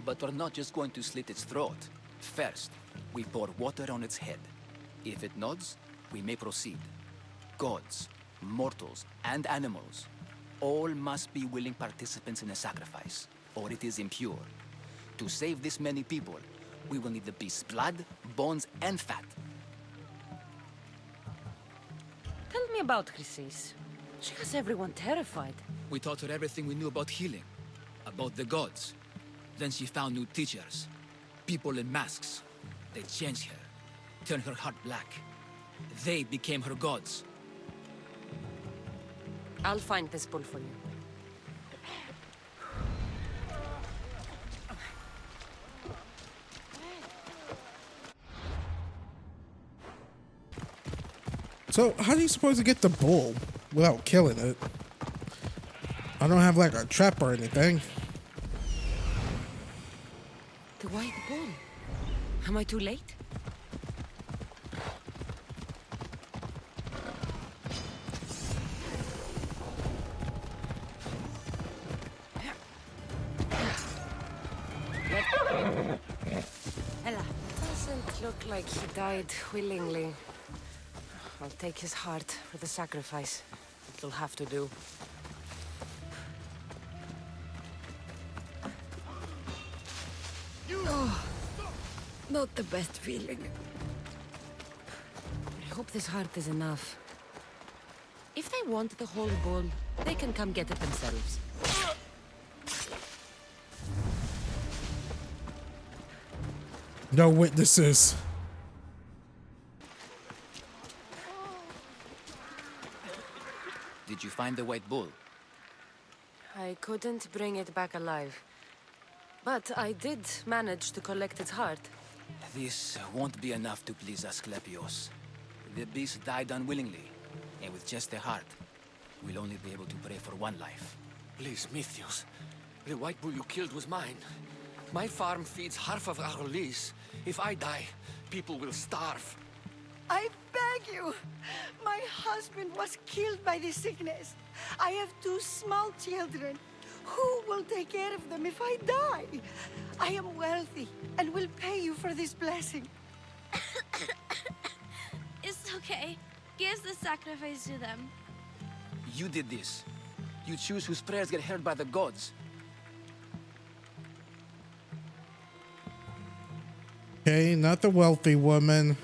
But we're not just going to slit its throat. First, we pour water on its head. If it nods, we may proceed. Gods, mortals, and animals, all must be willing participants in the sacrifice, or it is impure. To save this many people, we will need the beast's blood, bones, and fat. Tell me about Chrysis. She has everyone terrified. We taught her everything we knew about healing, about the gods. Then she found new teachers, people in masks. They changed her, turned her heart black. They became her gods. I'll find this bull for you. So, how do you suppose to get the bull without killing it? I don't have like a trap or anything. The white bull. Am I too late? Ella. Doesn't look like he died willingly. I'll take his heart for the sacrifice. It'll have to do. Oh, not the best feeling. I hope this heart is enough. If they want the whole bull, they can come get it themselves. No witnesses. Did you find the white bull? I couldn't bring it back alive. But I did manage to collect its heart. This won't be enough to please Asclepios. The beast died unwillingly, and with just the heart, we'll only be able to pray for one life. Please, Mythios. The white bull you killed was mine. My farm feeds half of our lease. If I die, people will starve. I beg you! My husband was killed by this sickness. I have 2 small children. Who will take care of them if I die? I am wealthy and will pay you for this blessing. It's okay. Give the sacrifice to them. You did this. You choose whose prayers get heard by the gods. Okay, not the wealthy woman.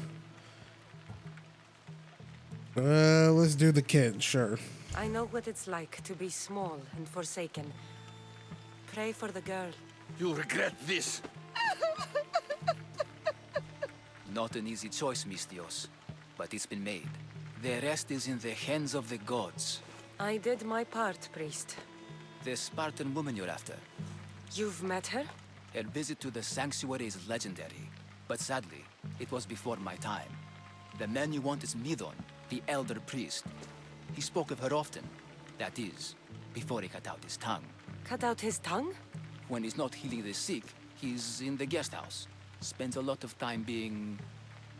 Let's do the kid, sure. I know what it's like to be small and forsaken. Pray for the girl. You'll regret this. Not an easy choice, Mystios, but it's been made. The rest is in the hands of the gods. I did my part, priest. The Spartan woman you're after. You've met her? Her visit to the sanctuary is legendary, but sadly, it was before my time. The man you want is Midon, the elder priest. He spoke of her often. That is, before he cut out his tongue. Cut out his tongue? When he's not healing the sick, he's in the guest house. Spends a lot of time being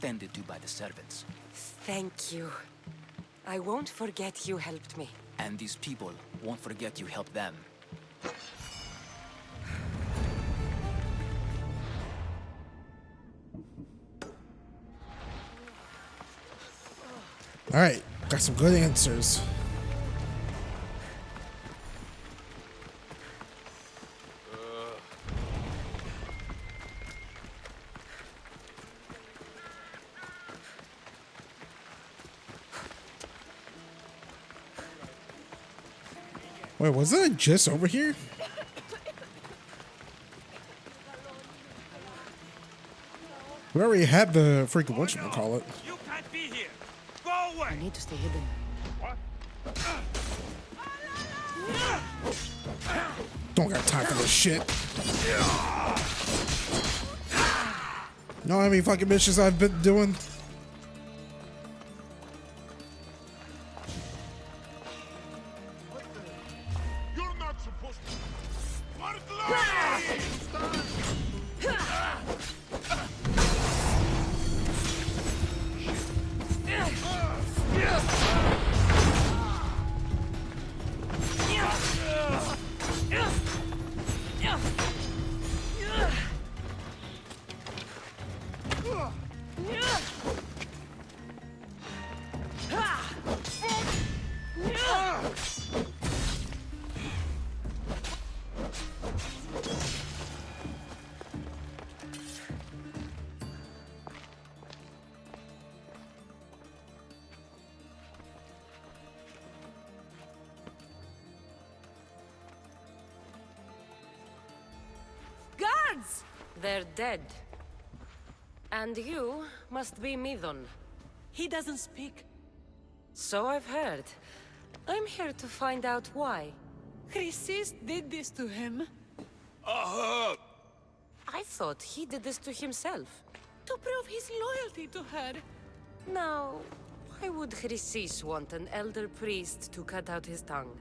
tended to by the servants. Thank you. I won't forget you helped me. And these people won't forget you helped them. All right, got some good answers. Wait, wasn't it just over here? We already had the freaking whatchamacallit. You can't be here. Go away. I need to stay hidden. What? Don't got time for this shit. Know how many fucking missions I've been doing? You're not supposed to. Guards! They're dead. And you must be Midon. He doesn't speak. So I've heard. I'm here to find out why. Chrysis did this to him. I thought he did this to himself. To prove his loyalty to her. Now, why would Chrysis want an elder priest to cut out his tongue?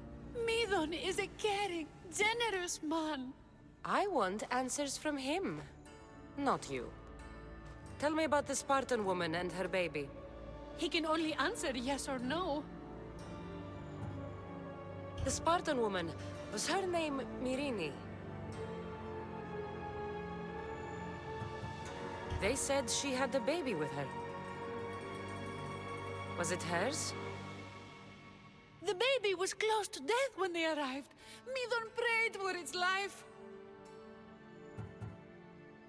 Midon is a caring, generous man. I want answers from him, not you. Tell me about the Spartan woman and her baby. He can only answer yes or no. The Spartan woman, was her name Myrine? They said she had a baby with her. Was it hers? The baby was close to death when they arrived. Midon prayed for its life.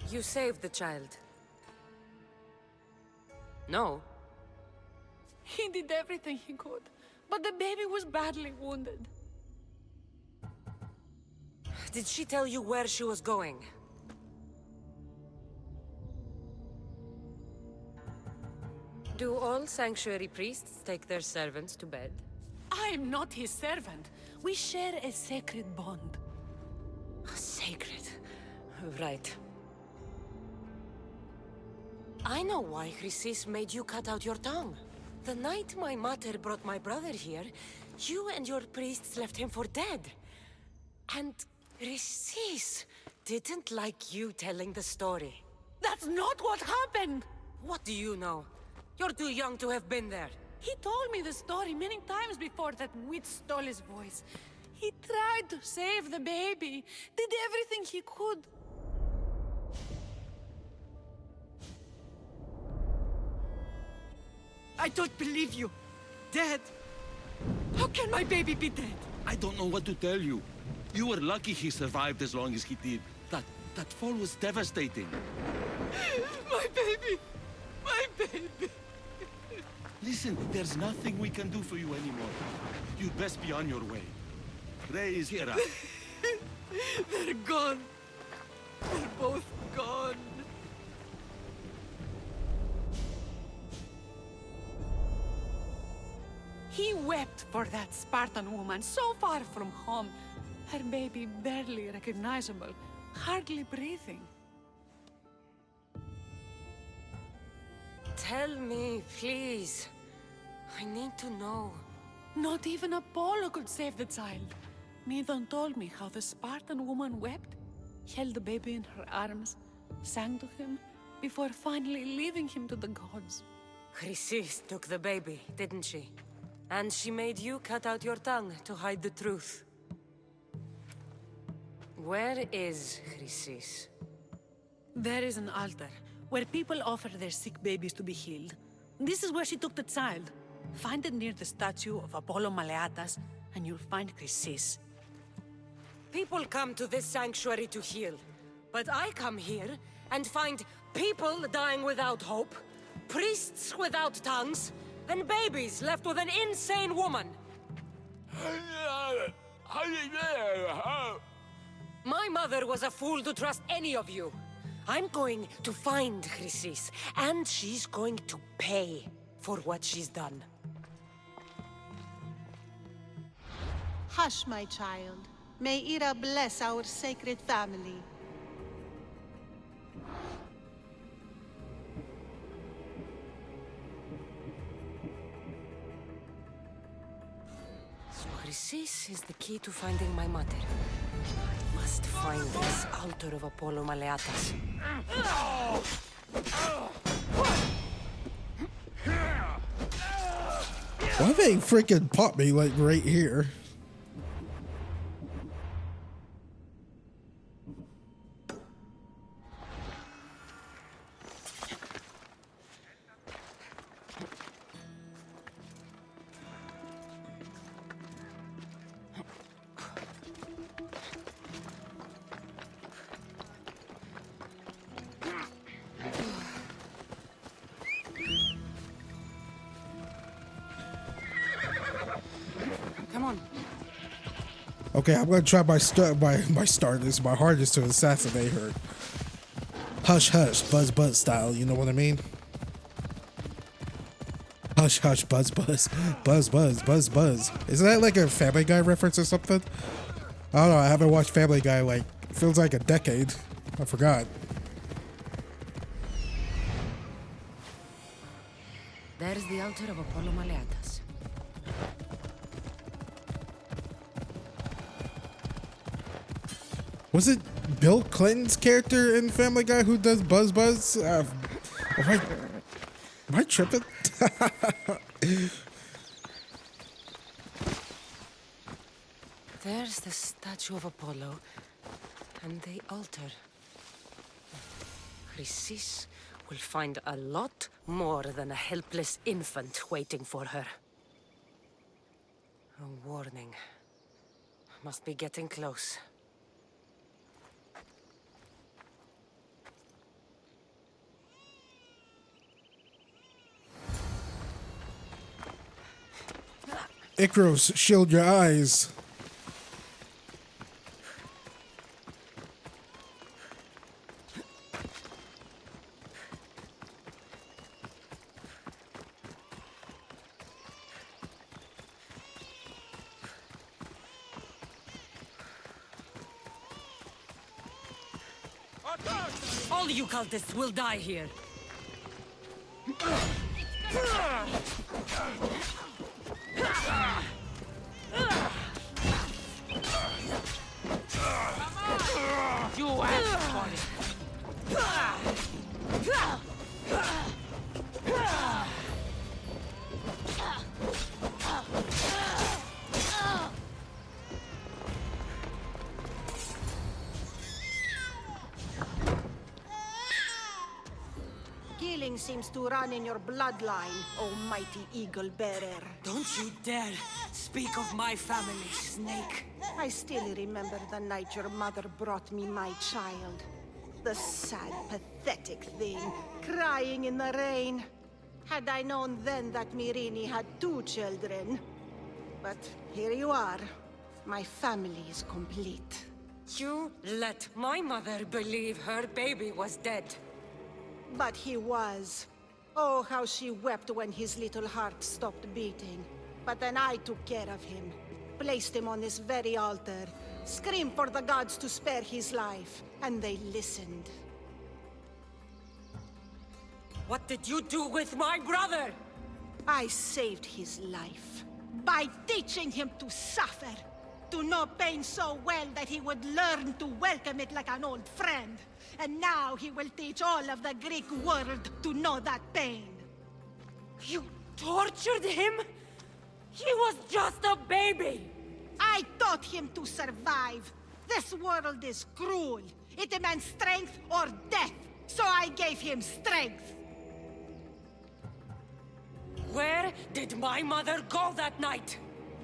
You saved the child. No. He did everything he could, but the baby was badly wounded. Did she tell you where she was going? Do all sanctuary priests take their servants to bed? I am not his servant. We share a sacred bond. Sacred. Right. I know why Chrysis made you cut out your tongue. The night my mater brought my brother here, you and your priests left him for dead. And Chrysis didn't like you telling the story. That's not what happened! What do you know? You're too young to have been there. He told me the story many times before that witch stole his voice. He tried to save the baby, did everything he could. I don't believe you. Dead? How can my baby be dead? I don't know what to tell you. You were lucky he survived as long as he did. That fall was devastating. My baby! My baby! Listen, there's nothing we can do for you anymore. You'd best be on your way. Raise here up. They're gone. They're both gone. He wept for that Spartan woman so far from home. Her baby barely recognizable, hardly breathing. Tell me, please. I need to know. Not even Apollo could save the child. Medon told me how the Spartan woman wept, held the baby in her arms, sang to him, before finally leaving him to the gods. Chrysis took the baby, didn't she? And she made you cut out your tongue to hide the truth. Where is Chrysis? There is an altar, where people offer their sick babies to be healed. This is where she took the child. Find it near the statue of Apollo Maleatas, and you'll find Chrysis. People come to this sanctuary to heal. But I come here and find people dying without hope, priests without tongues, and babies left with an insane woman. My mother was a fool to trust any of you. I'm going to find Chrysis, and she's going to pay for what she's done. Hush, my child. May Ira bless our sacred family. So Chrysis is the key to finding my mother. I must find this altar of Apollo Maleatas. Why they freaking pop me like right here? Okay, I'm gonna try my stardust, my hardest to assassinate her. Hush, hush, buzz, buzz style. You know what I mean? Hush, hush, buzz, buzz, buzz, buzz, buzz, buzz. Isn't that like a Family Guy reference or something? I don't know. I haven't watched Family Guy like feels like a decade. I forgot. There's the altar of Apollo Maleatas. Was it Bill Clinton's character in Family Guy who does Buzz Buzz? Am I tripping? There's the statue of Apollo and the altar. Chrysis will find a lot more than a helpless infant waiting for her. A warning. Must be getting close. Icaros, shield your eyes. All you cultists will die here. You asked for it. Killing seems to run in your bloodline, oh mighty eagle bearer. Don't you dare speak of my family, Snake. I still remember the night your mother brought me my child. The sad, pathetic thing, crying in the rain. Had I known then that Myrini had 2 children. But here you are. My family is complete. You let my mother believe her baby was dead. But he was. Oh, how she wept when his little heart stopped beating. But then I took care of him. Placed him on this very altar. Screamed for the gods to spare his life. And they listened. What did you do with my brother? I saved his life. By teaching him to suffer. To know pain so well that he would learn to welcome it like an old friend. And now he will teach all of the Greek world to know that pain. You tortured him? He was just a baby! I taught him to survive. This world is cruel. It demands strength or death. So I gave him strength. Where did my mother go that night?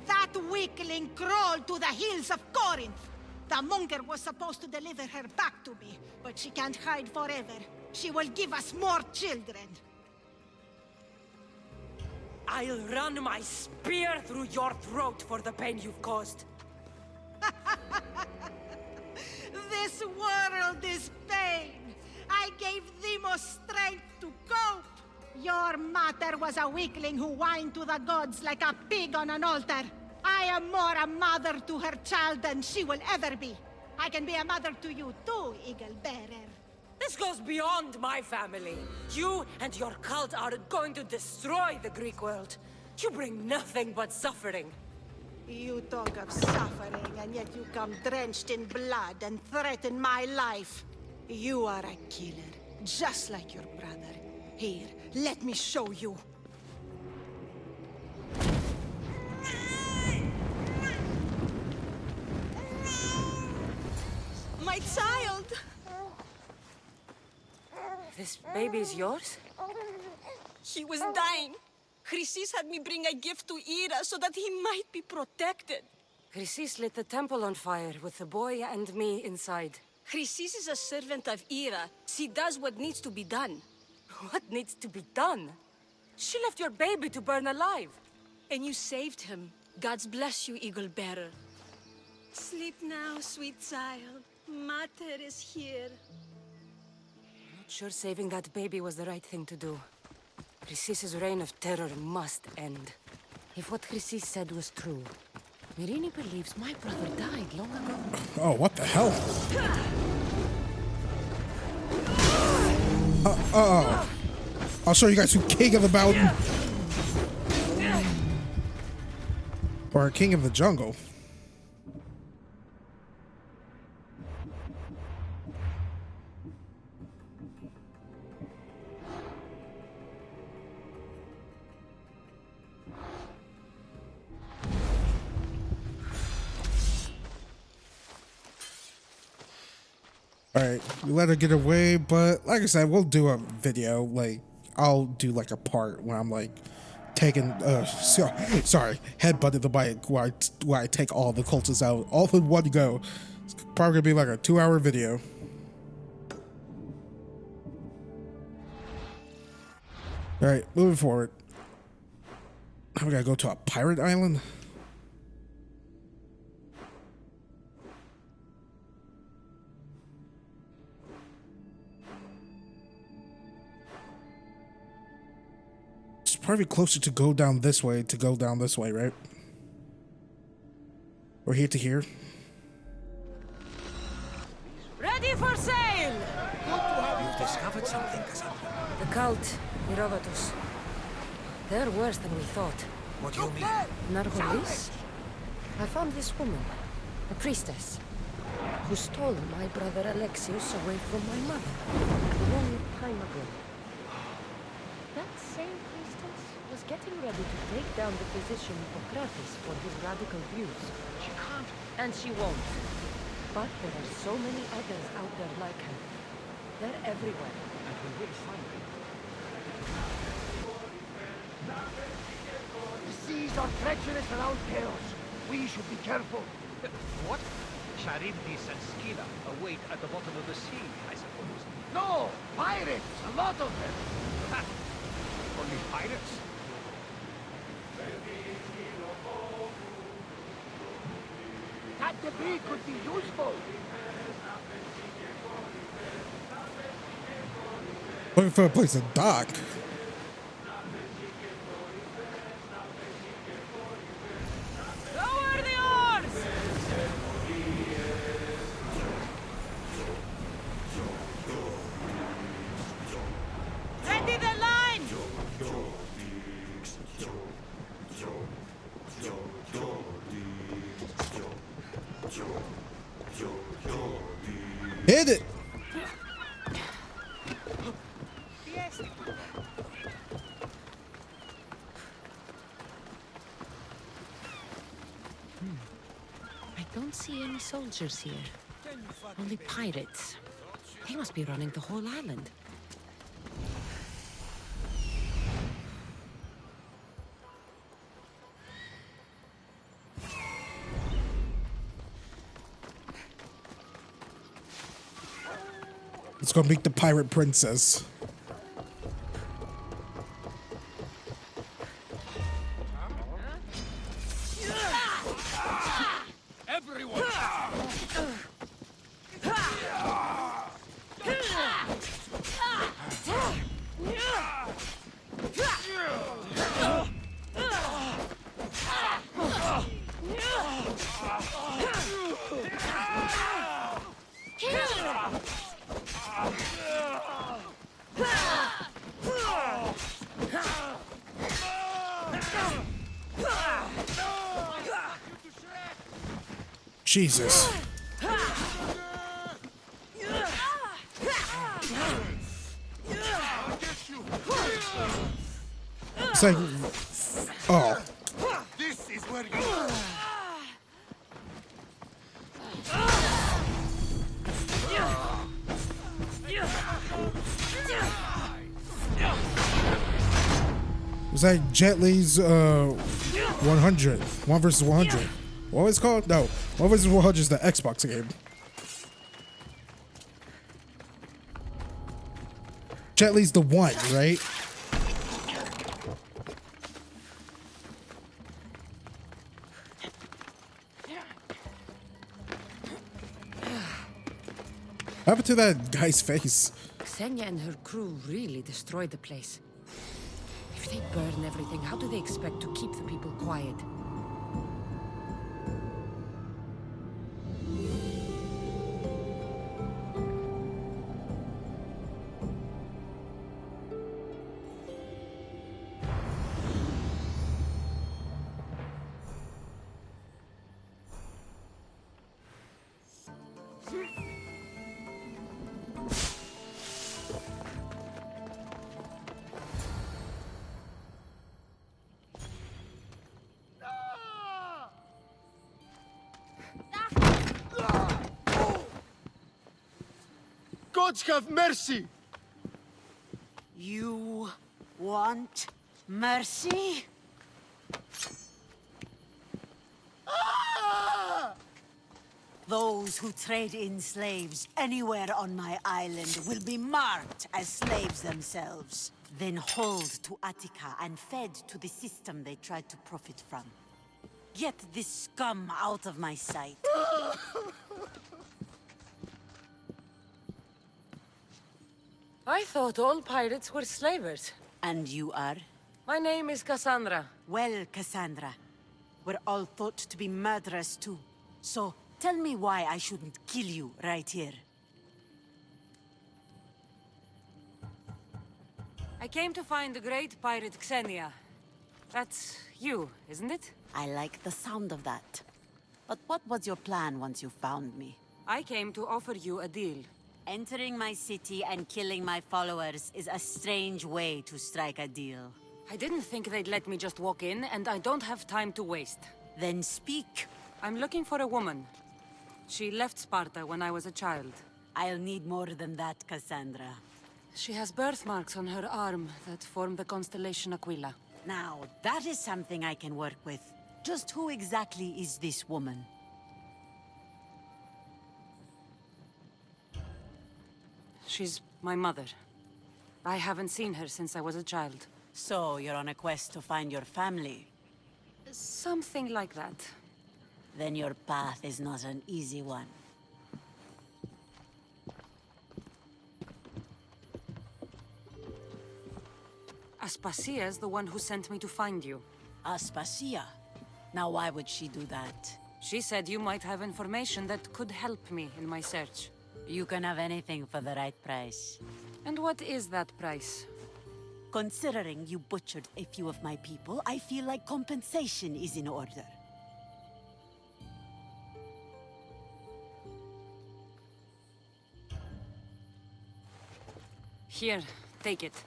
That weakling crawled to the hills of Corinth. The Monger was supposed to deliver her back to me, but she can't hide forever. She will give us more children. I'll run my spear through your throat for the pain you've caused. This world is pain. I gave Demos strength to cope. Your mother was a weakling who whined to the gods like a pig on an altar. I am more a mother to her child than she will ever be. I can be a mother to you too, Eagle Bearer. This goes beyond my family. You and your cult are going to destroy the Greek world. You bring nothing but suffering. You talk of suffering, and yet you come drenched in blood and threaten my life. You are a killer, just like your brother. Here, let me show you. My child! This baby is yours? He was dying. Chrysis had me bring a gift to Ira so that he might be protected. Chrysis lit the temple on fire with the boy and me inside. Chrysis is a servant of Ira. She does what needs to be done. What needs to be done? She left your baby to burn alive. And you saved him. Gods bless you, Eagle Bearer. Sleep now, sweet child. Mater is here. Not sure saving that baby was the right thing to do. Chrysis' reign of terror must end. If what Chrysis said was true, Myrini believes my brother died long ago. Oh, what the hell? I'll show you guys who King of the Mountain. Or King of the Jungle. Alright, we let her get away, but like I said, we'll do a video, like, I'll do like a part where I'm like taking, sorry, headbutted the bike where I take all the cultists out, all in one go. It's probably gonna be like a 2-hour video. Alright, moving forward. Now we gotta go to a pirate island. Probably closer to go down this way, right? Or here to here. Ready for sail! Good to have discovered something, Cassandra. The cult, Herodotus. They're worse than we thought. What do you mean? Narcolis? I found this woman, a priestess, who stole my brother Alexius away from my mother a long time ago. That same priestess was getting ready to take down the physician Hippocrates for his radical views. She can't. And she won't. But there are so many others out there like her. They're everywhere. And we will find them. The seas are treacherous around Chaos. We should be careful. What? Charybdis and Scylla await at the bottom of the sea, I suppose. No! Pirates! A lot of them! Only pirates? That debris could be useful! Looking for a place to dock. Lower the oars! Ready the line! Hit it! I don't see any soldiers here. Only pirates. They must be running the whole island. Let's go meet the pirate princess. Everyone! Jesus. It's like, oh. This is where you... Was that Jet Li's 100? 1 versus 100. What was it called? No. 1 versus 100 is the Xbox game. Jet Li's the one, right? What happened to that guy's face? Ksenia and her crew really destroyed the place. If they burn everything, how do they expect to keep the people quiet? Gods have mercy! You want mercy? Those who trade in slaves anywhere on my island will be marked as slaves themselves, then hauled to Attica and fed to the system they tried to profit from. Get this scum out of my sight. I thought all pirates were slavers. And you are? My name is Cassandra. Well, Cassandra, we're all thought to be murderers too. So, tell me why I shouldn't kill you right here. I came to find the great pirate Xenia. That's you, isn't it? I like the sound of that. But what was your plan once you found me? I came to offer you a deal. Entering my city and killing my followers is a strange way to strike a deal. I didn't think they'd let me just walk in, and I don't have time to waste. Then speak. I'm looking for a woman. She left Sparta when I was a child. I'll need more than that, Cassandra. She has birthmarks on her arm that form the constellation Aquila. Now, that is something I can work with. Just who exactly is this woman? She's my mother. I haven't seen her since I was a child. So, you're on a quest to find your family? Something like that. Then your path is not an easy one. Aspasia's the one who sent me to find you. Aspasia? Now why would she do that? She said you might have information that could help me in my search. You can have anything for the right price. And what is that price? Considering you butchered a few of my people, I feel like compensation is in order. Here, take it.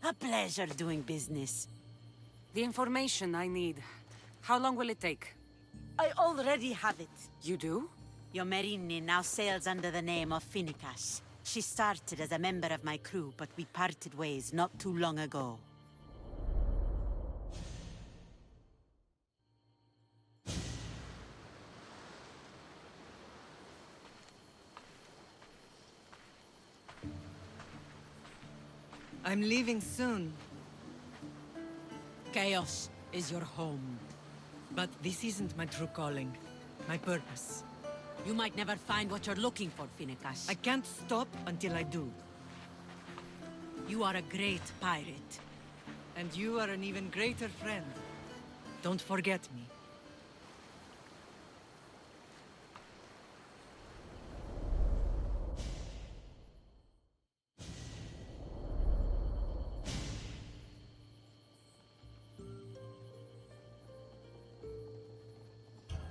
A pleasure doing business. The information I need. How long will it take? I already have it. You do? Yomerini now sails under the name of Finicas. She started as a member of my crew, but we parted ways not too long ago. I'm leaving soon. Chaos is your home. But this isn't my true calling. My purpose. You might never find what you're looking for, Finicas. I can't stop until I do. You are a great pirate. And you are an even greater friend. Don't forget me.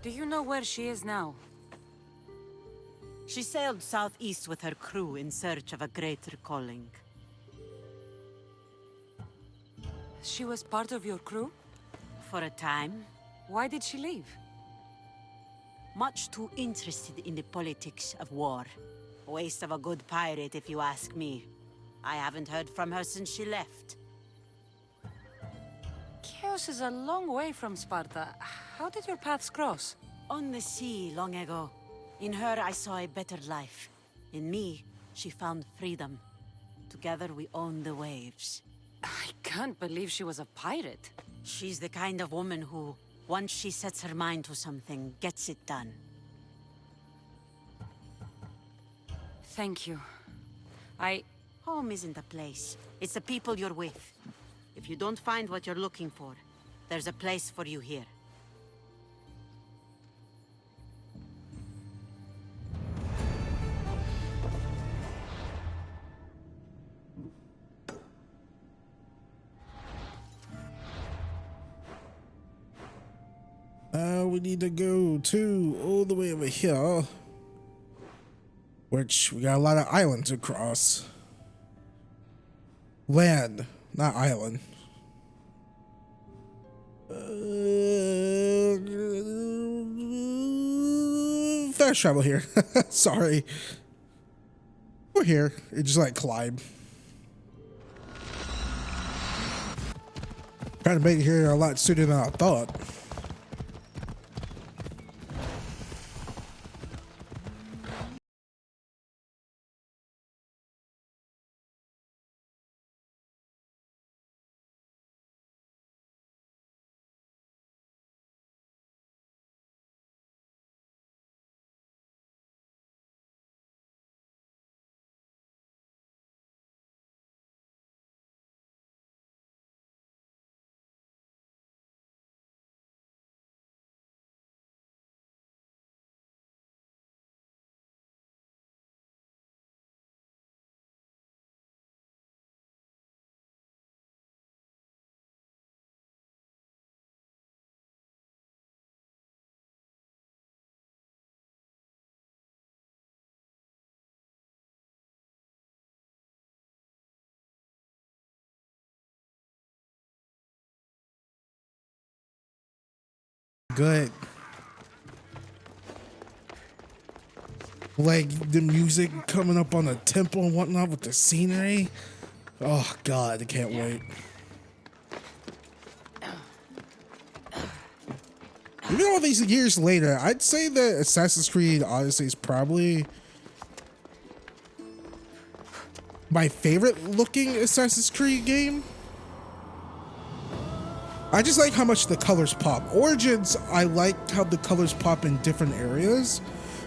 Do you know where she is now? She sailed southeast with her crew in search of a greater calling. She was part of your crew? For a time. Why did she leave? Much too interested in the politics of war. A waste of a good pirate, if you ask me. I haven't heard from her since she left. Chaos is a long way from Sparta. How did your paths cross? On the sea, long ago. In her, I saw a better life. In me, she found freedom. Together, we owned the waves. I can't believe she was a pirate. She's the kind of woman who, once she sets her mind to something, gets it done. Thank you. Home isn't a place. It's the people you're with. If you don't find what you're looking for, there's a place for you here. We need to go to all the way over here, which we got a lot of islands to cross. Land, not island. Fast travel here. Sorry. We're here. It just like climb. Trying to make it here a lot sooner than I thought. good. Like the music coming up on the temple and whatnot with the scenery. Oh God, I can't wait. Even all these years later, I'd say that Assassin's Creed Odyssey is probably my favorite looking Assassin's Creed game. I just like how much the colors pop. Origins, I like how the colors pop in different areas,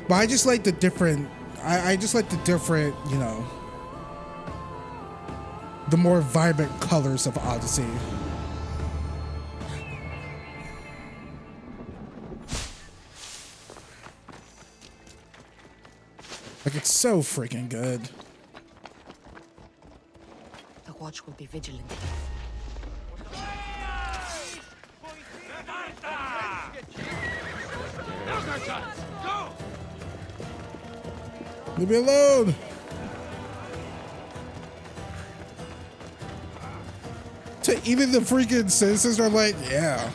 but I just like the different, I just like the different, you know, the more vibrant colors of Odyssey. Like, it's so freaking good. The watch will be vigilant. Leave me alone. Even the freaking citizens are like, yeah.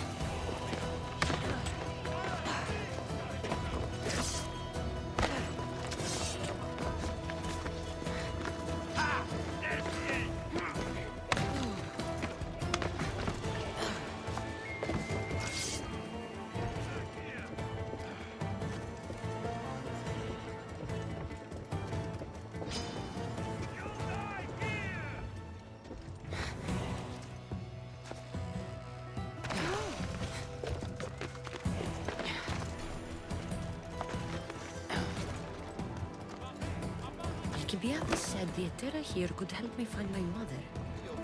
Alcibiades said the Etera here could help me find my mother.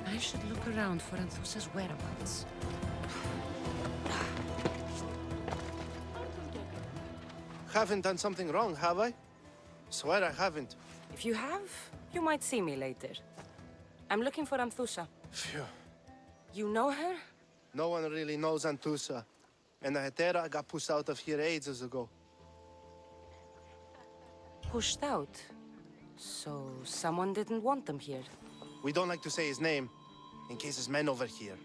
I should look around for Anthusa's whereabouts. Haven't done something wrong, have I? Swear I haven't. If you have, you might see me later. I'm looking for Anthusa. Phew. You know her? No one really knows Anthusa. And the Hetera got pushed out of here ages ago. Pushed out? So someone didn't want them here? We don't like to say his name, in case his men over here.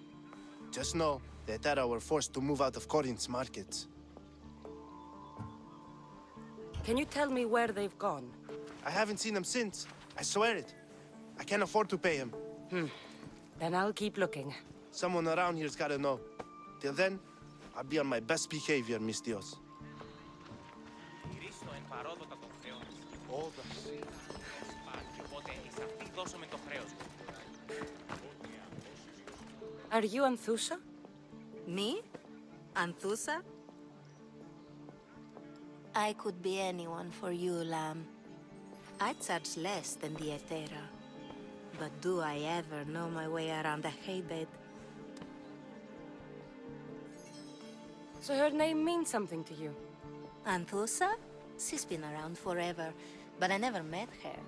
Just know, the Hetera were forced to move out of Corinth's markets. Can you tell me where they've gone? I haven't seen him since. I swear it. I can't afford to pay him. Then I'll keep looking. Someone around here's gotta know. Till then, I'll be on my best behavior, Miss Dios. Are you Anthusa? Me? Anthusa? I could be anyone for you, Lamb. I charge less than the Hetera. But do I ever know my way around a haybed? So her name means something to you? Anthusa? She's been around forever, but I never met her.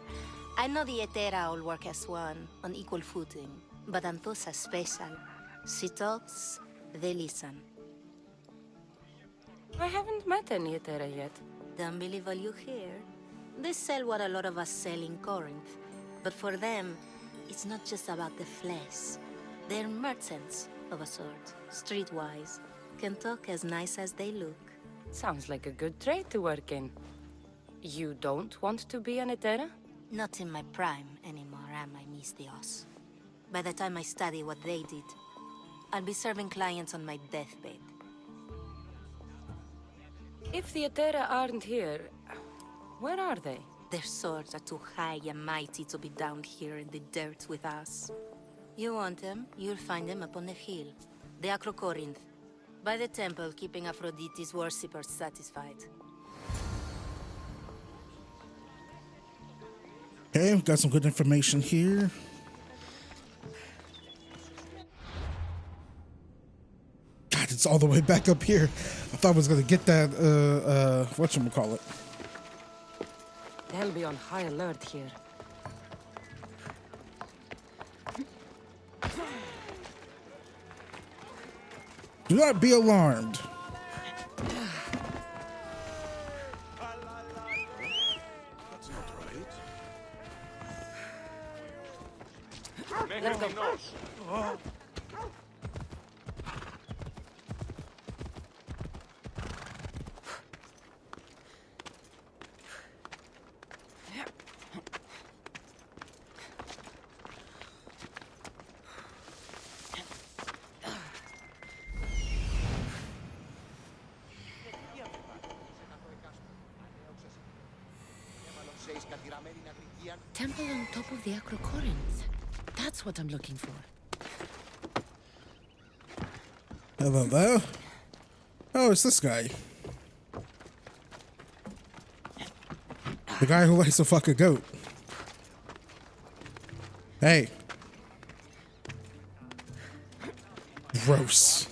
I know the Hetera all work as one, on equal footing. But Anthusa's special. She talks, they listen. I haven't met any Hetera yet. Don't believe all you hear. They sell what a lot of us sell in Corinth. But for them, it's not just about the flesh. They're merchants, of a sort, streetwise. Can talk as nice as they look. Sounds like a good trade to work in. You don't want to be an Hetera? Not in my prime anymore, am I, Miss Dios? By the time I study what they did, I'll be serving clients on my deathbed. If the Hetera aren't here, where are they? Their swords are too high and mighty to be down here in the dirt with us. You want them, you'll find them up on the hill. The Acrocorinth. By the temple, keeping Aphrodite's worshippers satisfied. Okay, got some good information here. God, it's all the way back up here. I thought I was gonna get that, whatchamacallit. They'll be on high alert here. Do not be alarmed. Let's go. Temple on top of the Acrocorinth. That's what I'm looking for. Hello. Oh, it's this guy. The guy who likes to fuck a goat. Hey. Gross.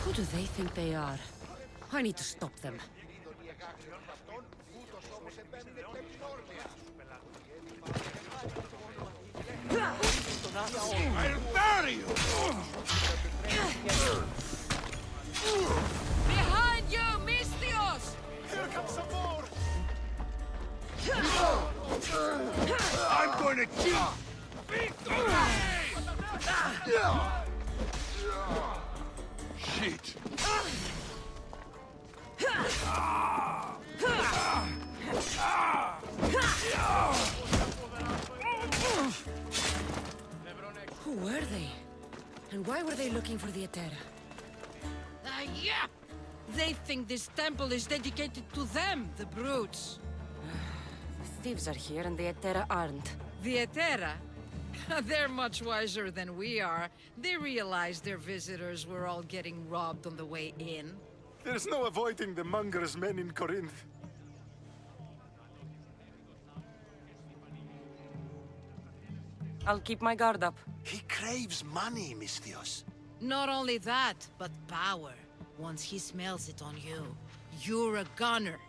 Who do they think they are? I need to stop them. I'll bury you! Behind you, Mistios! Here comes some more! I'm going to kill! Shit! Who were they? And why were they looking for the Etera? Yeah! They think this temple is dedicated to them, the brutes. Thieves are here and the Etera aren't. The Etera? They're much wiser than we are. They realized their visitors were all getting robbed on the way in. There's no avoiding the Monger's men in Corinth. I'll keep my guard up. He craves money, Mistios. Not only that, but power. Once he smells it on you, you're a gunner.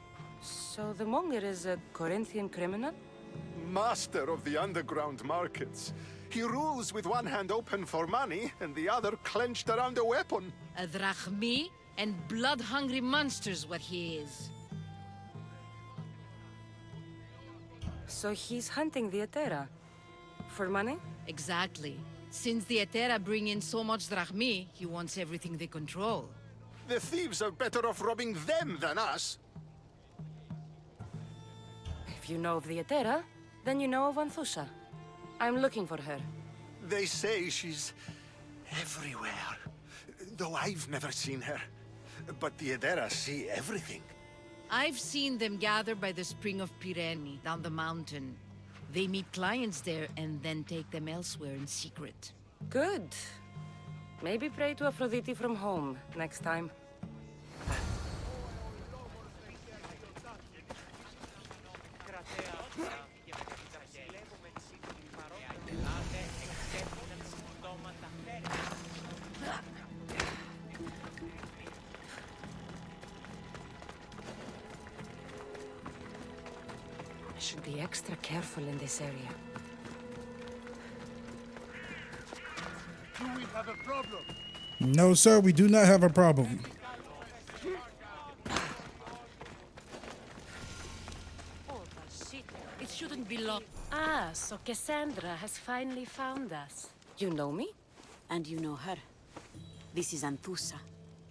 So the Monger is a Corinthian criminal? Master of the underground markets. He rules with one hand open for money and the other clenched around a weapon. A drachmi and blood-hungry monster's what he is. So he's hunting the Etera? For money? Exactly. Since the Etera bring in so much drachmi, he wants everything they control. The thieves are better off robbing them than us. If you know of the Etera, then you know of Anthusha. I'm looking for her. They say she's everywhere, though I've never seen her. But the Edera see everything. I've seen them gather by the spring of Pirene, down the mountain. They meet clients there and then take them elsewhere in secret. Good. Maybe pray to Aphrodite from home next time. I should be extra careful in this area. Do we have a problem? No, sir, we do not have a problem. It shouldn't be locked. Ah, so Cassandra has finally found us. You know me? And you know her. This is Anthusa.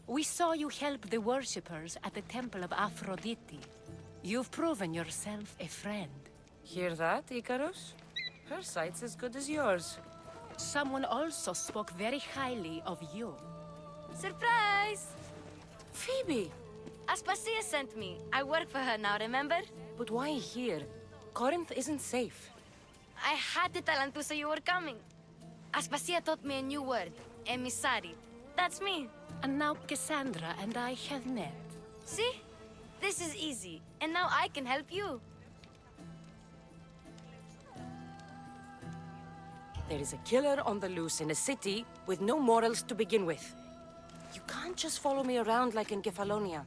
We saw you help the worshippers at the Temple of Aphrodite. You've proven yourself a friend. Hear that, Icarus? Her sight's as good as yours. Someone also spoke very highly of you. Surprise! Phoebe! Aspasia sent me. I work for her now, remember? But why here? Corinth isn't safe. I had to tell Anthusa you were coming. Aspasia taught me a new word. Emissary. That's me. And now Cassandra and I have met. See? This is easy. And now I can help you. There is a killer on the loose in a city with no morals to begin with. You can't just follow me around like in Kefalonia.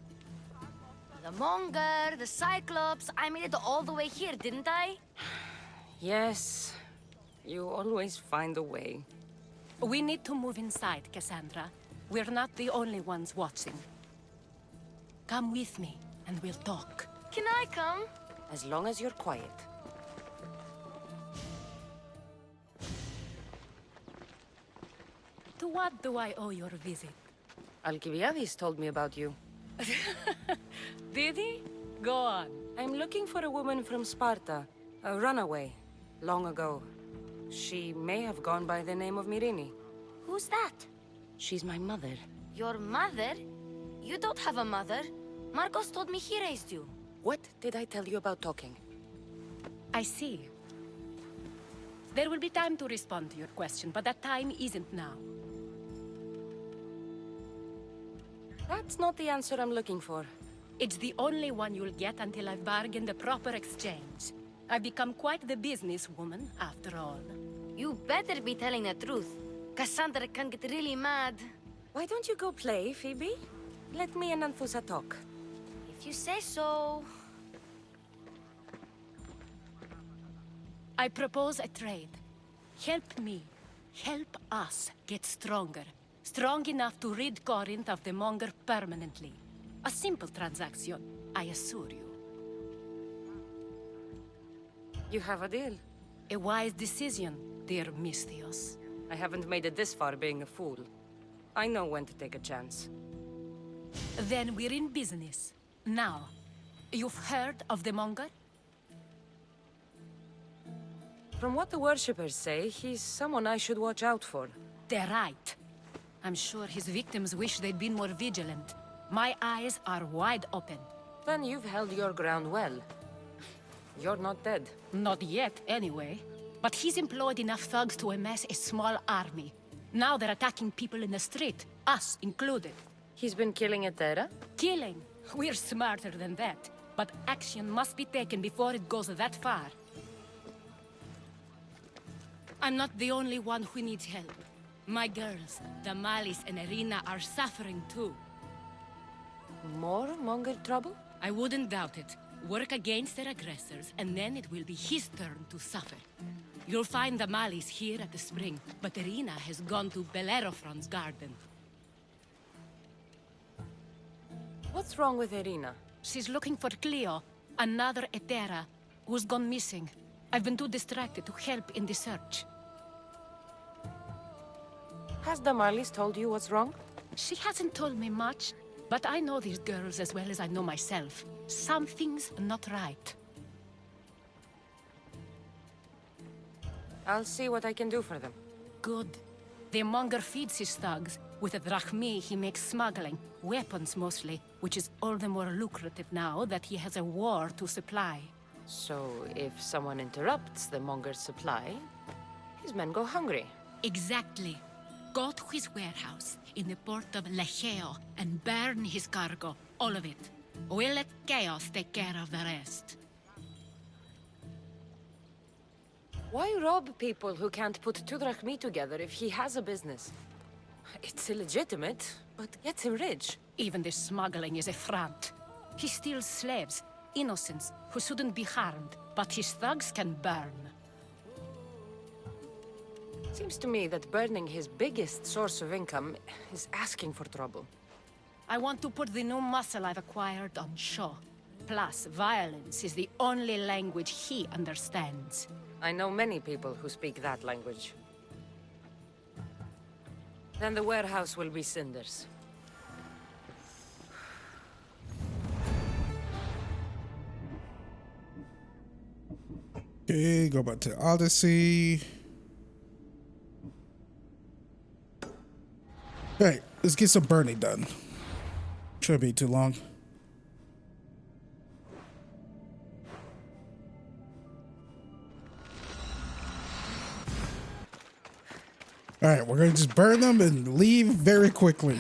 The Monger, the Cyclops. I made it all the way here, didn't I? Yes. You always find a way. We need to move inside, Cassandra. We're not the only ones watching. Come with me, and we'll talk. Can I come? As long as you're quiet. To what do I owe your visit? Alcibiades told me about you. Did he? Go on. I'm looking for a woman from Sparta. A runaway. Long ago. She may have gone by the name of Myrine. Who's that? She's my mother. Your mother? You don't have a mother. Marcos told me he raised you. What did I tell you about talking? I see. There will be time to respond to your question, but that time isn't now. That's not the answer I'm looking for. It's the only one you'll get until I've bargained the proper exchange. I've become quite the businesswoman, after all. You better be telling the truth. Cassandra can get really mad. Why don't you go play, Phoebe? Let me and Anthusa talk. If you say so. I propose a trade. Help me. Help us get stronger. Strong enough to rid Corinth of the Monger permanently. A simple transaction, I assure you. You have a deal. A wise decision, dear Misthios. I haven't made it this far being a fool. I know when to take a chance. Then we're in business. Now, you've heard of the Monger? From what the worshippers say, he's someone I should watch out for. They're right. I'm sure his victims wish they'd been more vigilant. My eyes are wide open. Then you've held your ground well. You're not dead. Not yet, anyway. But he's employed enough thugs to amass a small army. Now they're attacking people in the street, us included. He's been killing at Terra? Killing? We're smarter than that. But action must be taken before it goes that far. I'm not the only one who needs help. My girls, Damalis and Irina, are suffering too. More Monger trouble? I wouldn't doubt it. Work against their aggressors, and then it will be his turn to suffer. You'll find Damalis here at the spring, but Irina has gone to Bellerophon's garden. What's wrong with Irina? She's looking for Cleo, another Etera, who's gone missing. I've been too distracted to help in the search. Has Damalis told you what's wrong? She hasn't told me much, but I know these girls as well as I know myself. Something's not right. I'll see what I can do for them. Good. The Monger feeds his thugs. With the drachmi, he makes smuggling. Weapons, mostly, which is all the more lucrative now that he has a war to supply. So, if someone interrupts the Monger's supply, his men go hungry. Exactly. Go to his warehouse in the port of Lecheo and burn his cargo, all of it. We'll let Chaos take care of the rest. Why rob people who can't put 2 drachmi together if he has a business? It's illegitimate, but gets him rich. Even the smuggling is a front. He steals slaves, innocents, who shouldn't be harmed, but his thugs can burn. Seems to me that burning his biggest source of income is asking for trouble. I want to put the new muscle I've acquired on show. Plus, violence is the only language he understands. I know many people who speak that language. Then the warehouse will be cinders. Okay, go back to Odyssey. Alright, let's get some burning done. Shouldn't be too long. Alright, we're gonna just burn them and leave very quickly.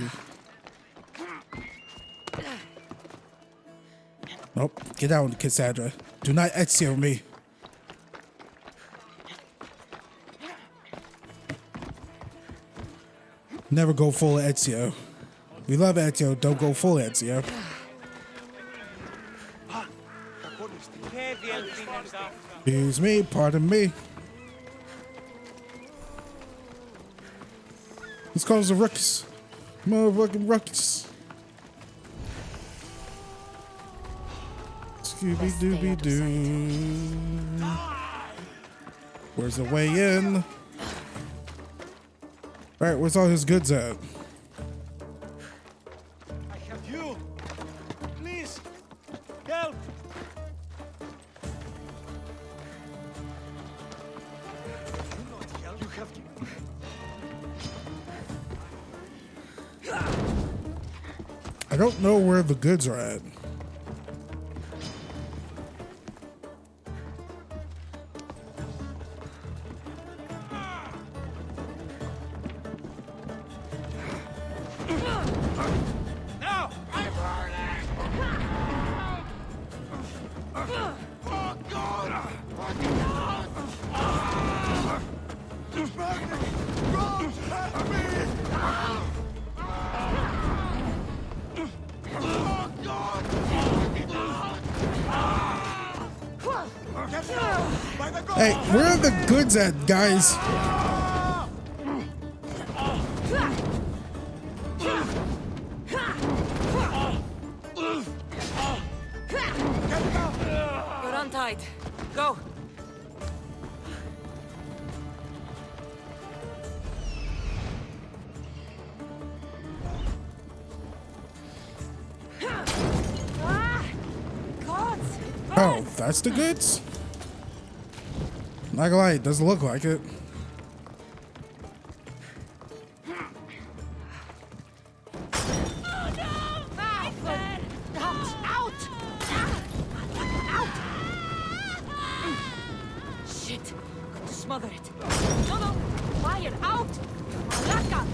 Nope, get down, Cassandra. Do not Ezio me. Never go full Ezio. We love Ezio, don't go full Ezio. Excuse me, pardon me. Let's call the ruckus. Motherfucking ruckus. Scooby Dooby Doo. Where's the way in? Alright, where's all his goods at? I have you. Please, help. You have to. I don't know where the goods are at. Now! I'm burning! Oh, God! God, help me! Hey, where are the goods at, guys? You're untied. Go. Oh, that's the goods? Not gonna lie, it doesn't look like it. Shit. Got to smother it. No. Fire out. Malaka.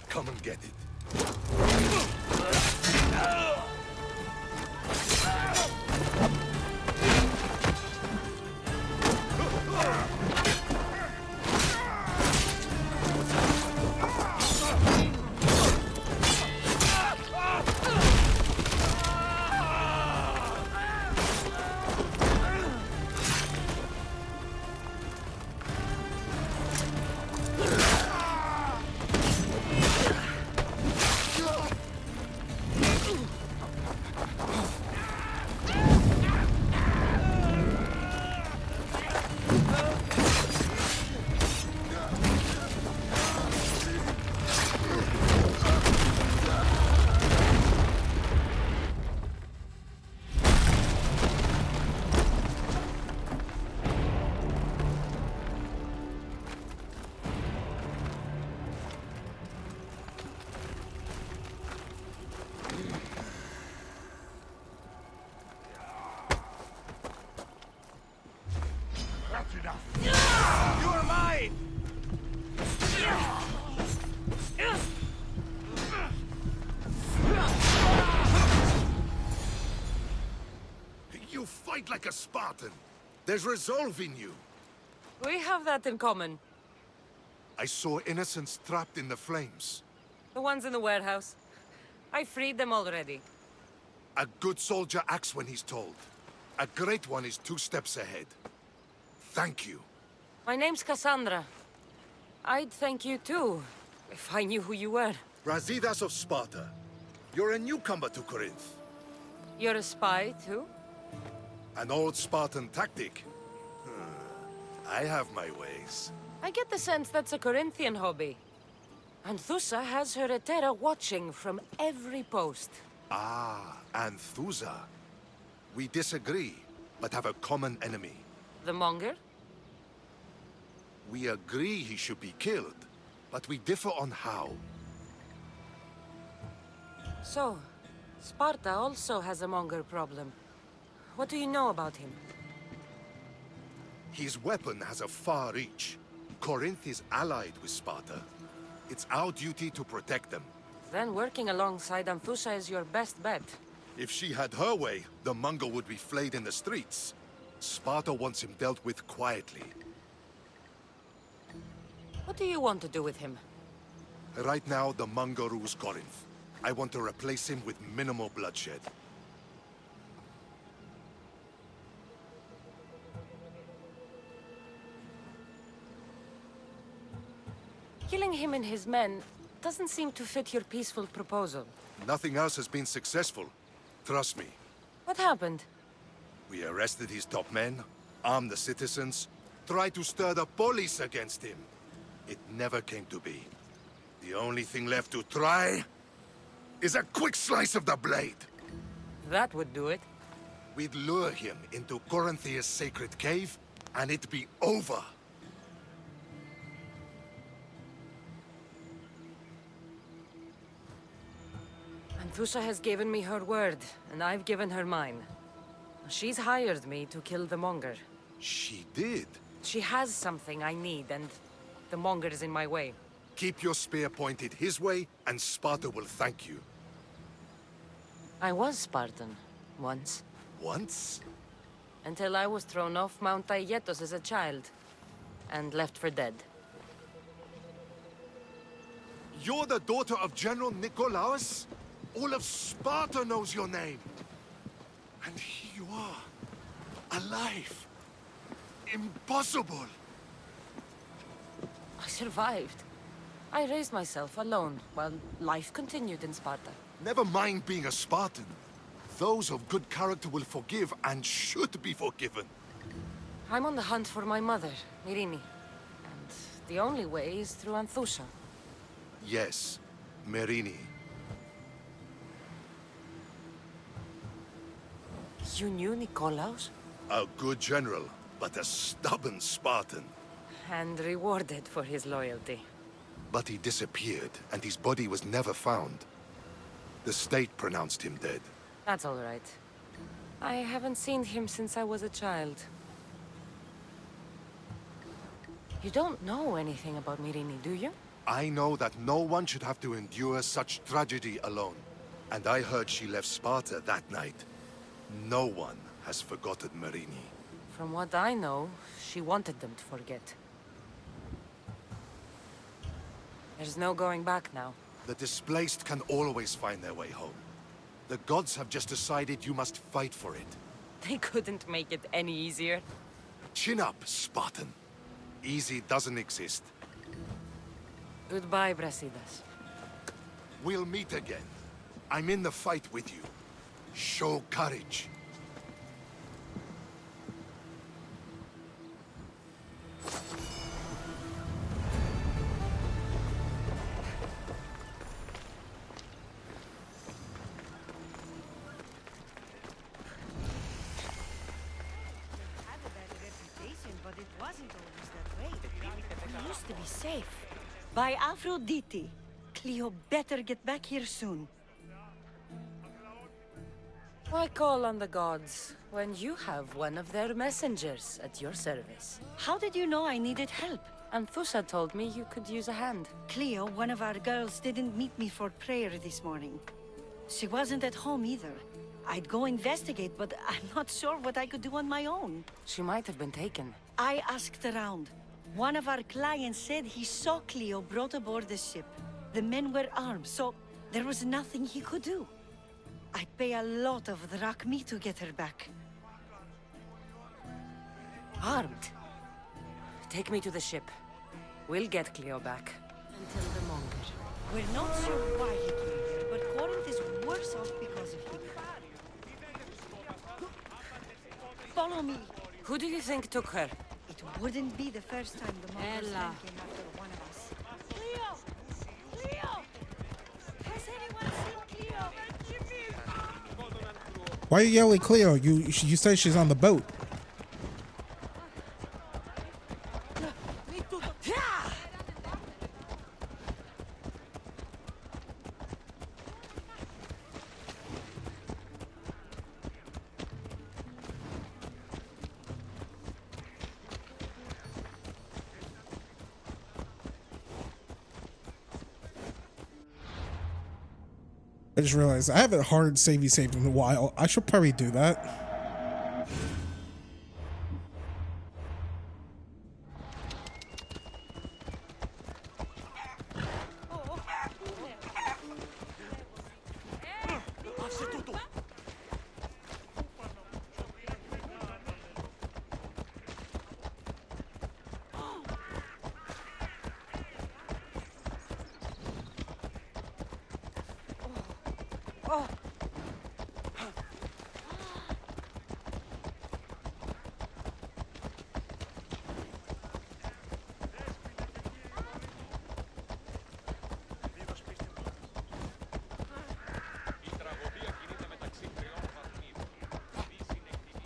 Come and get it. That's enough. You are mine. You fight like a Spartan. There's resolve in you. We have that in common. I saw innocents trapped in the flames. The ones in the warehouse. I freed them already. A good soldier acts when he's told. A great one is 2 steps ahead. Thank you. My name's Cassandra. I'd thank you too, if I knew who you were. Brasidas of Sparta. You're a newcomer to Corinth. You're a spy too? An old Spartan tactic. I have my ways. I get the sense that's a Corinthian hobby. Anthusa has her Etera watching from every post. Ah, Anthusa. We disagree, but have a common enemy. The Monger? We agree he should be killed, but we differ on how. So, Sparta also has a Monger problem. What do you know about him? His weapon has a far reach. Corinth is allied with Sparta. It's our duty to protect them. Then working alongside Anthusa is your best bet. If she had her way, the Monger would be flayed in the streets. Sparta wants him dealt with quietly. What do you want to do with him? Right now, the Monger rules Corinth. I want to replace him with minimal bloodshed. Killing him and his men doesn't seem to fit your peaceful proposal. Nothing else has been successful. Trust me. What happened? We arrested his top men, armed the citizens, tried to stir the police against him. It never came to be. The only thing left to try is a quick slice of the blade. That would do it. We'd lure him into Corinthia's sacred cave, and it'd be over. Anthusa has given me her word, and I've given her mine. She's hired me to kill the Monger. She did? She has something I need, and the Monger is in my way. Keep your spear pointed his way, and Sparta will thank you. I was Spartan, once. Once? Until I was thrown off Mount Aietos as a child, and left for dead. You're the daughter of General Nikolaos? All of Sparta knows your name. And here you are, alive. Impossible. I survived. I raised myself alone, while life continued in Sparta. Never mind being a Spartan. Those of good character will forgive and should be forgiven. I'm on the hunt for my mother, Myrini. And the only way is through Anthusa. Yes, Myrini. You knew Nikolaos? A good general, but a stubborn Spartan. And rewarded for his loyalty. But he disappeared, and his body was never found. The state pronounced him dead. That's all right. I haven't seen him since I was a child. You don't know anything about Myrini, do you? I know that no one should have to endure such tragedy alone. And I heard she left Sparta that night. No one has forgotten Myrini. From what I know, she wanted them to forget. There's no going back now. The displaced can always find their way home. The gods have just decided you must fight for it. They couldn't make it any easier. Chin up, Spartan. Easy doesn't exist. Goodbye, Brasidas. We'll meet again. I'm in the fight with you. Show courage. To be safe. By Aphrodite, Cleo better get back here soon. Why call on the gods when you have one of their messengers at your service? How did you know I needed help? Anthusa told me you could use a hand. Cleo, one of our girls, didn't meet me for prayer this morning. She wasn't at home either. I'd go investigate, but I'm not sure what I could do on my own. She might have been taken. I asked around. One of our clients said he saw Cleo brought aboard the ship. The men were armed, so there was nothing he could do. I'd pay a lot of drachmi to get her back. Armed? Take me to the ship. We'll get Cleo back. Until the Monger. We're not sure why he came here, but Corinth is worse off because of him. Follow me. Who do you think took her? It wouldn't be the first time the Monger's men came after one of us. Cleo! Cleo! Has anyone seen Cleo? Why are you yelling Cleo? You say she's on the boat. I just realized I haven't hard savey saved in a while. I should probably do that.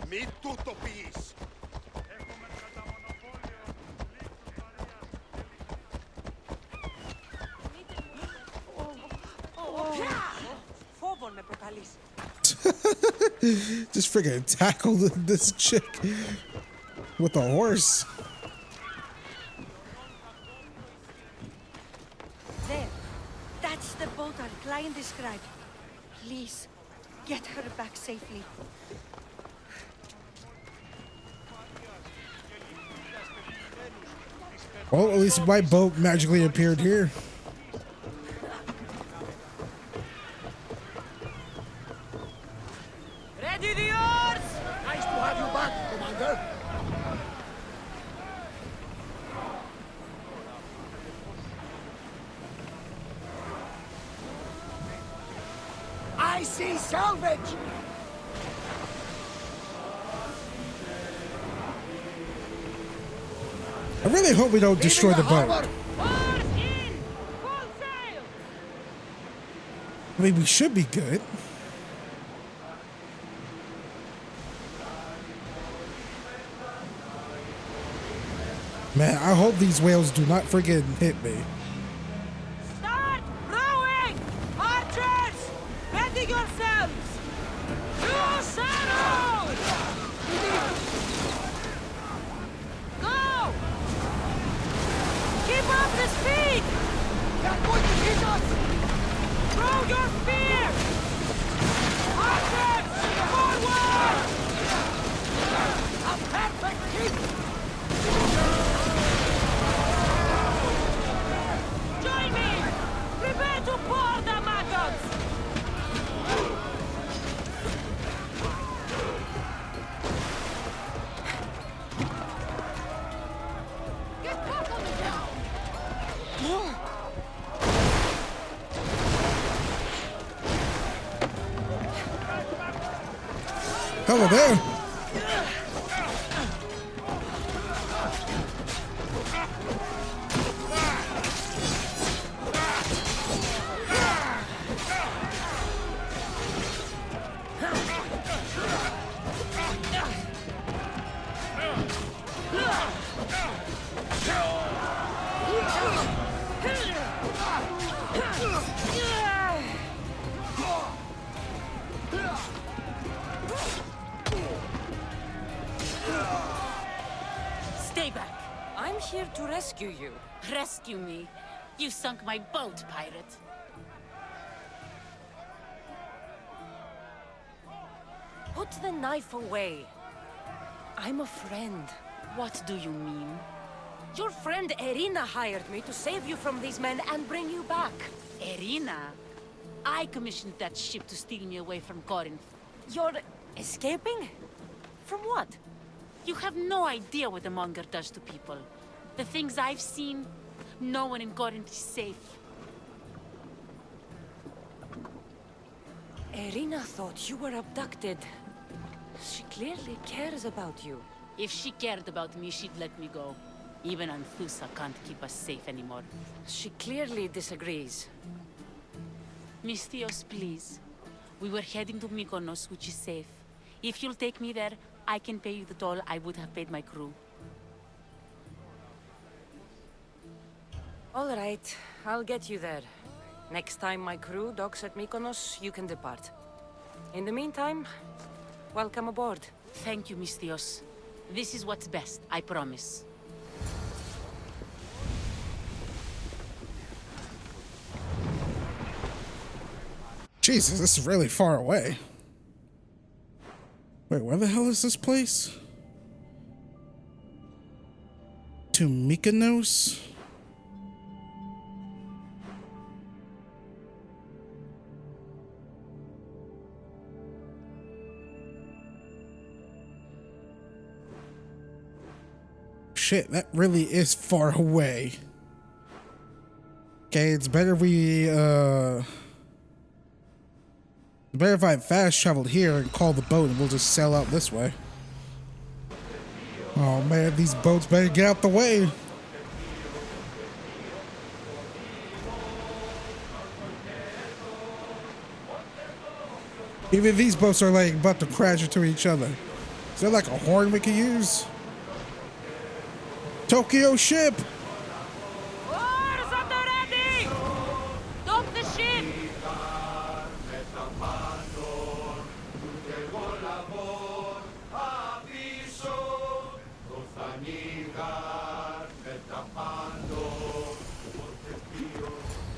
Mi tutto peace. Φόβον με προκαλείς. Just freaking tackle this chick with a horse. There. That's the boat our client described. Please, get her back safely. Well, at least my boat magically appeared here. Ready the oars! Nice to have you back, Commander. I see salvage! I really hope we don't destroy the boat. I mean, we should be good. Man, I hope these whales do not freaking hit me. Start rowing! Archers! Ready yourselves! To saddle! Go! Keep up the speed! They're going to hit us! Throw your spears! Archers! Forward! A perfect hit! Join me! Prepare to pour the maggots! Get back on the ground! Hello there. Stay back. I'm here to rescue you. Rescue me. You sunk my boat, pirate. Put the knife away. I'm a friend. What do you mean? Your friend Irina hired me to save you from these men and bring you back. Irina? I commissioned that ship to steal me away from Corinth. You're escaping? From what? You have no idea what the Monger does to people. The things I've seen, no one in Corinth is safe. Irina thought you were abducted. She clearly cares about you. If she cared about me, she'd let me go. Even Anthusa can't keep us safe anymore. She clearly disagrees. Misthios, please. We were heading to Mykonos, which is safe. If you'll take me there, I can pay you the toll I would have paid my crew. All right, I'll get you there. Next time my crew docks at Mykonos, you can depart. In the meantime, welcome aboard. Thank you, Misthios. This is what's best, I promise. Jesus, this is really far away. Wait, where the hell is this place? To Mykonos? shit, that really is far away. Okay, it's better better if I fast traveled here and call the boat and we'll just sail out this way. Oh man, these boats better get out the way. Even these boats are like about to crash into each other. Is there like a horn we can use? Tokyo ship! Oars at the ready! Dock the ship!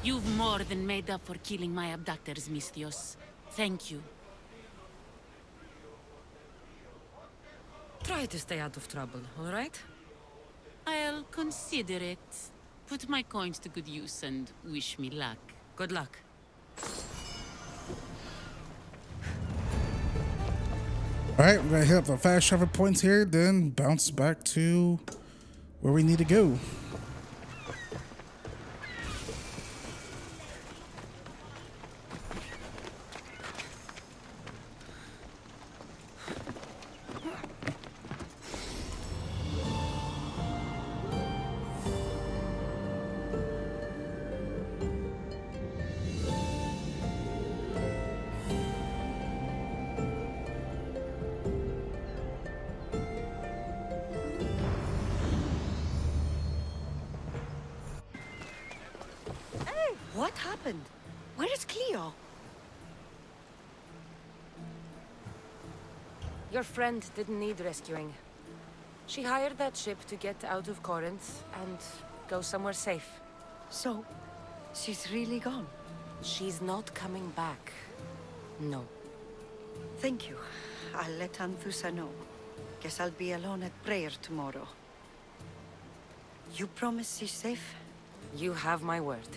You've more than made up for killing my abductors, Misthios. Thank you. Try to stay out of trouble, all right? I'll consider it. Put my coins to good use and wish me luck. Good luck. Alright, we're gonna hit up the fast travel points here, then bounce back to where we need to go. What happened? Where is Cleo? Your friend didn't need rescuing. She hired that ship to get out of Corinth and go somewhere safe. So, she's really gone? She's not coming back. No. Thank you. I'll let Anthusa know. Guess I'll be alone at prayer tomorrow. You promise she's safe? You have my word.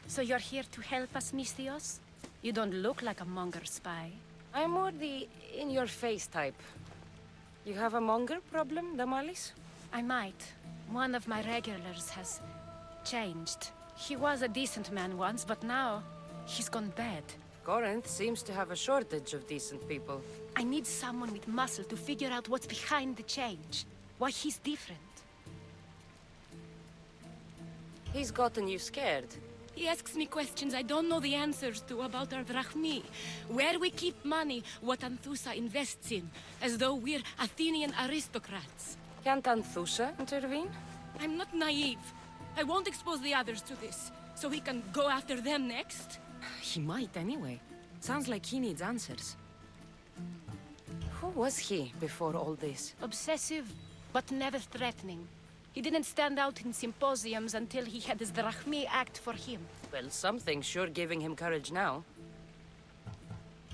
So you're here to help us, Misthios? You don't look like a Monger spy. I'm more the in-your-face type. You have a Monger problem, Damalis? I might. One of my regulars has changed. He was a decent man once, but now he's gone bad. Corinth seems to have a shortage of decent people. I need someone with muscle to figure out what's behind the change. Why he's different. He's gotten you scared. He asks me questions I don't know the answers to about our drachmi. Where we keep money, what Anthusa invests in. As though we're Athenian aristocrats. Can't Anthusa intervene? I'm not naive. I won't expose the others to this. So he can go after them next? He might anyway. Sounds like he needs answers. Who was he before all this? Obsessive, but never threatening. He didn't stand out in symposiums until he had his drachmi act for him. Well, something's sure giving him courage now.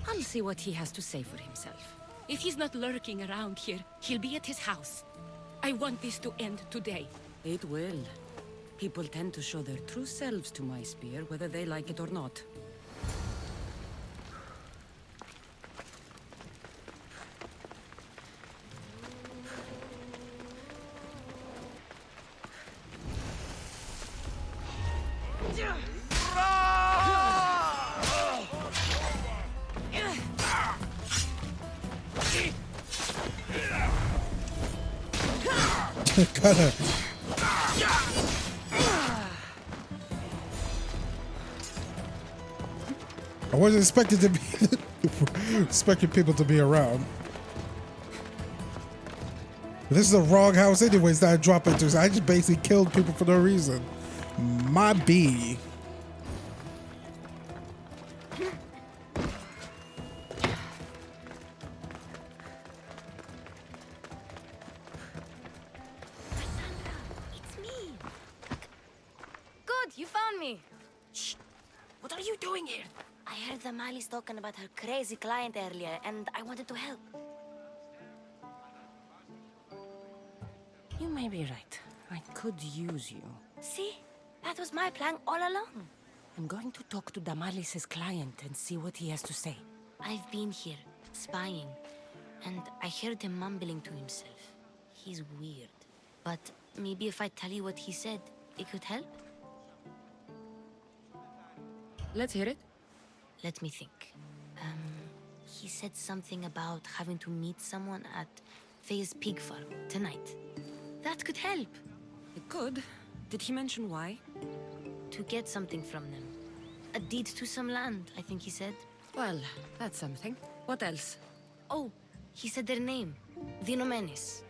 I'll see what he has to say for himself. If he's not lurking around here, he'll be at his house. I want this to end today. It will. People tend to show their true selves to my spear, whether they like it or not. Kinda. I wasn't expected to be expecting people to be around. This is the wrong house anyways that I dropped into, so I just basically killed people for no reason. My B. What are you doing here? I heard the Mali's talking about her crazy client earlier, and I wanted to help. You may be right. I could use you. See? That was my plan all along. I'm going to talk to Damalis' client and see what he has to say. I've been here, spying, and I heard him mumbling to himself. He's weird. But maybe if I tell you what he said, it could help? Let's hear it. Let me think. He said something about having to meet someone at Faye's pig farm tonight. That could help. It could. Did he mention why? To get something from them. A deed to some land, I think he said. Well, that's something. What else? Oh, he said their name. Vinomenes.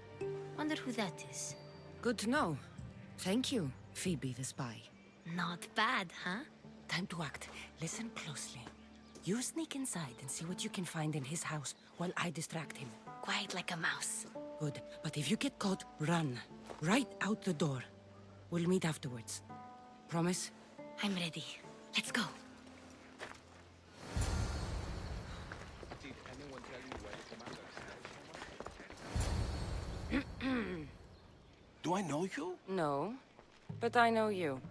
Wonder who that is. Good to know. Thank you, Phoebe the spy. Not bad, huh? Time to act. Listen closely. You sneak inside and see what you can find in his house while I distract him. Quiet like a mouse. Good. But if you get caught, run. Right out the door. We'll meet afterwards. Promise? I'm ready. Let's go. Did anyone tell you where the commander is? Do I know you? No, but I know you.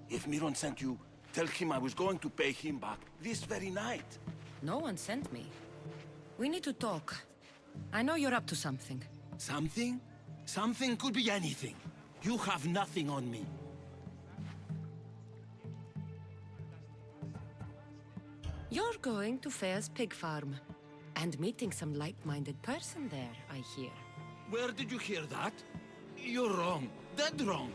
If Miron sent you, tell him I was going to pay him back this very night. No one sent me. We need to talk. I know you're up to something. Something? Something could be anything. You have nothing on me. You're going to Fair's pig farm. And meeting some like-minded person there, I hear. Where did you hear that? You're wrong. Dead wrong.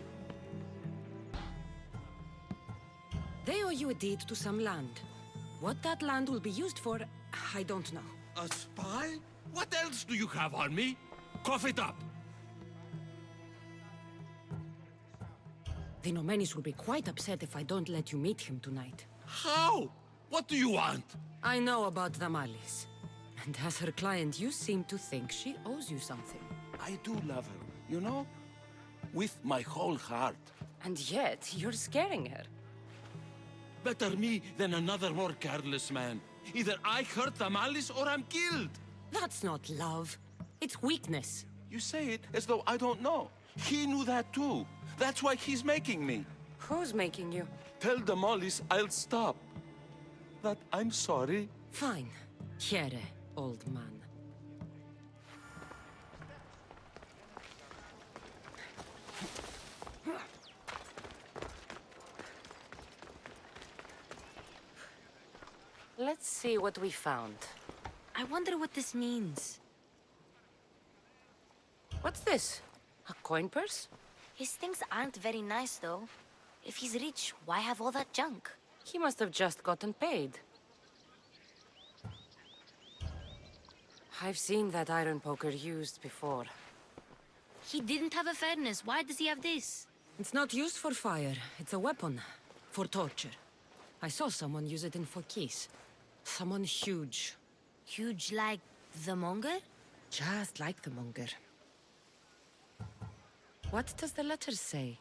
They owe you a deed to some land. What that land will be used for, I don't know. A spy? What else do you have on me? Cough it up. The Nomenis will be quite upset if I don't let you meet him tonight. How? What do you want? I know about Damalis. And as her client, you seem to think she owes you something. I do love her, you know? With my whole heart. And yet, you're scaring her. Better me than another more careless man. Either I hurt Damalis or I'm killed. That's not love. It's weakness. You say it as though I don't know. He knew that too. That's why he's making me. Who's making you? Tell Damalis I'll stop. That I'm sorry. Fine. Here, old man. Let's see what we found. I wonder what this means. What's this? A coin purse? His things aren't very nice, though. If he's rich, why have all that junk? He must have just gotten paid. I've seen that iron poker used before. He didn't have a furnace. Why does he have this? It's not used for fire. It's a weapon. For torture. I saw someone use it in Fokis. Someone huge. Huge like the Monger? Just like the Monger. What does the letter say?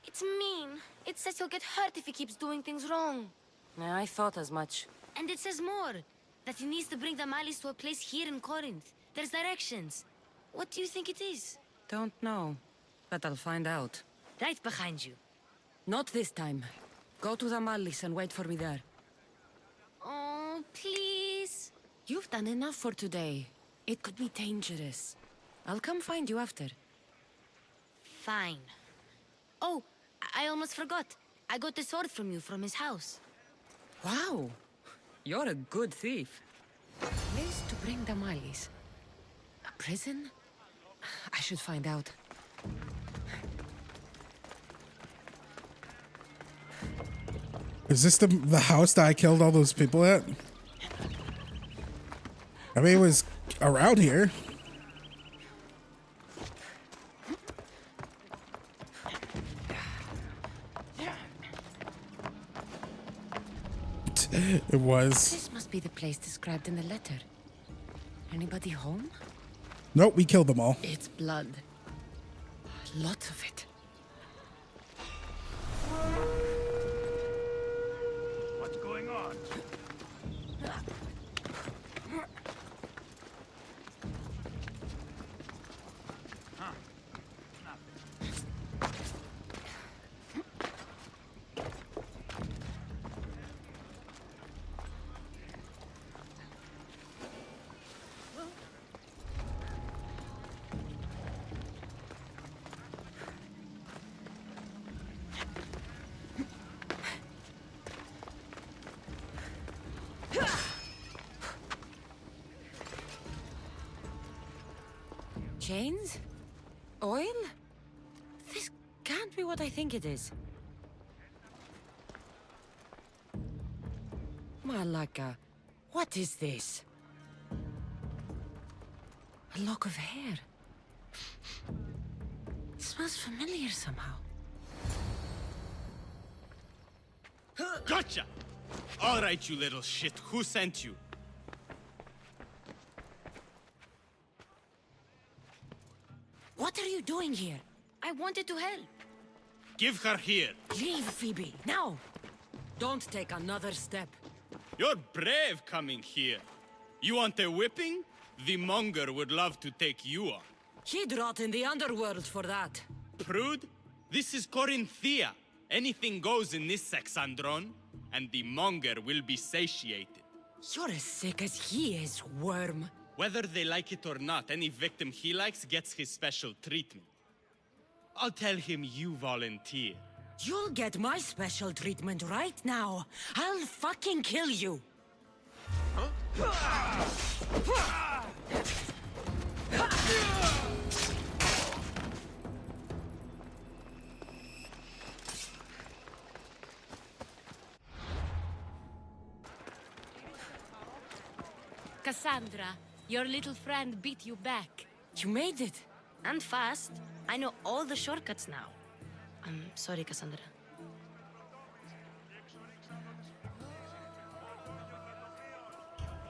It's mean. It says he'll get hurt if he keeps doing things wrong. Yeah, I thought as much. And it says more. That he needs to bring the Malis to a place here in Corinth. There's directions. What do you think it is? Don't know. But I'll find out. Right behind you. Not this time. Go to the Malis and wait for me there. Oh, please. You've done enough for today. It could be dangerous. I'll come find you after. Fine. Oh, I almost forgot. I got the sword from you from his house. Wow. You're a good thief. A place to bring the Malis. A prison? I should find out. Is this the house that I killed all those people at? I mean, it was around here. It was. This must be the place described in the letter. Anybody home? Nope, we killed them all. It's blood. Lots of it. What's going on? Huh. Nothing. chains? Oil? This can't be what I think it is. Malaka, what is this? A lock of hair. It smells familiar somehow. Gotcha! All right, you little shit. Who sent you? What are you doing here? I wanted to help. Give her here. Leave, Phoebe, now! Don't take another step. You're brave coming here. You want a whipping? The Monger would love to take you on. He'd rot in the underworld for that. Prude, this is Corinthia. Anything goes in this Sexandron, and the Monger will be satiated. You're as sick as he is, worm. Whether they like it or not, any victim he likes gets his special treatment. I'll tell him you volunteer. You'll get my special treatment right now. I'll fucking kill you. Cassandra, your little friend beat you back. You made it. And fast. I know all the shortcuts now. I'm sorry, Cassandra.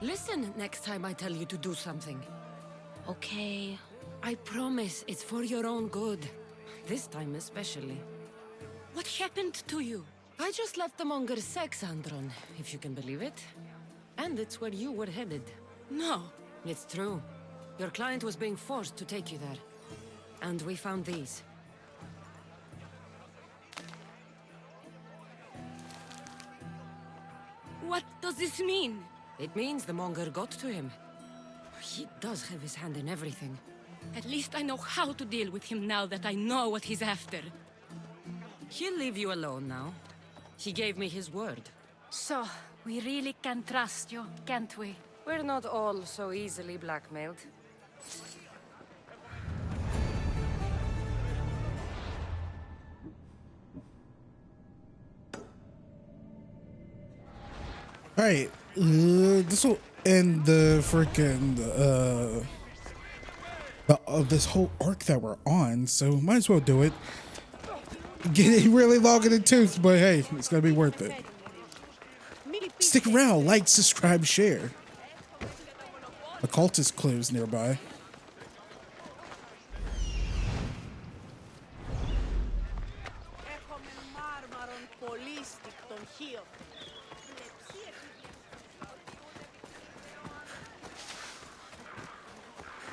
Listen next time I tell you to do something. Okay. I promise it's for your own good. This time especially. What happened to you? I just left the Monger's Sexandron, if you can believe it. And it's where you were headed. No. It's true. Your client was being forced to take you there. And we found these. What does this mean? It means the Monger got to him. He does have his hand in everything. At least I know how to deal with him now that I know what he's after. He'll leave you alone now. He gave me his word. So, we really can trust you, can't we? We're not all so easily blackmailed. Alright, this will end the freaking, this whole arc that we're on, so might as well do it. Getting really long in the tooth, but hey, it's gonna be worth it. Stick around, like, subscribe, share. Occultist clues nearby.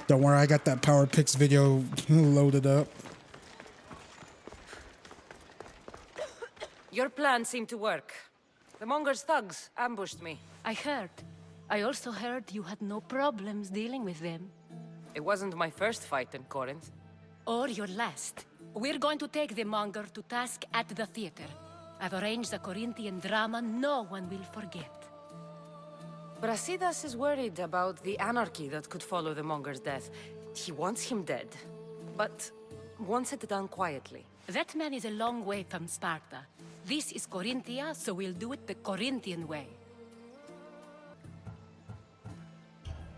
Don't worry, I got that Power Picks video loaded up. Your plan seemed to work. The Monger's thugs ambushed me. I heard. I also heard you had no problems dealing with them. It wasn't my first fight in Corinth. Or your last. We're going to take the Monger to task at the theater. I've arranged a Corinthian drama no one will forget. Brasidas is worried about the anarchy that could follow the Monger's death. He wants him dead, but wants it done quietly. That man is a long way from Sparta. This is Corinthia, so we'll do it the Corinthian way.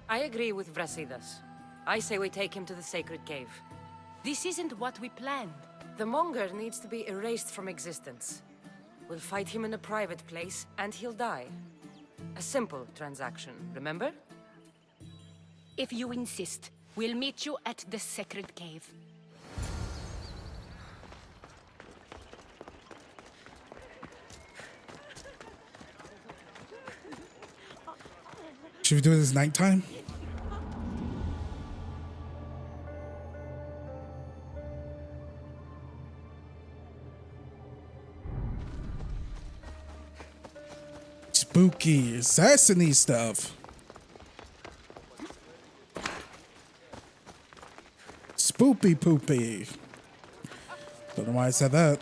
I agree with Brasidas. I say we take him to the sacred cave. This isn't what we planned. The Monger needs to be erased from existence. We'll fight him in a private place, and he'll die. A simple transaction, remember? If you insist, we'll meet you at the sacred cave. Should we do this nighttime? Spooky, assassin-y stuff. Spoopy poopy. Don't know why I said that.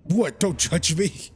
What? Don't judge me.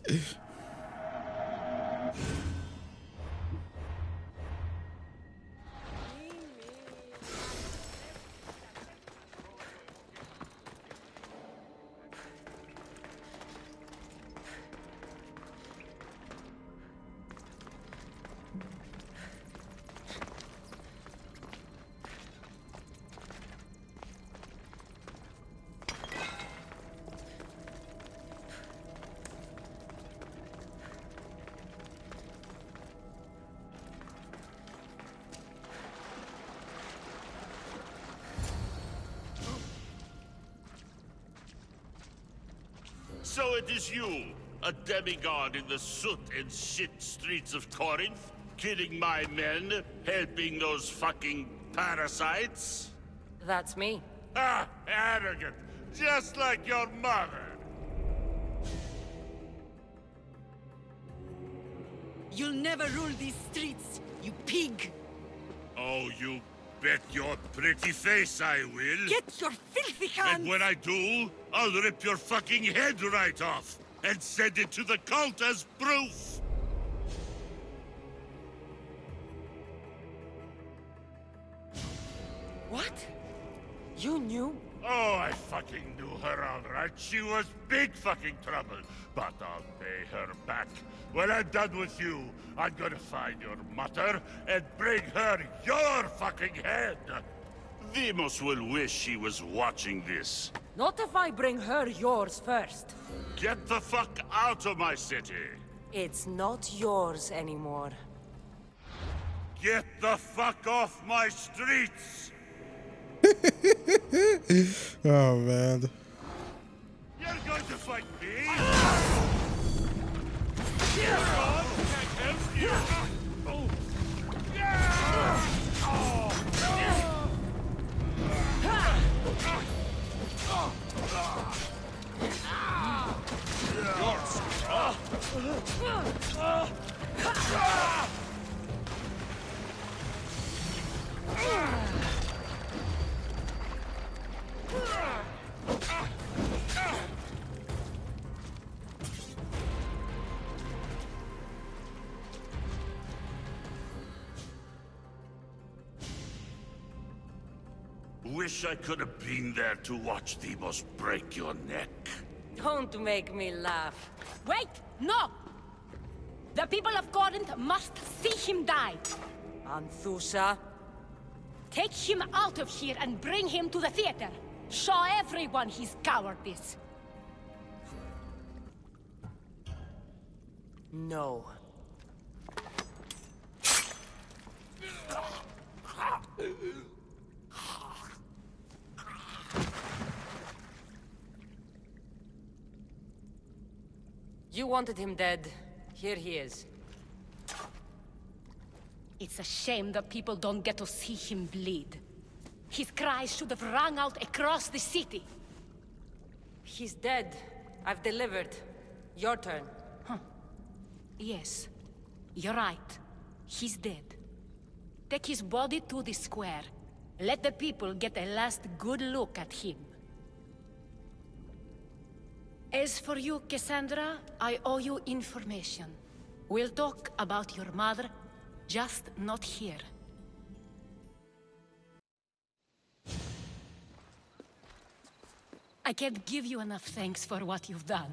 So it is you, a demigod in the soot and shit streets of Corinth, killing my men, helping those fucking parasites? That's me. Ah, arrogant, just like your mother. You'll never rule these streets, you pig! Oh, you bet your pretty face I will. Get your filthy hands! And when I do, I'll rip your fucking head right off and send it to the cult as proof. What? You knew? Oh, I fucking knew her all right. She was big fucking trouble. But I'll pay her back. When I'm done with you, I'm gonna find your mother and bring her your fucking head. Demos will wish she was watching this. Not if I bring her yours first. Get the fuck out of my city. It's not yours anymore. Get the fuck off my streets. Oh man. You're going to fight me? God can't help you. Wish I could have been there to watch Demos break your neck. Don't make me laugh. Wait! No! The people of Corinth must see him die. Anthusa. Take him out of here and bring him to the theater. Show everyone his cowardice. No. You wanted him dead. Here he is. It's a shame that people don't get to see him bleed. His cries should have rung out across the city. He's dead. I've delivered. Your turn. Yes, you're right. He's dead. Take his body to the square. Let the people get a last good look at him. As for you, Cassandra, I owe you information. We'll talk about your mother, just not here. I can't give you enough thanks for what you've done.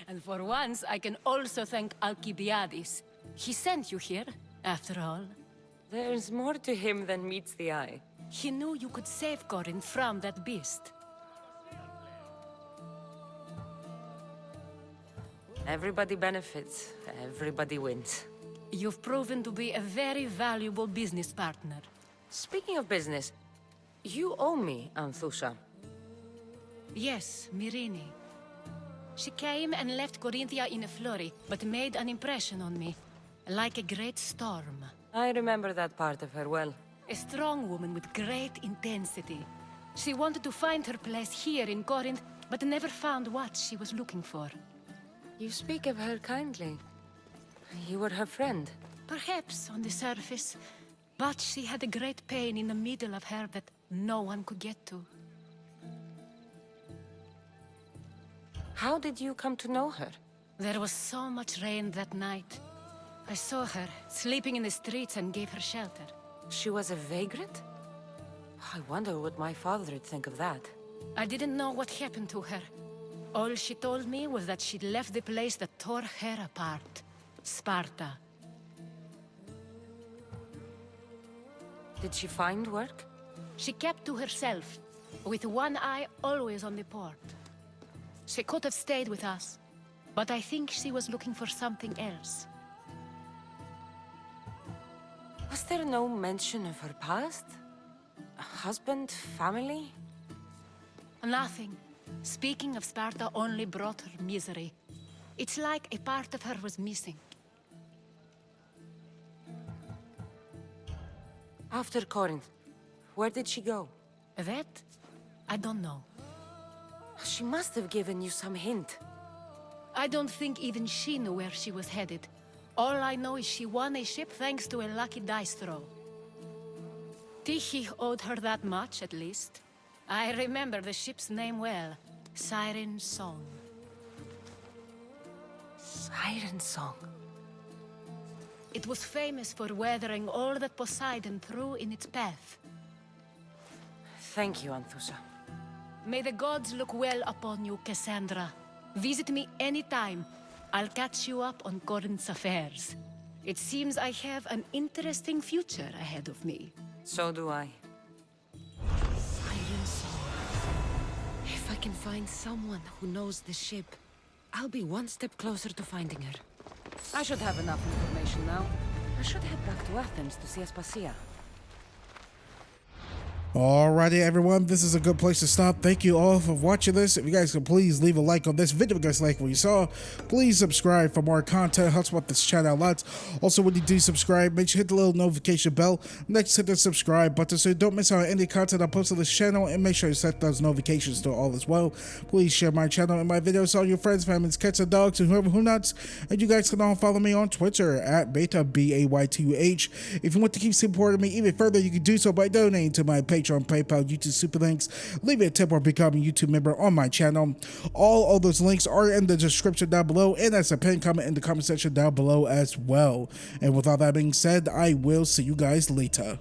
And for once, I can also thank Alcibiades. He sent you here, after all. There's more to him than meets the eye. He knew you could save Corinth from that beast. Everybody benefits. Everybody wins. You've proven to be a very valuable business partner. Speaking of business, you owe me, Anthusa. Yes, Myrine. She came and left Corinthia in a flurry, but made an impression on me. Like a great storm. I remember that part of her well. A strong woman with great intensity. She wanted to find her place here in Corinth, but never found what she was looking for. You speak of her kindly. You were her friend. Perhaps on the surface, but she had a great pain in the middle of her that no one could get to. How did you come to know her? There was so much rain that night. I saw her, sleeping in the streets, and gave her shelter. She was a vagrant? I wonder what my father would think of that. I didn't know what happened to her. All she told me was that she'd left the place that tore her apart. Sparta. Did she find work? She kept to herself, with one eye always on the port. She could have stayed with us, but I think she was looking for something else. Was there no mention of her past? A husband, family? Nothing. Speaking of Sparta only brought her misery. It's like a part of her was missing. After Corinth, where did she go? That? I don't know. She must have given you some hint. I don't think even she knew where she was headed. All I know is she won a ship thanks to a lucky dice throw. Tyche owed her that much, at least. I remember the ship's name well. Siren Song. Siren Song? It was famous for weathering all that Poseidon threw in its path. Thank you, Anthusa. May the gods look well upon you, Cassandra. Visit me anytime. I'll catch you up on Corinth's affairs. It seems I have an interesting future ahead of me. So do I. Siren Song. If I can find someone who knows the ship, I'll be one step closer to finding her. I should have enough information now. I should head back to Athens to see Aspasia. Alrighty, everyone, this is a good place to stop. Thank you all for watching this. If you guys could please leave a like on this video if you guys like what you saw. Please subscribe for more content. Helps out this channel a lot. Also, when you do subscribe, make sure you hit the little notification bell next to the subscribe button so you don't miss out on any content I post on this channel, and make sure you set those notifications to all as well. Please share my channel and my videos to all your friends, families, cats, and dogs, and whoever who nuts. And you guys can all follow me on Twitter at Baytuh, Baytuh. If you want to keep supporting me even further, you can do so by donating to my Patreon, PayPal, YouTube super links. Leave a tip or become a YouTube member on my channel. All those links are in the description down below, and as a pinned comment in the comment section down below as well. And with all that being said, I will see you guys later.